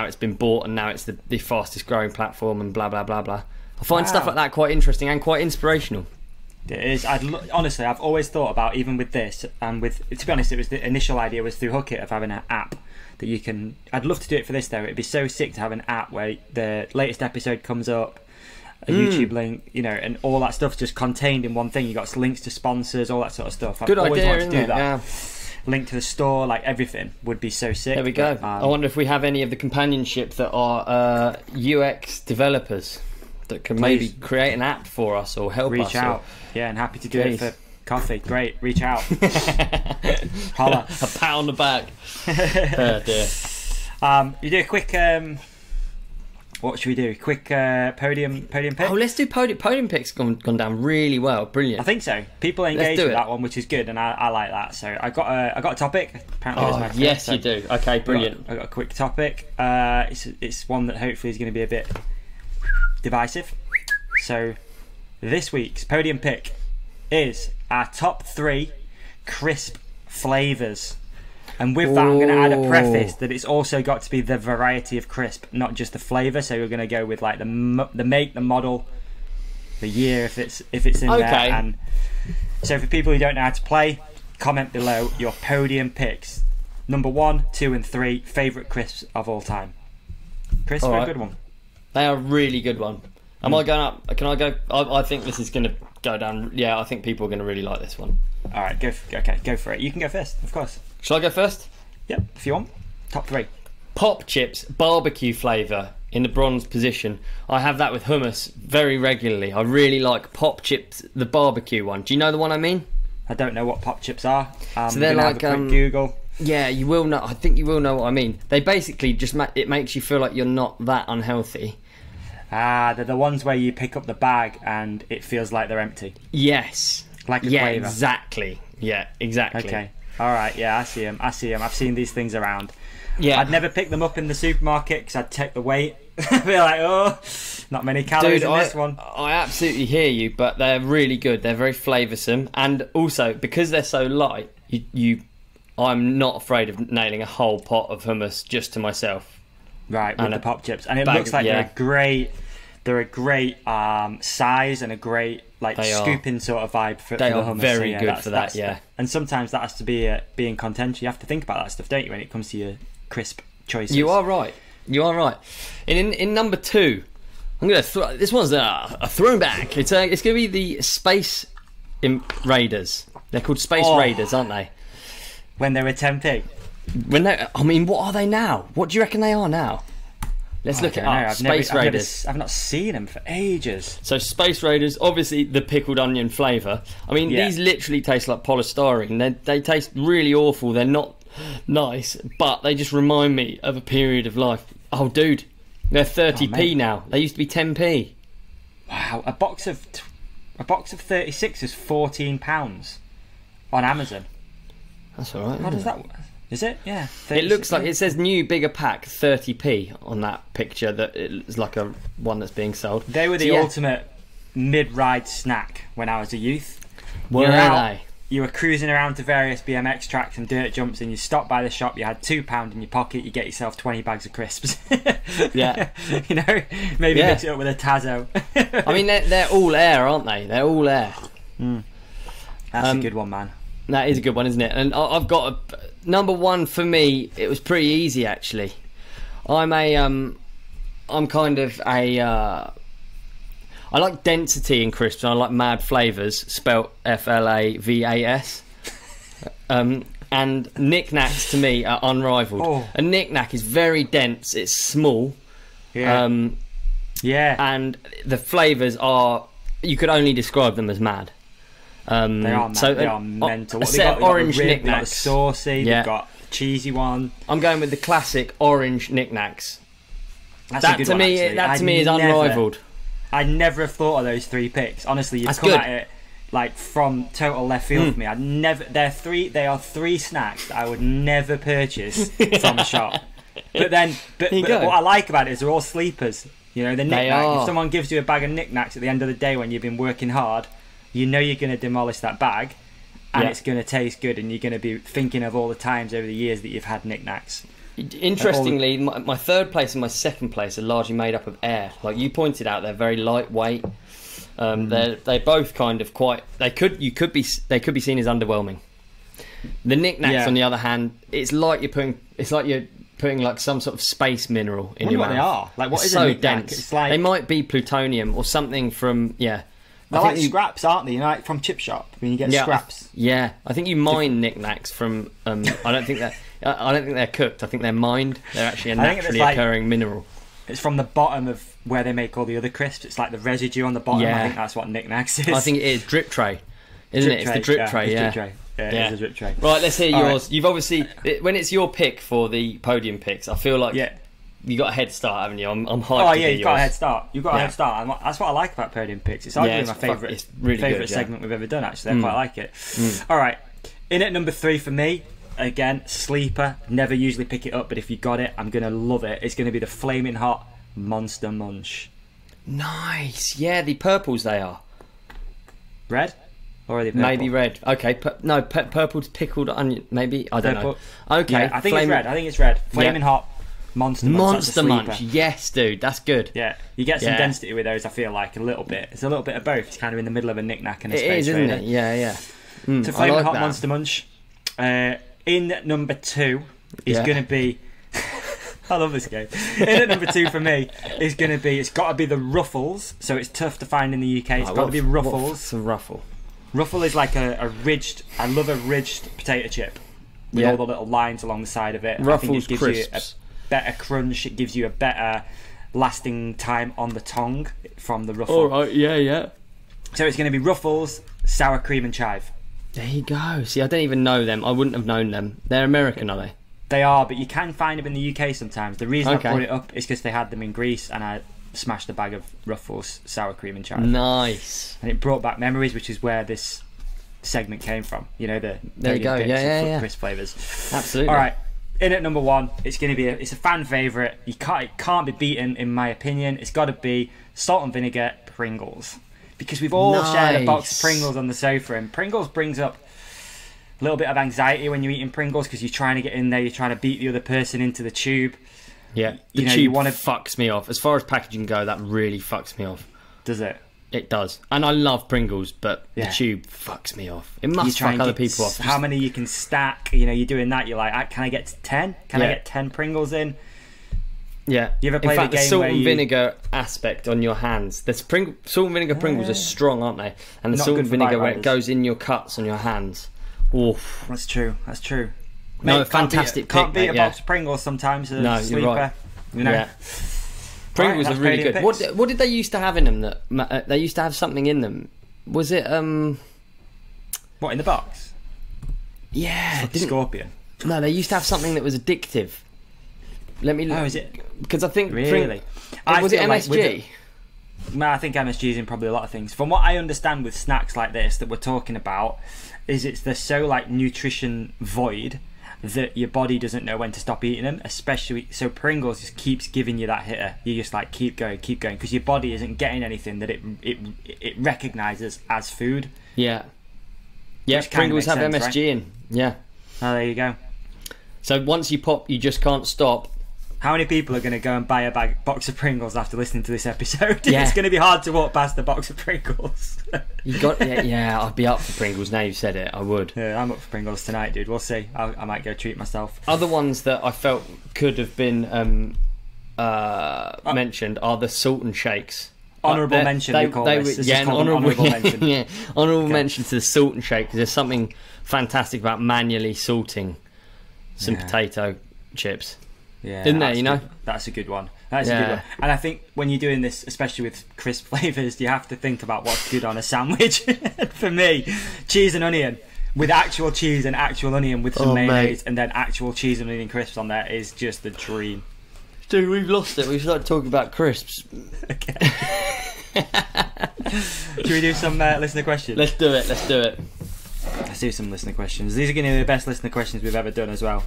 it's been bought and now it's the fastest growing platform and blah, blah, blah, blah. I find stuff like that quite interesting and quite inspirational. It is. Honestly, I've always thought about, even with this, and to be honest, it was the initial idea was through Hookit of having an app that you can. I'd love to do it for this though. It'd be so sick to have an app where the latest episode comes up, a YouTube link, and all that stuff's just contained in one thing. You got links to sponsors, all that sort of stuff. Good I've always idea, wanted to do that. Yeah. Link to the store, like everything would be so sick. There we go. I wonder if we have any of the companionship that are UX developers that can maybe create an app for us or help us. Reach out. And happy to do it for coffee. Great, reach out. Holla. A pat on the back. Oh dear. You do a quick What should we do? Quick podium pick? Oh, let's do podium. Podium picks gone down really well. Brilliant. I think so. People engage with that one, which is good, and I like that. So I got a topic. Apparently, it's my first, yes, so you do. Okay, brilliant. I got a quick topic. It's one that hopefully is going to be a bit divisive. So this week's podium pick is our top 3 crisp flavours. And with that, I'm going to add a preface that it's also got to be the variety of crisp, not just the flavour. So we're going to go with like the make, the model, the year if it's in there. And so for people who don't know how to play, comment below your podium picks. Number 1, 2, and 3 favourite crisps of all time. Chris, for a good one. They are a really good one. Am I going up? Can I go? I think this is going to go down. Yeah, I think people are going to really like this one. All right, go for it. You can go first, of course. Shall I go first? Yep, if you want. Top 3. Pop chips, barbecue flavour in the bronze position. I have that with hummus very regularly. I really like pop chips, the barbecue one. Do you know the one I mean? I don't know what pop chips are. So they're like have a quick Google. Yeah, you will know. I think you will know what I mean. They basically just it makes you feel like you're not that unhealthy. They're the ones where you pick up the bag and it feels like they're empty. Yes. Like a yeah, quaver. Exactly. Yeah, exactly. Okay. All right. Yeah, I see them. I've seen these things around. Yeah. I'd never pick them up in the supermarket because I'd take the weight. I'd be like, oh, not many calories in this one. I absolutely hear you, but they're really good. They're very flavoursome, and also because they're so light, I'm not afraid of nailing a whole pot of hummus just to myself. Right, with the pop chips, and it looks like they're a great size and a great scooping sort of vibe for the hummus. They are very good for that. Yeah, and sometimes that has to be in contention. You have to think about that stuff, don't you, when it comes to your crisp choices? You are right. In number 2, I'm gonna this one's a throwback. It's gonna be the Space Raiders. They're called Space Raiders, aren't they? When they were 10p. What are they now? What do you reckon they are now? Let's look it up. Space Raiders. I've not seen them for ages. So Space Raiders, obviously the pickled onion flavour. These literally taste like polystyrene. They taste really awful. They're not nice, but they just remind me of a period of life. Oh, dude, they're 30p now. They used to be 10p. Wow, a box of 36 is £14 on Amazon. That's all right. How does that work? Is it? Yeah. It looks like it says new bigger pack 30p on that picture. That it's like a one that's being sold. They were the ultimate mid-ride snack when I was a youth. Were they? You were cruising around to various BMX tracks and dirt jumps, and you stopped by the shop. You had £2 in your pocket. You get yourself 20 bags of crisps. Yeah. Maybe mix it up with a Tazo. They're all air, aren't they? They're all air. That's a good one, man. That is a good one, isn't it? And I've got number 1 for me. It was pretty easy actually. I like density in crisps, and I like mad flavours, spelt FLAVAS. And knickknacks to me are unrivaled. A knickknack is very dense. It's small. Yeah. And the flavours are. You could only describe them as mad. They are mental. A set of orange knickknacks. They've got saucy. They've got cheesy one. I'm going with the classic orange knickknacks. That to me is unrivaled. I never have thought of those 3 picks. Honestly, you've come at it from total left field for me. They are 3 snacks that I would never purchase from a shop. But what I like about it is they're all sleepers. The knickknack. If someone gives you a bag of knickknacks at the end of the day when you've been working hard, you know you're going to demolish that bag, and it's going to taste good, and you're going to be thinking of all the times over the years that you've had knick-knacks. Interestingly, my 3rd place and my 2nd place are largely made up of air. Like you pointed out, they're very lightweight. They're both kind of quite. They could be seen as underwhelming. The knickknacks, on the other hand, it's like you're putting like some sort of space mineral in your mouth. What they are? Like what it's is so a knick-knack? dense? It's like they might be plutonium or something from They're like scraps, aren't they? Like from chip shop when you get scraps. I think you mine knickknacks from. I don't think they're cooked. I think they're mined. They're actually a naturally occurring mineral. It's from the bottom of where they make all the other crisps. It's like the residue on the bottom. I think that's what knickknacks is. I think it is drip tray, isn't it? It's the drip tray. Yeah, it is a drip tray. Right, let's hear yours. You've obviously when it's your pick for the podium picks. I feel like you got a head start, haven't you? I'm hyped. Oh to yeah, hear you've got a yours. head start. You've got a head start, and that's what I like about podium picks. It's arguably my favourite. It's really good, segment we've ever done. Actually, I quite like it. All right, in at number 3 for me. Again, sleeper. Never usually pick it up, but if you got it, I'm gonna love it. It's gonna be the Flaming Hot Monster Munch. Nice. Yeah, the purples they are. Red? Or are they purple? Maybe red. Okay. Purple's pickled onion. Maybe, I don't know. Okay. Yeah, I think it's red. Flaming Hot Monster Munch. Monster Munch. Yes, dude. That's good. Yeah. You get some density with those, I feel like, a little bit. It's a little bit of both. It's kind of in the middle of a knick-knack and a space, isn't it? Yeah. So Flaming Hot Monster Munch. In at number 2 is going to be... I love this game. In at number 2 for me is going to be... It's got to be the Ruffles. So it's tough to find in the UK. It's got to be Ruffles. What's a ruffle? Ruffle is like a ridged... I love a ridged potato chip with all the little lines along the side of it. Ruffles I think it gives crisps. you a better crunch. It gives you a better lasting time on the tongue from the Ruffle. All right, yeah. So it's going to be Ruffles, sour cream and chive. There you go. See, I don't even know them. I wouldn't have known them. They're American, are they? They are, but you can find them in the UK sometimes. The reason I brought it up is because they had them in Greece, and I smashed a bag of Ruffles, sour cream and chive. Nice. And it brought back memories, which is where this segment came from. You know, the there you go. Yeah. crisp flavours. Absolutely. All right. In at number 1, it's going to be it's a fan favourite. It can't be beaten, in my opinion. It's got to be salt and vinegar Pringles, because we've all shared a box of Pringles on the sofa, and Pringles brings up a little bit of anxiety when you're eating Pringles because you're trying to get in there, you're trying to beat the other person into the tube. Yeah, the tube fucks me off. As far as packaging go, that really fucks me off. Does it? It does. And I love Pringles, but the tube fucks me off. It must fuck other people off. How many you can stack, you're doing that, you're like, can I get to 10? Can I get 10 Pringles in? Yeah. You ever played a game the salt and vinegar aspect on your hands. The salt and vinegar Pringles are strong, aren't they? And the salt and vinegar where it goes in your cuts on your hands. Oof. That's true. No, fantastic pick, can't beat a box of Pringles sometimes as a sleeper. You're right. Yeah. Pringles are really good. What did they used to have in them? That they used to have something in them. Was it what, in the box? Yeah, Scorpion. No, they used to have something that was addictive. Let me look. Oh, is it? Because I think really. Was it MSG? I think MSG is in probably a lot of things. From what I understand with snacks like this that we're talking about, is they're so like nutrition void that your body doesn't know when to stop eating them. Especially so, Pringles just keeps giving you that hitter. You just like keep going, because your body isn't getting anything that it recognizes as food. Yeah. Pringles have MSG in. Yeah. Oh, there you go. So once you pop, you just can't stop. How many people are going to go and buy a box of Pringles after listening to this episode? Yeah. It's going to be hard to walk past the box of Pringles. I'd be up for Pringles now you've said it. I would. Yeah, I'm up for Pringles tonight, dude. We'll see. I might go treat myself. Other ones that I felt could have been mentioned are the salt and shakes. Honourable mention, we call this. Yeah, honourable mention. Yeah, honourable Okay. mention to the salt and shake, because there's something fantastic about manually salting some potato chips. Yeah, isn't there, That's a good one. That's a good one. And I think when you're doing this, especially with crisp flavours, you have to think about what's good on a sandwich. For me, cheese and onion, with actual cheese and actual onion with some mayonnaise, and then actual cheese and onion crisps on there is just the dream. Dude, we've lost it. We started talking about crisps. Okay. Should we do some listener questions? Let's do it. Let's do some listener questions. These are going to be the best listener questions we've ever done as well.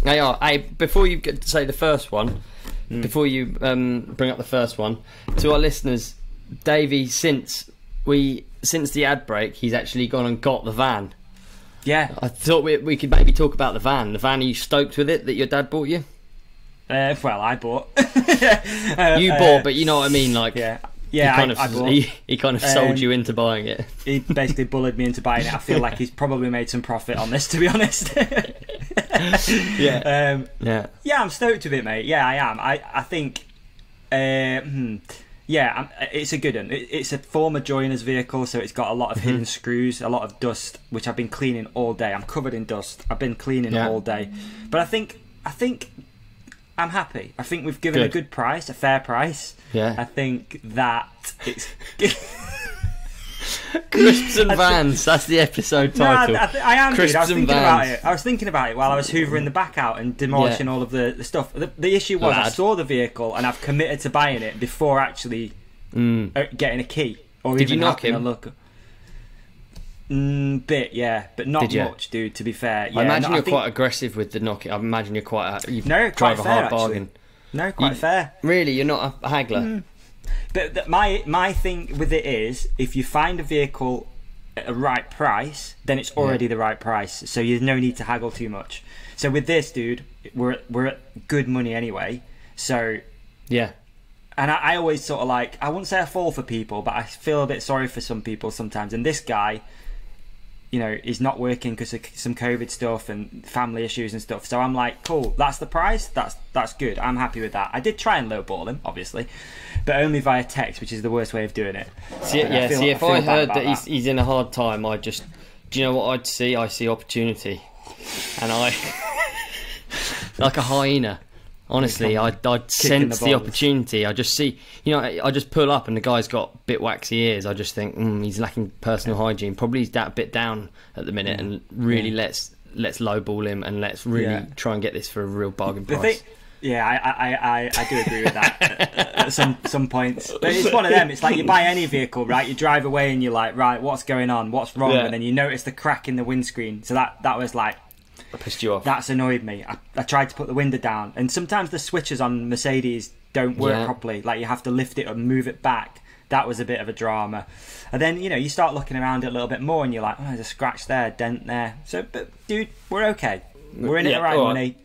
They are. Hey, before you get to say the first one, before you bring up the first one, to our listeners, Davi, since the ad break, he's actually gone and got the van. Yeah. I thought we could maybe talk about the van. The van, are you stoked with it that your dad bought you? Well, I bought. You bought, but you know what I mean, like. Yeah, he kind of sold you into buying it. He basically bullied me into buying it. I feel like he's probably made some profit on this, to be honest. Yeah, I'm stoked with it, mate. Yeah, I am. I think, it's a good one. It's a former joiner's vehicle, so it's got a lot of hidden screws, a lot of dust, which I've been cleaning all day. I'm covered in dust. I've been cleaning all day, but I think I'm happy. I think we've given a good price, a fair price. Yeah. I think that it's... Crisps and Vans. That's the episode title. No, I am. Dude, I was thinking about Vans. it. I was thinking about it while I was hoovering the back out and demolishing all of the stuff. The issue was I saw the vehicle and I've committed to buying it before actually getting a key or Did even you knock having him? a look. Bit, yeah, but not much, dude. To be fair, yeah. I imagine you're quite aggressive with the knocking. I imagine you're quite. You No, drive quite a fair, hard bargain. No, quite fair. Really, you're not a haggler. But my thing with it is, if you find a vehicle at a right price, then it's already the right price. So there's no need to haggle too much. So with this, dude, we're at good money anyway. So Yeah. and I always sort of like, I wouldn't say I fall for people, but I feel a bit sorry for some people sometimes. And this guy, you know, is not working because of some COVID stuff and family issues and stuff. So I'm like, cool, that's the price. That's good. I'm happy with that. I did try and lowball him, obviously, but only via text, which is the worst way of doing it. If I heard that he's in a hard time, do you know what I'd see? I see opportunity, and I, like a hyena. Honestly, I'd sense the opportunity. I just see, I just pull up and the guy's got a bit waxy ears. I just think he's lacking personal hygiene. Probably he's that bit down at the minute, and really let's lowball him and let's really try and get this for a real bargain price. I do agree with that at some points. But it's one of them. It's like you buy any vehicle, right? You drive away and you're like, right, what's going on? What's wrong? And then you notice the crack in the windscreen. So that was like, that pissed you off. That's annoyed me. I tried to put the window down, and sometimes the switches on Mercedes don't work properly. Like you have to lift it and move it back. That was a bit of a drama. And then you start looking around it a little bit more, and you're like, oh, there's a scratch there, dent there. So, but dude, we're okay. We're in it the right money.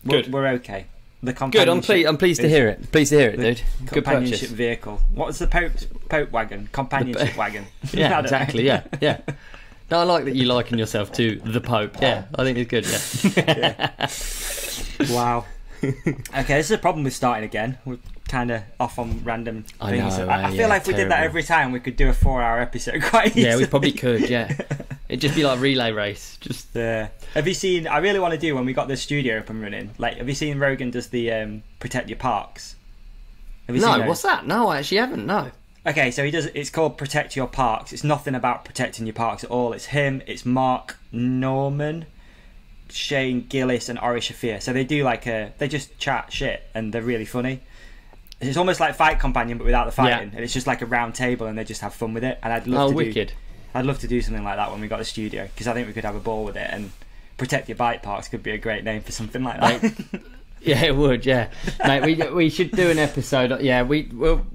Good. We're okay. The good. I'm pleased to hear it. Pleased to hear it, dude. Good companionship vehicle. What was the Pope wagon? Companionship wagon. Yeah, exactly. Yeah. No, I like that you liken yourself to the Pope. Yeah, I think it's good. Yeah. Wow. Okay, this is a problem with starting again. We're kind of off on random things. I feel like if we did that every time, we could do a 4-hour episode quite easily. Yeah, we probably could. Yeah, it'd just be like a relay race. Just Have you seen? I really want to do when we got the studio up and running. Like, have you seen Rogan does the Protect Your Parks? Have you seen those? What's that? No, I actually haven't. No. Okay, so he does. It's called Protect Your Parks. It's nothing about protecting your parks at all. It's him. It's Mark Norman, Shane Gillis, and Ori Shafir. So they do they just chat shit, and they're really funny. It's almost like Fight Companion, but without the fighting, and it's just like a round table, and they just have fun with it. And I'd love to do something like that when we got the studio, because I think we could have a ball with it. And Protect Your Bike Parks could be a great name for something like that. Yeah, it would. Yeah, mate. We should do an episode. Yeah,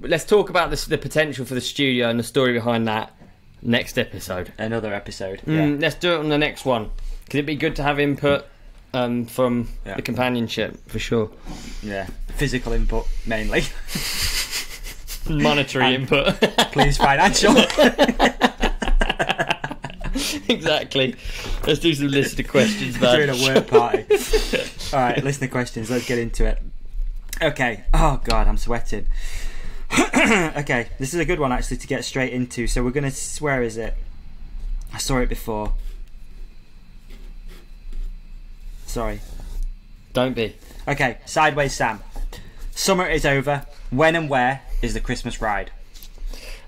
let's talk about the potential for the studio and the story behind that next episode. Another episode. Yeah. Let's do it on the next one, because it'd be good to have input from the companionship for sure. Yeah, physical input mainly. Monetary input. Please, financial. Exactly. Let's do some listener questions, man. During a work party. Alright, listener questions. Let's get into it. Okay. Oh, God, I'm sweating. Okay, this is a good one, actually, to get straight into. So we're going to... Where is it? I saw it before. Sorry. Don't be. Okay, Sideways Sam. Summer is over. When and where is the Christmas ride?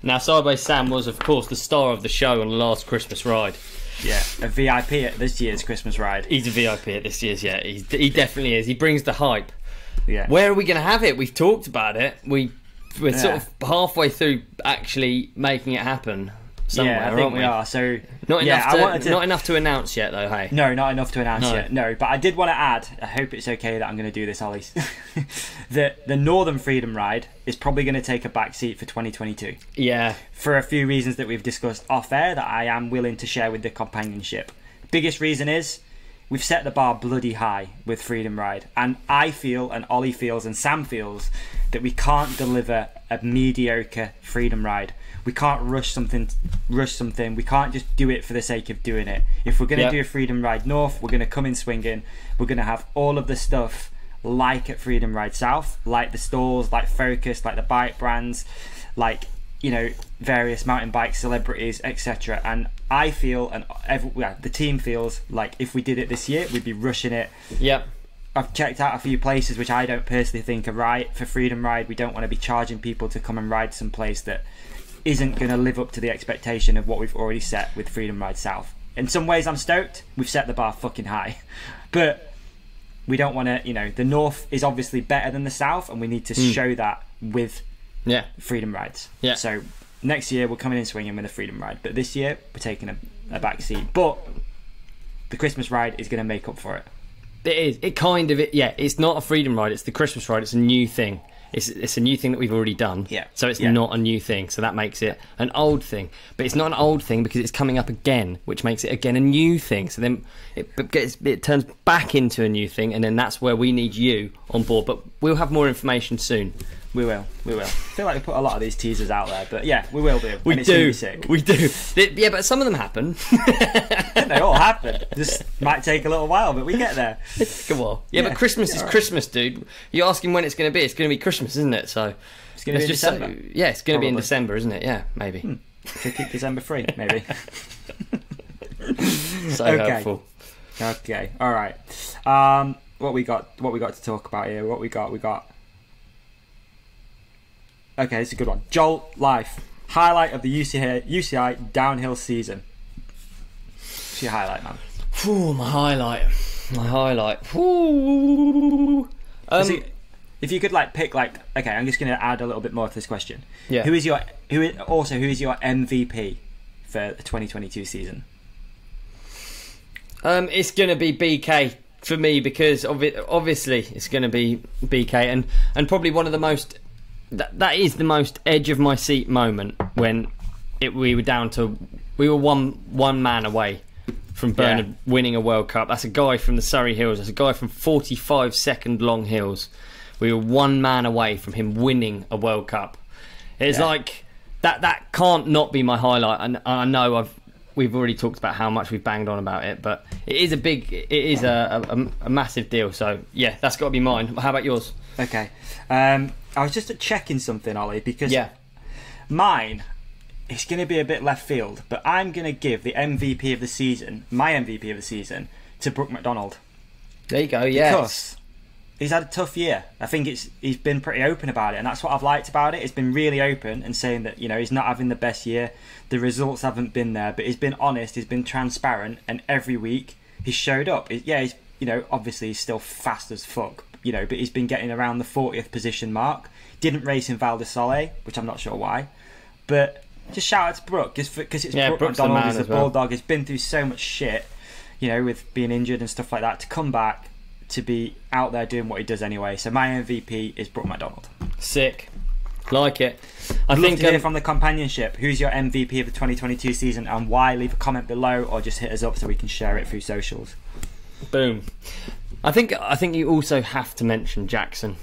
Now, Sideways Sam was, of course, the star of the show on the last Christmas ride. Yeah, a VIP at this year's Christmas ride. He's a VIP at this year's, yeah. He definitely is. He brings the hype. Yeah. Where are we going to have it? We've talked about it. We're sort of halfway through actually making it happen somewhere, I think we are. So not enough to announce yet, though. Hey, no, not enough to announce yet. No, but I did want to add. I hope it's okay that I'm going to do this, Ollie. The Northern Freedom Ride is probably going to take a back seat for 2022. Yeah, for a few reasons that we've discussed off air that I am willing to share with the companionship. Biggest reason is we've set the bar bloody high with Freedom Ride, and I feel, and Ollie feels, and Sam feels that we can't deliver a mediocre Freedom Ride. We can't rush something. We can't just do it for the sake of doing it. If we're going to do a Freedom Ride North, we're going to come in swinging. We're going to have all of the stuff like at Freedom Ride South, like the stalls, like Focus, like the bike brands, like, various mountain bike celebrities, etc. And I feel, and the team feels, like if we did it this year, we'd be rushing it. Yep. I've checked out a few places which I don't personally think are right for Freedom Ride. We don't want to be charging people to come and ride some place that isn't going to live up to the expectation of what we've already set with Freedom Ride South. In some ways, I'm stoked. We've set the bar fucking high, but we don't want to. You know, the North is obviously better than the South, and we need to show that with Freedom Rides. Yeah. So next year we're coming in swinging with a Freedom Ride, but this year we're taking a back seat. But the Christmas ride is going to make up for it. It is. It kind of. It's not a Freedom Ride. It's the Christmas ride. It's a new thing. It's a new thing that we've already done. Yeah. So it's not a new thing. So that makes it an old thing. But it's not an old thing because it's coming up again, which makes it again a new thing. So then it turns back into a new thing, and then that's where we need you on board. But we'll have more information soon. We will. I feel like we put a lot of these teasers out there, but yeah, we will do. We do. Yeah, but some of them happen. They all happen. Just might take a little while, but we get there. It takes a while. Yeah, but Christmas is Christmas, dude. You're asking when it's going to be. It's going to be Christmas, isn't it? So it's going to be in December. It's going to be in December, isn't it? Yeah, maybe. To keep December free, maybe. So helpful. Okay. All right. What we got to talk about here? What we got. Okay, this is a good one. Joel Life. Highlight of the UCI downhill season. What's your highlight, man? My highlight. Ooh. If you could pick okay, I'm just going to add a little bit more to this question. Yeah. Who is your MVP for the 2022 season? It's going to be BK for me because obviously it's going to be BK and probably one of the most. That is the most edge of my seat moment when we were one man away from Bernard winning a World Cup. That's a guy from the Surrey Hills. That's a guy from 45-second long hills. We were one man away from him winning a World Cup. It's like that can't not be my highlight. And I know we've already talked about how much we've banged on about it, but it is a massive deal. So yeah, that's got to be mine. How about yours? Okay. I was just checking something, Ollie, because mine is going to be a bit left field, but I'm going to give the MVP of the season, my MVP of the season, to Brooke McDonald. There you go, yes. Because he's had a tough year. I think he's been pretty open about it, and that's what I've liked about it. It's been really open and saying that, he's not having the best year. The results haven't been there, but he's been honest, he's been transparent, and every week he's showed up. He's obviously he's still fast as fuck, but he's been getting around the 40th position mark. Didn't race in Val di Sole, which I'm not sure why. But just shout out to Brooke, because it's Brooke McDonald, he's a bulldog. He's been through so much shit, with being injured and stuff like that, to come back, to be out there doing what he does anyway. So my MVP is Brooke McDonald. Sick. Like it. I'd love to hear from the companionship. Who's your MVP of the 2022 season and why? Leave a comment below or just hit us up so we can share it through socials. Boom. I think you also have to mention Jackson.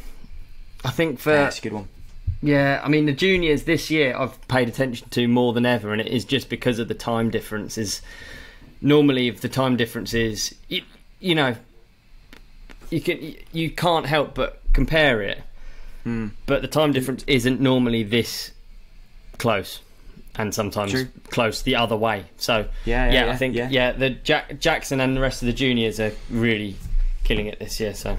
I think that's a good one. Yeah, I mean the juniors this year I've paid attention to more than ever, and it is just because of the time differences. Normally, if the time difference is, you can't help but compare it. But the time difference isn't normally this close, and sometimes close the other way. So I think the Jackson and the rest of the juniors are really killing it this year. So.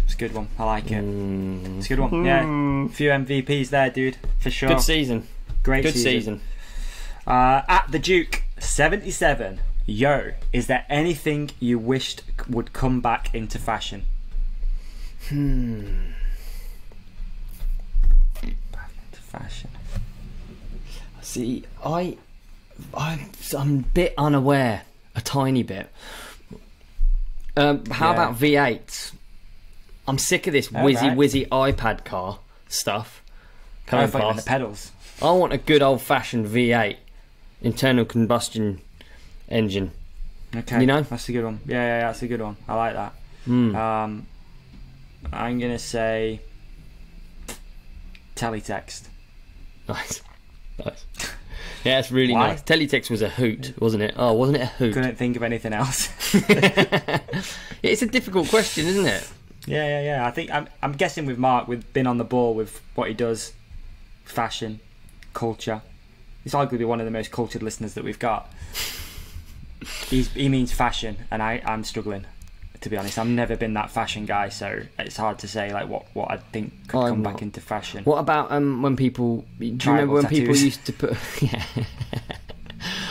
It's a good one. I like it. It's a good one. Yeah, a few MVPs there, dude, for sure. Good season. Good season. At the Duke 77. Yo, is there anything you wished would come back into fashion? Back into fashion. See, I'm a bit unaware, a tiny bit. How about V8s? I'm sick of this whizzy iPad car stuff coming past. The pedals. I want a good old-fashioned V8 internal combustion engine. Okay, that's a good one. Yeah, that's a good one. I like that. I'm gonna say teletext. Nice. Yeah, it's really nice. Teletext was a hoot, wasn't it? Oh, wasn't it a hoot? Couldn't think of anything else. It's a difficult question, isn't it? Yeah. I think I'm guessing with Mark, we've been on the ball with what he does, fashion, culture. He's arguably one of the most cultured listeners that we've got. He means fashion, and I'm struggling. to be honest. I've never been that fashion guy, so it's hard to say like what I think could come back into fashion. What about when people? Do you remember when people used to put? Yeah.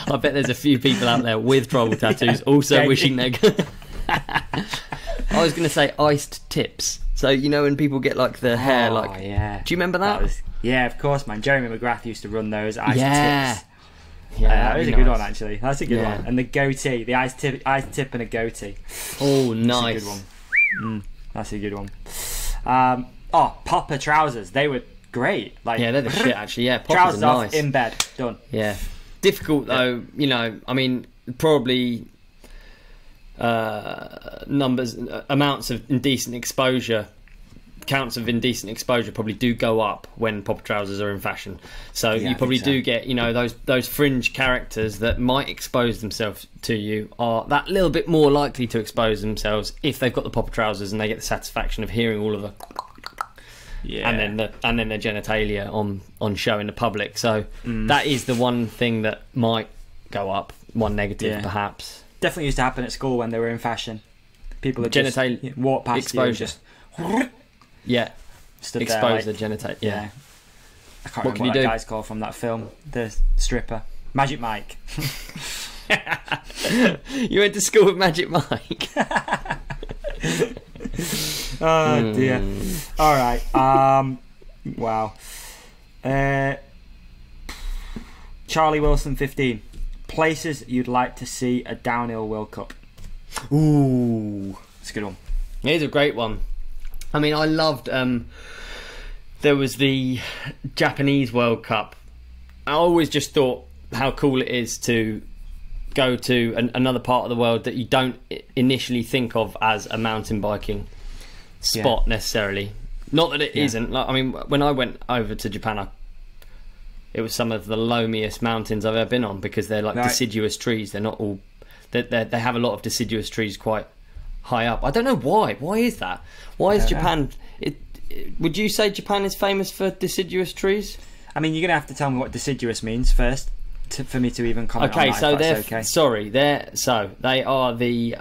I bet there's a few people out there with tribal tattoos also wishing they could. I was going to say iced tips. So you know when people get like the hair, like yeah. Do you remember that? Yeah, of course, man. Jeremy McGrath used to run those iced tips. Yeah, that was a good one actually. That's a good one. And the goatee, the ice tip and a goatee. Oh, nice. That's a good one. That's a good one. Popper trousers. They were great. Like they're the shit actually. Yeah, poppers trousers are nice. Off in bed, done. Yeah, difficult though. You know, I mean, probably amounts of indecent exposure. Counts of indecent exposure probably do go up when popper trousers are in fashion. So you probably do get, you know, those fringe characters that might expose themselves to you are that little bit more likely to expose themselves if they've got the popper trousers and they get the satisfaction of hearing all of the and then their genitalia on show in the public. So that is the one thing that might go up. One negative, perhaps. Definitely used to happen at school when they were in fashion. People would just walk past exposure. Expose the genitalia. Yeah. I can't remember what that guy's called from that film. The stripper. Magic Mike. You went to school with Magic Mike? Oh dear. Alright. Wow. Charlie Wilson 15. Places you'd like to see a downhill World Cup. Ooh. It's a good one. Here's a great one. I mean, I loved there was the Japanese World Cup. I always just thought how cool it is to go to another part of the world that you don't initially think of as a mountain biking spot necessarily. Not that it isn't. Like, I mean, when I went over to Japan, it was some of the loamiest mountains I've ever been on because they're like deciduous trees. They're not all... They have a lot of deciduous trees quite high up. I don't know why. Why is that? Why is Japan... would you say Japan is famous for deciduous trees? I mean, you're going to have to tell me what deciduous means first for me to even comment on that. They are the...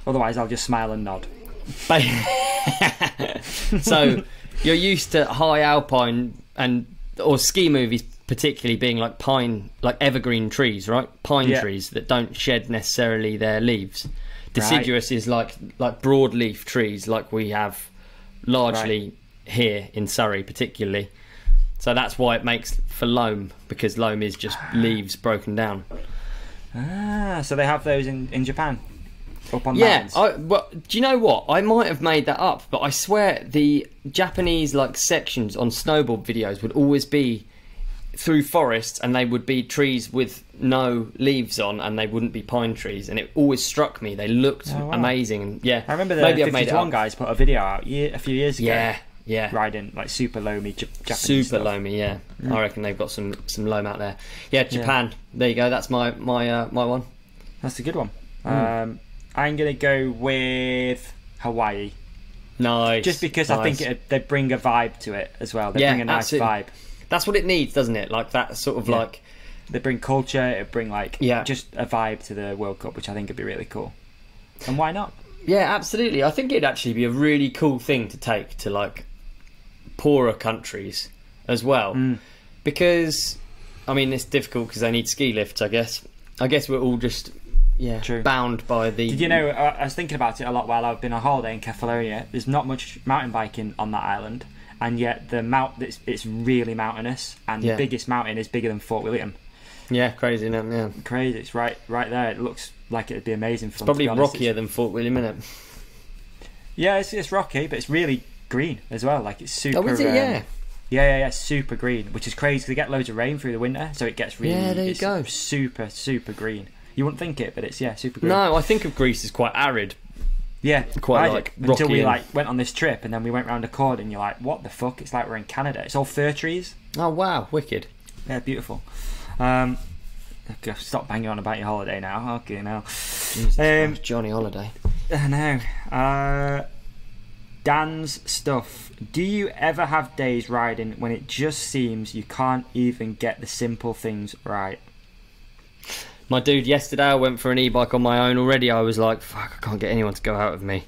Otherwise, I'll just smile and nod. So, you're used to high alpine or ski movies particularly being like evergreen trees, right? Pine trees that don't shed necessarily their leaves. Deciduous is like broadleaf trees like we have largely here in Surrey particularly. So that's why it makes for loam, because loam is just leaves broken down. So they have those in Japan? Up on mountains? Well, do you know what? I might have made that up, but I swear the Japanese like sections on snowboard videos would always be through forests, and they would be trees with no leaves on, and they wouldn't be pine trees, and it always struck me they looked amazing. I remember the 51 guys put a video out a few years ago riding like super loamy Japanese stuff. Loamy, I reckon they've got some loam out there. Japan, there you go, that's my one. That's a good one. I'm gonna go with Hawaii. Nice. Just because I think they bring a vibe to it as well. They bring a nice vibe. That's what it needs, doesn't it? Like that sort of like... They bring culture, it bring like just a vibe to the World Cup, which I think would be really cool. And why not? Yeah, absolutely. I think it'd actually be a really cool thing to take to like poorer countries as well. Because, I mean, it's difficult because they need ski lifts, I guess. I guess we're all just bound by the... Did you know, I was thinking about it a lot while I've been on holiday in Kefalonia. There's not much mountain biking on that island. And yet it's really mountainous, and the biggest mountain is bigger than Fort William. Yeah, crazy, isn't it? Yeah, crazy. It's right there. It looks like it'd be amazing for them. It's probably rockier than Fort William, isn't it? Yeah, it's rocky, but it's really green as well. Like it's super. Oh, is it? Yeah, super green, which is crazy because they get loads of rain through the winter, so it gets really. Yeah, there you go. Super green. You wouldn't think it, but it's super green. No, I think of Greece as quite arid. Yeah, quite like rocky. Until we went on this trip, and then we went round a cord, and you're like, "What the fuck?" It's like we're in Canada. It's all fir trees. Oh wow, wicked. Yeah, beautiful. Stop banging on about your holiday now. Okay, now. Jesus, Johnny Holiday. I know. Dan's stuff. Do you ever have days riding when it just seems you can't even get the simple things right? My dude, yesterday I went for an e-bike on my own. Already I was like, fuck, I can't get anyone to go out with me.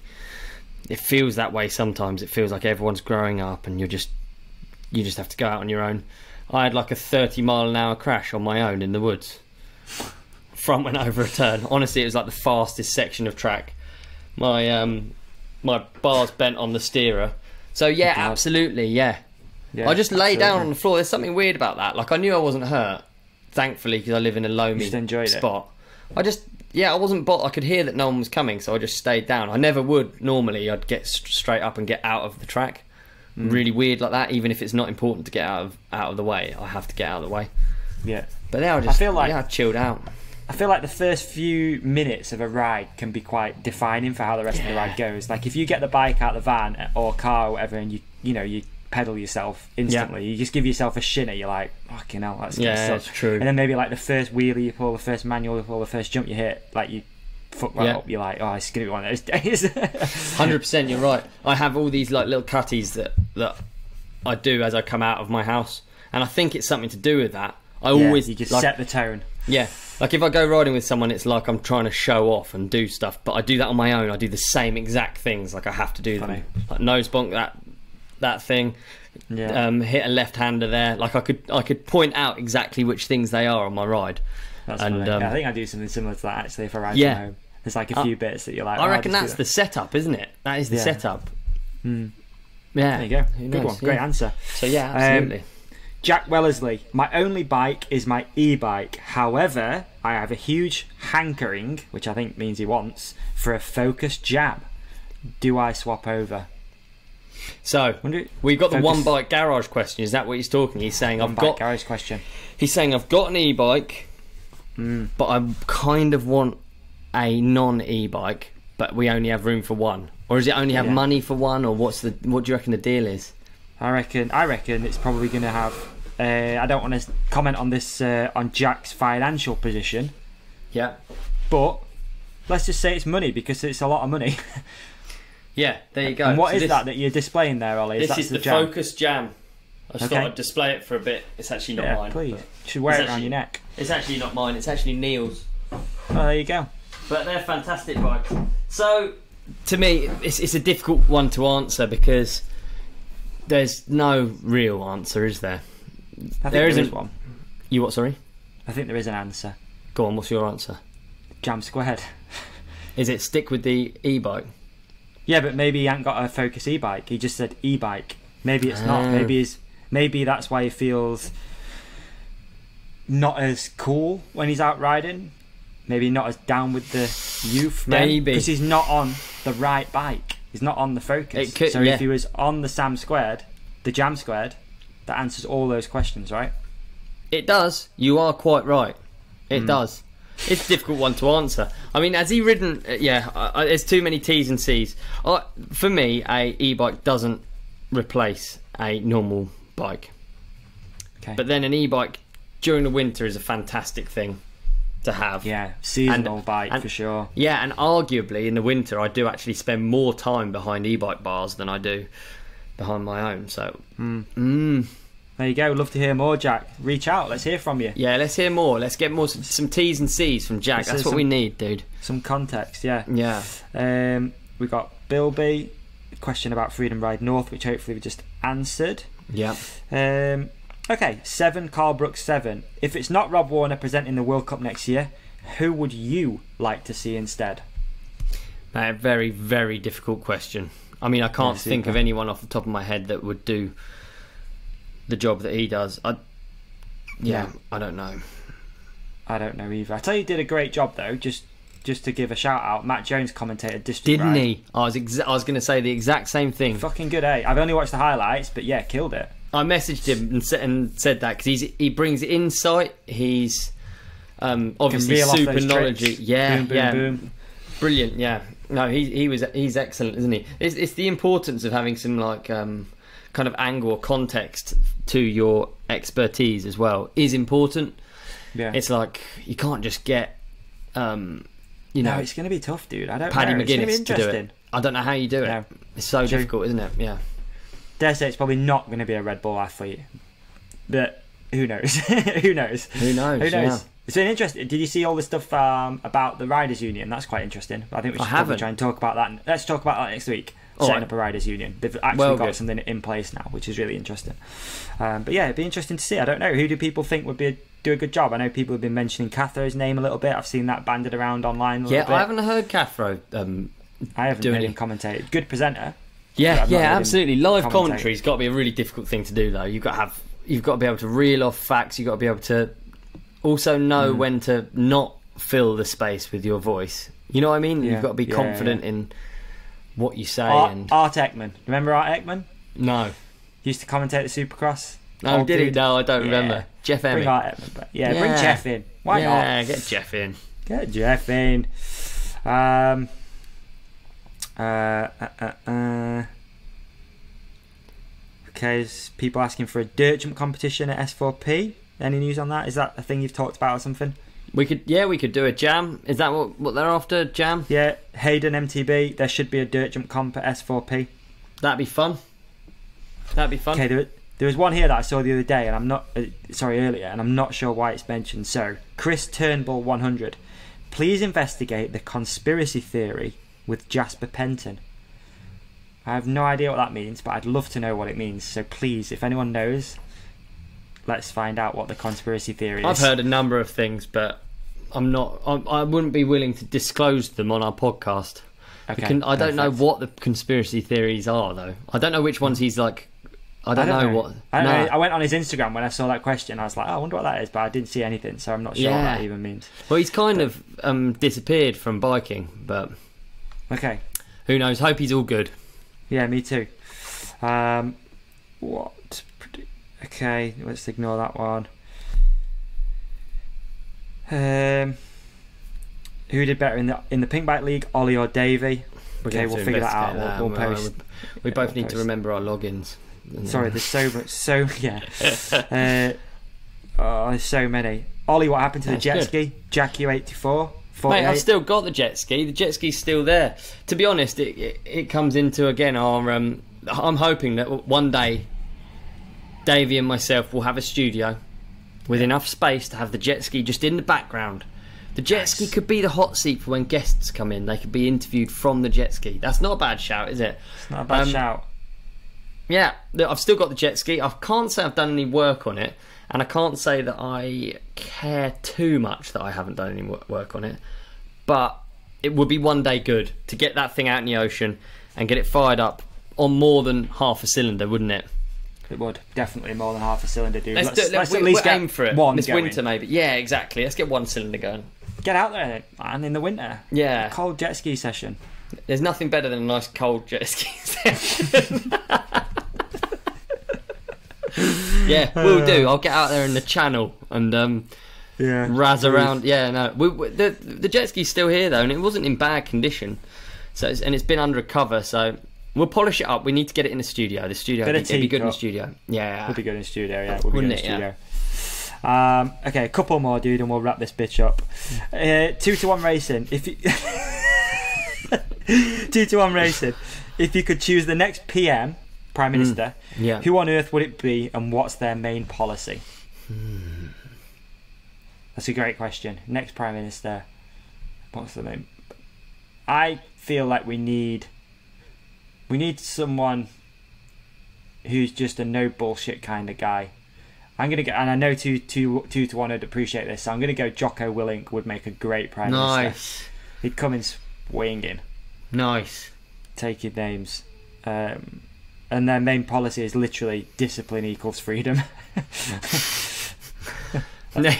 It feels that way sometimes. It feels like everyone's growing up and you just have to go out on your own. I had like a 30-mile-an-hour crash on my own in the woods. Front went over a turn. Honestly, it was like the fastest section of track. My bar's bent on the steerer. So yeah, absolutely, yeah. I just lay down on the floor. There's something weird about that. Like, I knew I wasn't hurt, thankfully, because I live in a loamy spot. I wasn't I could hear that no one was coming, so I just stayed down. I never would normally. I'd get straight up and get out of the track. Really weird like that. Even if it's not important to get out of the way, I have to get out of the way. Yeah. But then I feel like I chilled out. I feel like the first few minutes of a ride can be quite defining for how the rest of the ride goes. Like, if you get the bike out of the van or car or whatever, and you pedal yourself instantly, you just give yourself a shinner. You're like, fucking hell, that's gonna suck. That's true. And then maybe like the first wheelie you pull, the first manual you pull, the first jump you hit, like you fuck right up. You're like, oh, it's gonna be one of those days. 100%, you're right. I have all these like little cutties that I do as I come out of my house, and I think it's something to do with that. You just set the tone. Yeah, like if I go riding with someone, it's like I'm trying to show off and do stuff, but I do that on my own. I do the same exact things. Like, I have to do them. Like nose bonk that thing. Hit a left-hander there. Like, I could point out exactly which things they are on my ride. That's funny. I think I do something similar to that actually if I ride from home. There's like a few bits that you're like, I reckon that's the setup, isn't it? That is the setup. Yeah, there you go. Good one. Great answer. So yeah, absolutely. Jack Wellesley, my only bike is my e-bike. However, I have a huge hankering, which I think means he wants, for a Focus Jam. Do I swap over? So we've got the one bike garage question. Is that what he's talking? He's saying garage question. He's saying I've got an e-bike, but I kind of want a non-e-bike, but we only have room for one. Or is it only have money for one? Or what do you reckon the deal is? I reckon it's probably going to have. I don't want to comment on this on Jack's financial position. Yeah. But let's just say it's money, because it's a lot of money. Yeah, there you go. And what is that you're displaying there, Ollie? This is the Focus Jam. I just thought I'd display it for a bit. It's actually not mine. Please. You should wear it around your neck. It's actually not mine. It's actually Neil's. Oh, there you go. But they're fantastic bikes. So, to me, it's a difficult one to answer, because there's no real answer, is there? I think there isn't one. You what, sorry? I think there is an answer. Go on, what's your answer? Jam Squared. Is it stick with the e-bike? Yeah, but maybe he ain't got a Focus e-bike. He just said e-bike. Maybe it's not. Maybe that's why he feels not as cool when he's out riding. Maybe not as down with the youth. Maybe. Because he's not on the right bike. He's not on the Focus. If he was on the Jam Squared, that answers all those questions, right? It does. You are quite right. It does. It's a difficult one to answer. I mean, has he ridden... there's too many T's and C's. For me, a e-bike doesn't replace a normal bike. Okay. But then an e-bike during the winter is a fantastic thing to have. Yeah, seasonal bike for sure. Yeah, and arguably in the winter I do actually spend more time behind e-bike bars than I do behind my own. So... There you go. Love to hear more, Jack. Reach out. Let's hear from you. Yeah, let's hear more. Let's get some T's and C's from Jack. That's what we need, dude. Some context, yeah. Yeah. We got Bilby, question about Freedom Ride North, which hopefully we just answered. Yeah. Okay, 7, Carl Brooks 7. If it's not Rob Warner presenting the World Cup next year, who would you like to see instead? A very, very difficult question. I mean, I can't think of anyone off the top of my head that would do the job that he does. I don't know. I don't know either. I tell you, he did a great job though. Just to give a shout out, Matt Jones commentated District Didn't Ride. he? I was going to say the exact same thing. Fucking good, eh? I've only watched the highlights, but yeah, killed it. I messaged him and said that because he brings insight. He's obviously super knowledgeable. Yeah, boom. Brilliant. Yeah. No, he's excellent, isn't he? It's the importance of having some like kind of angle or context to your expertise as well is important. Yeah. It's like you can't just get no, it's going to be tough, dude. I don't Paddy know. McGuinness to do it. I don't know how you do it. No. It's so difficult, isn't it? Yeah. Dare say it's probably not going to be a Red Bull athlete, but who knows? Who knows? Who knows? Who knows? It's been interesting. Did you see all the stuff about the Riders Union? That's quite interesting. I think we should probably try and talk about that. Let's talk about that next week. Setting up a Riders Union. They've actually got something in place now, which is really interesting. But yeah, it'd be interesting to see. I don't know. Who do people think would do a good job? I know people have been mentioning Cathro's name a little bit. I've seen that banded around online a little bit. I haven't heard Cathro I haven't heard him commentate. Good presenter. Yeah, absolutely. Live commentary's got to be a really difficult thing to do, though. You've got to be able to reel off facts. You've got to be able to also know when to not fill the space with your voice. You know what I mean? You've got to be confident in what you say. Art Ekman. Remember Art Ekman? No. He used to commentate the Supercross. Oh, did he? No, I don't remember. Jeff Emmett. Bring Art Ekman back. Bring Jeff in. Why not? Yeah, get Jeff in. Get Jeff in. Okay, there's people asking for a dirt jump competition at S4P. Any news on that? Is that a thing you've talked about or something? We could do a jam. Is that what they're after? Jam? Yeah, Hayden MTB. There should be a dirt jump comp at S4P. That'd be fun. Okay, there was one here that I saw the other day, and I'm not earlier, and I'm not sure why it's mentioned. So, Chris Turnbull 100. Please investigate the conspiracy theory with Jasper Penton. I have no idea what that means, but I'd love to know what it means. So please, if anyone knows, let's find out what the conspiracy theory is. I've heard a number of things, but I wouldn't be willing to disclose them on our podcast. Okay, I don't know what the conspiracy theories are, though. I don't know which ones he's like. I don't know what. I went on his Instagram when I saw that question. I was like, I wonder what that is, but I didn't see anything, so I'm not sure what that even means. Well, he's kind of disappeared from biking, but okay, who knows? Hope he's all good. Yeah, me too. Okay, let's ignore that one. Who did better in the Pink Bike League, Ollie or Davey? Okay, we'll figure that out. We'll post. We both need to remember our logins. Sorry, there's so much. There's so many. Ollie, what happened to the jet ski? Jackie 84. Mate, I've still got the jet ski. The jet ski's still there. To be honest, it comes into again our. I'm hoping that one day, Davey and myself will have a studio with enough space to have the jet ski just in the background. The jet ski could be the hot seat for when guests come in. They could be interviewed from the jet ski. That's not a bad shout, is it? It's not a bad shout. Yeah, I've still got the jet ski. I can't say I've done any work on it, and I can't say that I care too much that I haven't done any work on it. But it would be one day good to get that thing out in the ocean and get it fired up on more than half a cylinder, wouldn't it? It would. Definitely more than half a cylinder, dude. Let's at least aim for it. This winter, maybe. Yeah, exactly. Let's get one cylinder going. Get out there, man, in the winter. Yeah. A cold jet ski session. There's nothing better than a nice cold jet ski session. Yeah, we'll do. I'll get out there in the channel and razz around. Yeah, no. The jet ski's still here though, and it wasn't in bad condition. So it's been under a cover. So we'll polish it up. We need to get it in the studio. The studio it'd be good in the studio. Yeah, would be good in the studio. Yeah, wouldn't it? Yeah. Okay, a couple more, dude, and we'll wrap this bitch up. 2-1 racing. If you 2-1 racing. If you could choose the next PM, Prime Minister, who on earth would it be, and what's their main policy? That's a great question. Next Prime Minister, what's the main? I feel like we need someone who's just a no bullshit kind of guy. I'm gonna go, and I know 2-1 would appreciate this, so I'm gonna go. Jocko Willink would make a great Prime Minister. He'd come in swinging. Nice. Take your names. And their main policy is literally discipline equals freedom. There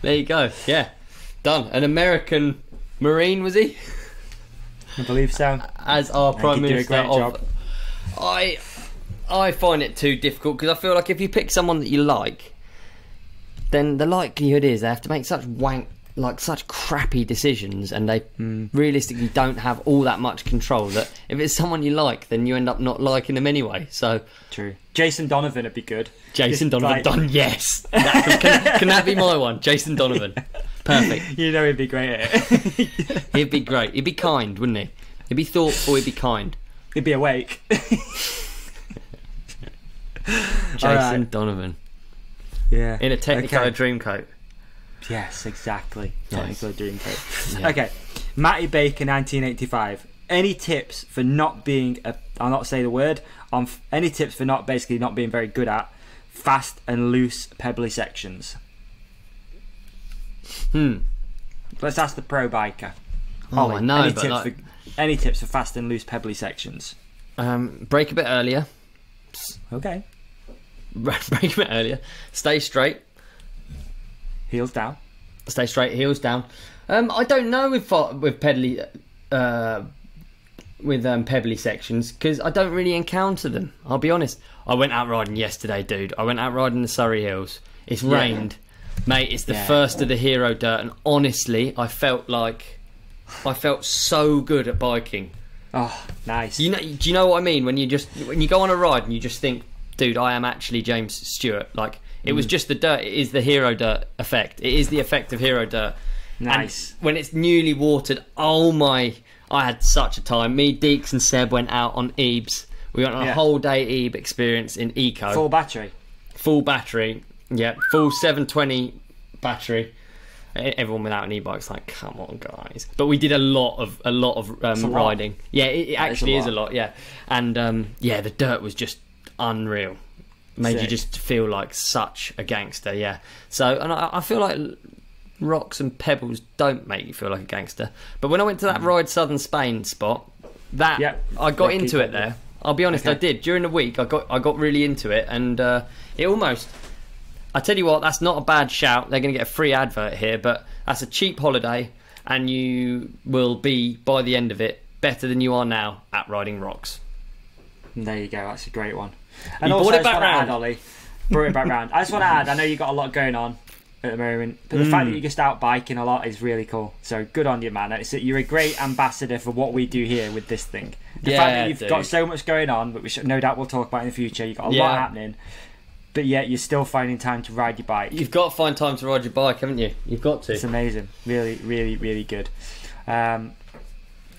you go. Yeah, done. An American Marine, was he? I believe so. As our Prime Minister of... I find it too difficult because I feel like if you pick someone that you like, then the likelihood is they have to make such crappy decisions, and they realistically don't have all that much control, that if it's someone you like, then you end up not liking them anyway. So true. Jason Donovan would be good. Jason Donovan, yes. Can that be my one? Jason Donovan. Perfect. You know he'd be great at it. He'd be great. He'd be kind, wouldn't he? He'd be thoughtful, he'd be kind. He'd be awake. Jason Donovan. Yeah. In a Technicolor Dreamcoat. Yes, exactly. Nice. Technicolor Dreamcoat. Yeah. Okay. Matty Baker, 1985. Any tips for not being I'll not say the word. Any tips for not being very good at fast and loose pebbly sections? Let's ask the pro biker. Oh, Ollie, I know. Any tips for fast and loose pebbly sections? Brake a bit earlier. Okay. Brake a bit earlier. Stay straight. Heels down. Stay straight. Heels down. I don't know with pebbly pebbly sections because I don't really encounter them. I'll be honest. I went out riding yesterday, dude. I went out riding the Surrey Hills. It's rained, mate. It's the first of the hero dirt, and honestly, I felt so good at biking. Oh, nice. Do you know what I mean? When you go on a ride and you just think, dude, I am actually James Stewart. Like, it was just the dirt. It is the hero dirt effect. It is the effect of hero dirt. Nice. And when it's newly watered, oh my, I had such a time. Me, Deeks and Seb went out on Ebes. We went on a whole day Ebe experience in Eco. Full battery. Yeah, full 720 battery. Everyone without an e-bike's like, come on, guys. But we did a lot of riding. Yeah, it actually is a lot. Yeah, and the dirt was just unreal. Made you just feel like such a gangster. Yeah. So, and I feel like rocks and pebbles don't make you feel like a gangster. But when I went to that Ride Southern Spain spot, I got into it there. I'll be honest, I did. During the week, I got really into it, and it almost. I tell you what, that's not a bad shout. They're going to get a free advert here, but that's a cheap holiday, and you will be, by the end of it, better than you are now at riding rocks. There you go. That's a great one. And you also, brought it back round, Ollie. Brought it back round. I just want to add, I know you've got a lot going on at the moment, but the fact that you're just out biking a lot is really cool. So good on you, man. You're a great ambassador for what we do here with this thing. The fact that you've got so much going on, but no doubt we'll talk about in the future. You've got a lot happening. But yet you're still finding time to ride your bike. You've got to find time to ride your bike, haven't you? You've got to. It's amazing. Really, really, really good. I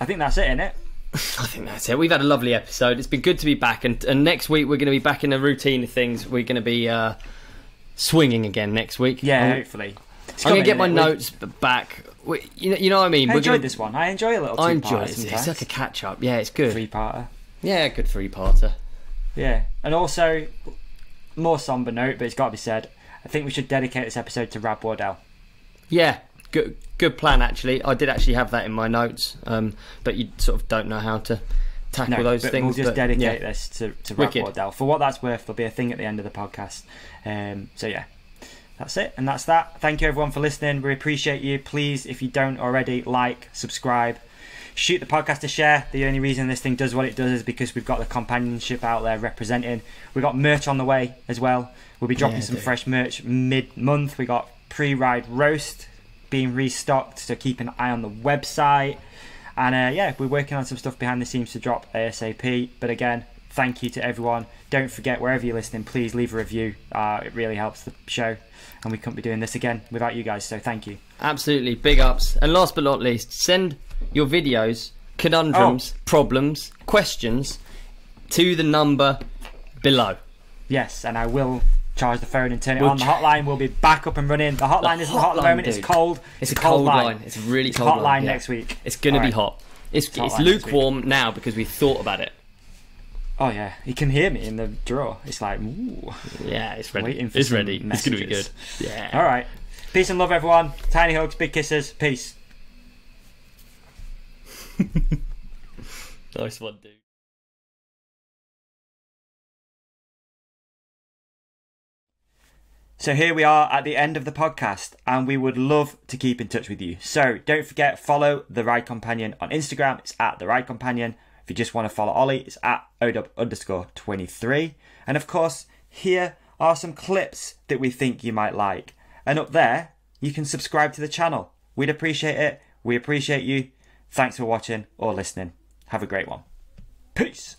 think that's it, innit? I think that's it. We've had a lovely episode. It's been good to be back. And next week we're going to be back in the routine of things. We're going to be swinging again next week. Yeah, hopefully. I'm going to get my notes back. You know what I mean? I enjoyed this one. I enjoy a little two-parter. I enjoy it. It's like a catch-up. Yeah, it's good. Three-parter. Yeah, good three-parter. Yeah. And also... more somber note, but it's got to be said, I think we should dedicate this episode to Rab Wardell. Yeah, good plan actually. I did actually have that in my notes, but you sort of don't know how to tackle those things. We'll just dedicate this to Rab Wardell. For what that's worth, there'll be a thing at the end of the podcast. So yeah, that's it, and that's that. Thank you everyone for listening. We appreciate you. Please, if you don't already, like, subscribe. Shoot the podcast a share. The only reason this thing does what it does is because we've got the companionship out there representing. We've got merch on the way as well. We'll be dropping some fresh merch mid-month. We got pre-ride roast being restocked, so keep an eye on the website. And we're working on some stuff behind the scenes to drop ASAP. But again, thank you to everyone. Don't forget, wherever you're listening, please leave a review. It really helps the show. And we couldn't be doing this again without you guys, so thank you. Absolutely, big ups. And last but not least, send your videos, conundrums, problems, questions to the number below. Yes, and I will charge the phone and turn it on. The hotline will be back up and running. The hotline isn't hot at the moment. Dude. It's cold. It's a cold line. It's a really cold hotline next week. It's going to be hot. It's lukewarm now because we thought about it. Oh yeah, you can hear me in the drawer. It's like, ooh. Yeah, it's ready. It's ready. Messages. It's going to be good. Yeah. All right. Peace and love, everyone. Tiny hugs, big kisses. Peace. Nice one, dude. So here we are at the end of the podcast, and we would love to keep in touch with you. So don't forget, follow The Ride Companion on Instagram. It's at The Ride Companion. If you just want to follow Ollie, it's at odub_23. And of course, here are some clips that we think you might like. And up there, you can subscribe to the channel. We'd appreciate it. We appreciate you. Thanks for watching or listening. Have a great one. Peace.